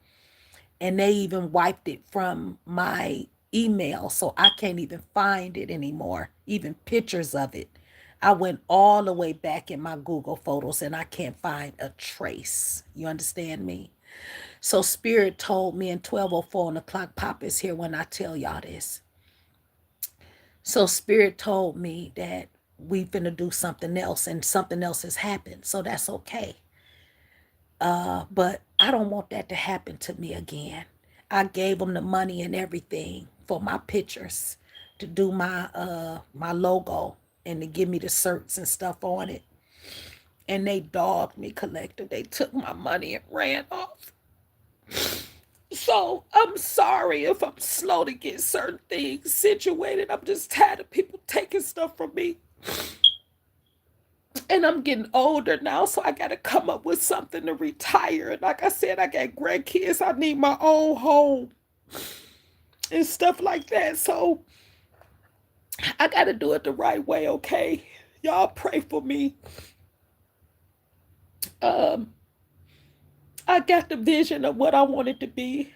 and they even wiped it from my email, so I can't even find it anymore, even pictures of it. I went all the way back in my Google Photos, and I can't find a trace. You understand me? So Spirit told me, in 12:04 on the clock, Pop is here when I tell y'all this. So Spirit told me that we finna do something else, and something else has happened. So that's okay. But I don't want that to happen to me again. I gave them the money and everything for my pictures to do my logo and to give me the certs and stuff on it. And they dogged me, collective. They took my money and ran off. So I'm sorry if I'm slow to get certain things situated. I'm just tired of people taking stuff from me. And I'm getting older now, so I got to come up with something to retire. And like I said, I got grandkids. I need my own home and stuff like that. So I got to do it the right way, okay? Y'all pray for me. I got the vision of what I want it to be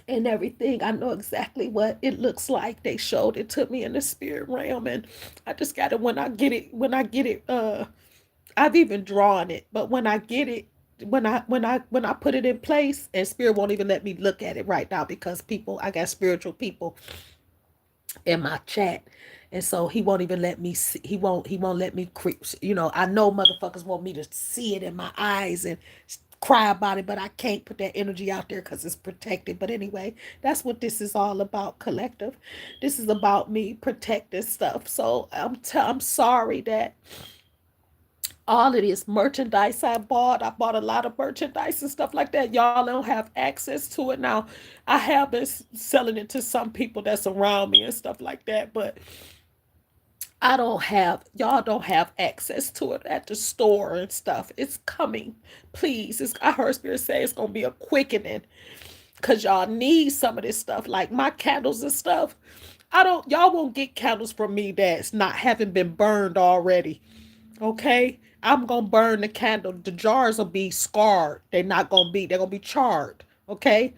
and everything. I know exactly what it looks like. They showed it to me in the spirit realm, and I just got to, when I get it, I've even drawn it, but when I get it, when I put it in place, and Spirit won't even let me look at it right now because I got spiritual people in my chat, and so he won't even let me see, he won't let me creep. I know motherfuckers want me to see it in my eyes and cry about it, but I can't put that energy out there because it's protected. But anyway, that's what this is all about, collective. This is about me protecting stuff. So I'm sorry that All of this merchandise I bought a lot of merchandise and stuff like that. Y'all don't have access to it now. I have been selling it to some people that's around me and stuff like that, but y'all don't have access to it at the store and stuff. It's coming. Please. I heard Spirit say it's going to be a quickening because y'all need some of this stuff, like my candles and stuff. Y'all won't get candles from me that's not having been burned already. Okay? I'm going to burn the candle. The jars will be scarred. They're going to be charred. Okay?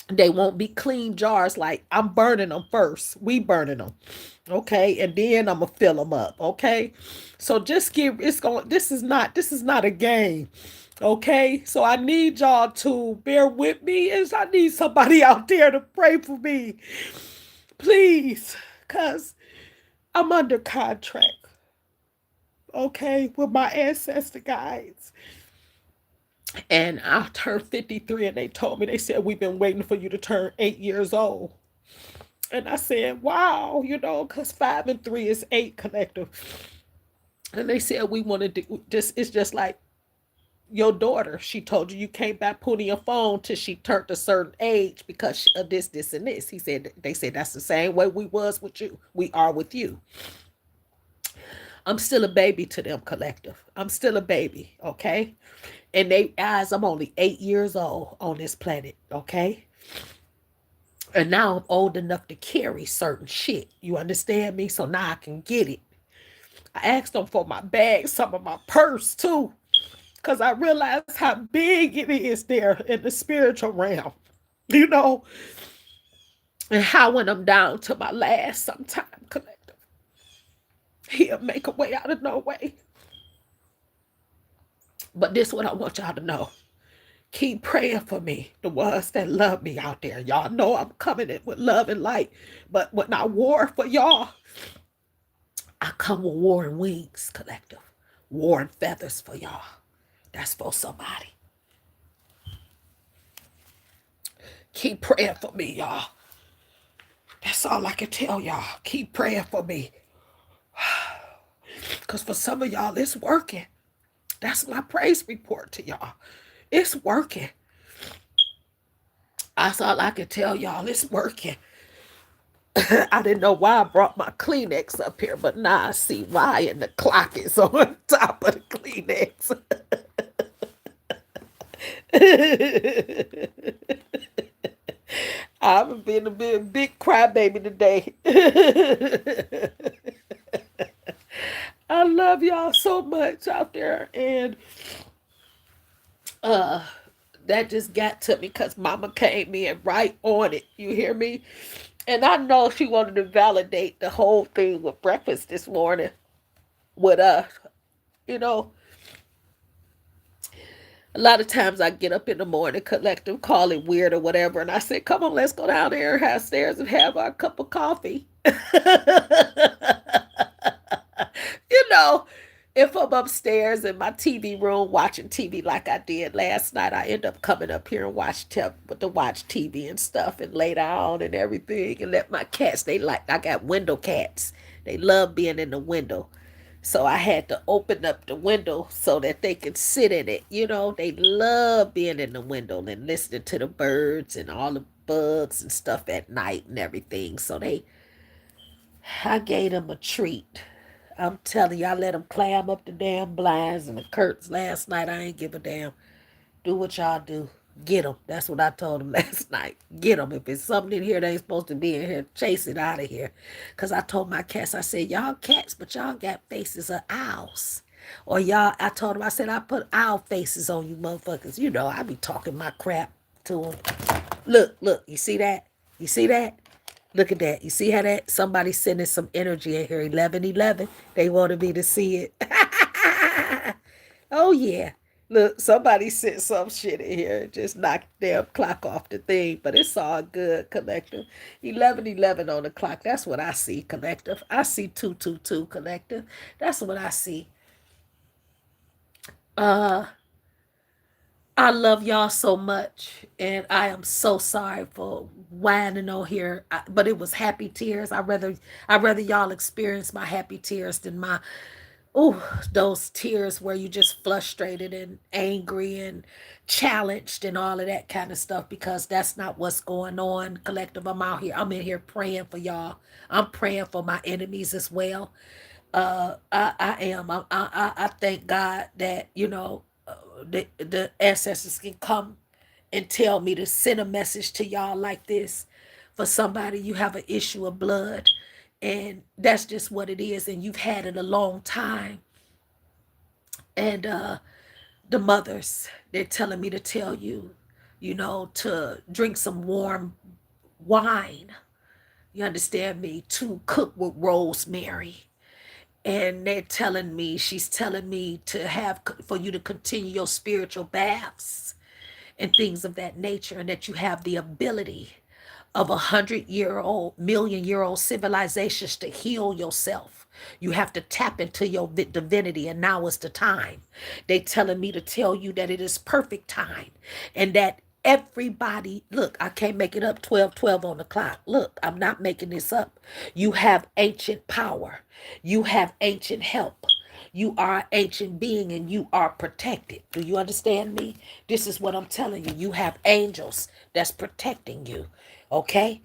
They won't be clean jars. Like, I'm burning them first. We burning them. Okay? And then I'm going to fill them up. Okay? So just this is not a game. Okay? So I need y'all to bear with me, as I need somebody out there to pray for me. Please. Cause I'm under contract. Okay? With my ancestor guides. And I turned 53 and they said, we've been waiting for you to turn 8 years old. And I said, wow, because 5 and 3 is 8 collective. And they said, we want to do this. It's just like your daughter. She told you can't buy Poonie a phone till she turned a certain age because of this, and this. They said, that's the same way we was with you. We are with you. I'm still a baby to them, collective. I'm still a baby, okay? In their eyes, I'm only 8 years old on this planet, okay? And now I'm old enough to carry certain shit. You understand me? So now I can get it. I asked them for my bag, some of my purse too, because I realized how big it is there in the spiritual realm, you know, and how when I'm down to my last sometime, collective, he'll make a way out of no way. But this is what I want y'all to know. Keep praying for me, the ones that love me out there. Y'all know I'm coming in with love and light. But when I war for y'all, I come with war and wings, collective. War and feathers for y'all. That's for somebody. Keep praying for me, y'all. That's all I can tell y'all. Keep praying for me. Because for some of y'all, it's working. That's my praise report to y'all. It's working. That's all I can tell y'all. It's working. I didn't know why I brought my Kleenex up here, but now I see why, and the clock is on top of the Kleenex. I've been a big crybaby today. I love y'all so much out there, and that just got to me because Mama came in right on it. You hear me? And I know she wanted to validate the whole thing with breakfast this morning with us. You know, a lot of times I get up in the morning, collective, call it weird or whatever, and I say, come on, let's go down there and have stairs and have our cup of coffee. You know, if I'm upstairs in my TV room watching TV like I did last night, I end up coming up here and watch TV and stuff and lay down and everything and let my cats, I got window cats. They love being in the window. So I had to open up the window so that they could sit in it. They love being in the window and listening to the birds and all the bugs and stuff at night and everything. So I gave them a treat. I'm telling you, I let them climb up the damn blinds and the curtains last night. I ain't give a damn. Do what y'all do. Get them. That's what I told them last night. Get them. If it's something in here that ain't supposed to be in here, chase it out of here. Because I told my cats, I said, y'all cats, but y'all got faces of owls. Or I told them, I said, I put owl faces on you motherfuckers. I be talking my crap to them. Look, you see that? You see that? Look at that. You see how somebody's sending some energy in here. 1111. They wanted me to see it. Oh, yeah. Look, somebody sent some shit in here. Just knocked the damn clock off the thing. But it's all good, collective. 1111 on the clock. That's what I see, collective. I see 222, collective. That's what I see. I love y'all so much, and I am so sorry for whining on here. But it was happy tears. I rather y'all experience my happy tears than my those tears where you just frustrated and angry and challenged and all of that kind of stuff, because that's not what's going on, collective. I'm in here praying for y'all. I'm praying for my enemies as well. I am. I thank God that, the ancestors can come and tell me to send a message to y'all like this. For somebody, you have an issue of blood, and that's just what it is, and you've had it a long time. And the mothers, they're telling me to tell you, to drink some warm wine. You understand me? To cook with rosemary. And she's telling me to have, for you to continue your spiritual baths and things of that nature, and that you have the ability of 100-year-old, million-year-old civilizations to heal yourself. You have to tap into your divinity, and now is the time. They telling me to tell you that it is perfect time, and that everybody, look, I can't make it up, 12:12 on the clock. Look, I'm not making this up. You have ancient power. You have ancient help. You are an ancient being, and you are protected. Do you understand me? This is what I'm telling you. You have angels that's protecting you. Okay?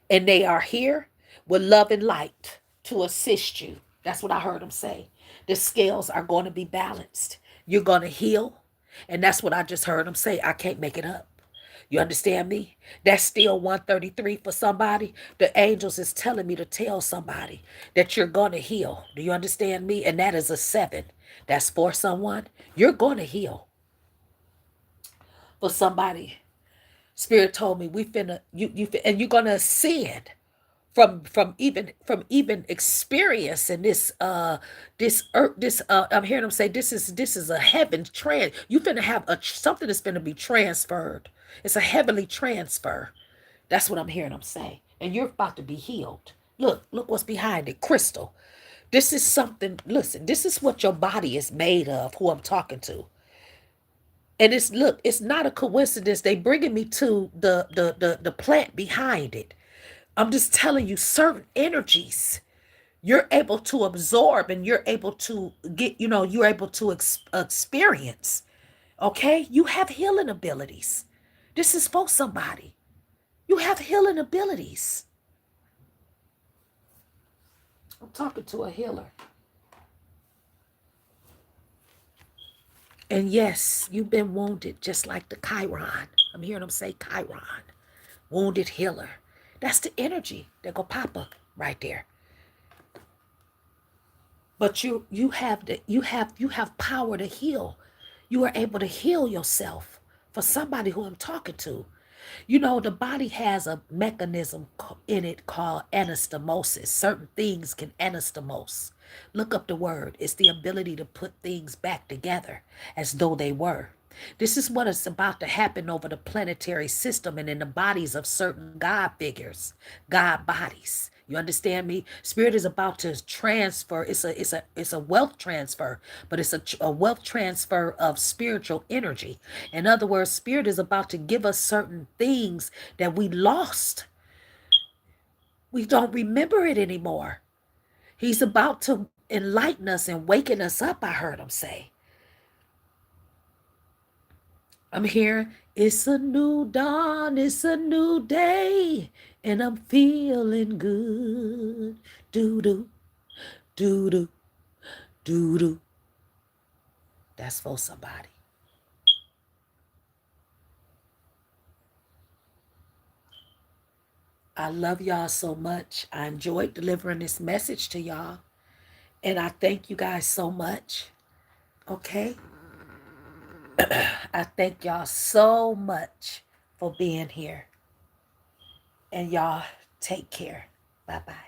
And they are here with love and light to assist you. That's what I heard him say. The scales are going to be balanced. You're going to heal. And that's what I just heard him say. I can't make it up. You understand me? That's still 133 for somebody. The angels is telling me to tell somebody that you're going to heal. Do you understand me? And that is a 7. That's for someone. You're going to heal. For somebody, Spirit told me we finna and you're gonna ascend from even experiencing this earth, this I'm hearing them say this is a heaven you finna have something that's finna be transferred. It's a heavenly transfer. That's what I'm hearing them say. And you're about to be healed. Look what's behind it. Crystal. This is something, listen, this is what your body is made of, who I'm talking to. And it's not a coincidence. They bringing me to the plant behind it. I'm just telling you, certain energies you're able to absorb, and you're able to get, you're able to experience. Okay? You have healing abilities. This is for somebody. You have healing abilities. I'm talking to a healer. And yes, you've been wounded just like the Chiron. I'm hearing them say Chiron. Wounded healer. That's the energy that go pop up right there. But you have power to heal. You are able to heal yourself. For somebody who I'm talking to, the body has a mechanism in it called anastomosis. Certain things can anastomose. Look up the word. It's the ability to put things back together as though they were. This is what is about to happen over the planetary system and in the bodies of certain God figures, God bodies. You understand me? Spirit is about to transfer. It's a wealth transfer, but it's a wealth transfer of spiritual energy. In other words, Spirit is about to give us certain things that we lost. We don't remember it anymore. He's about to enlighten us and waken us up, I heard him say. I'm here. It's a new dawn. It's a new day. And I'm feeling good. Doo-doo, doo-doo, doo-doo. That's for somebody. I love y'all so much. I enjoyed delivering this message to y'all. And I thank you guys so much. Okay? I thank y'all so much for being here. And y'all take care. Bye-bye.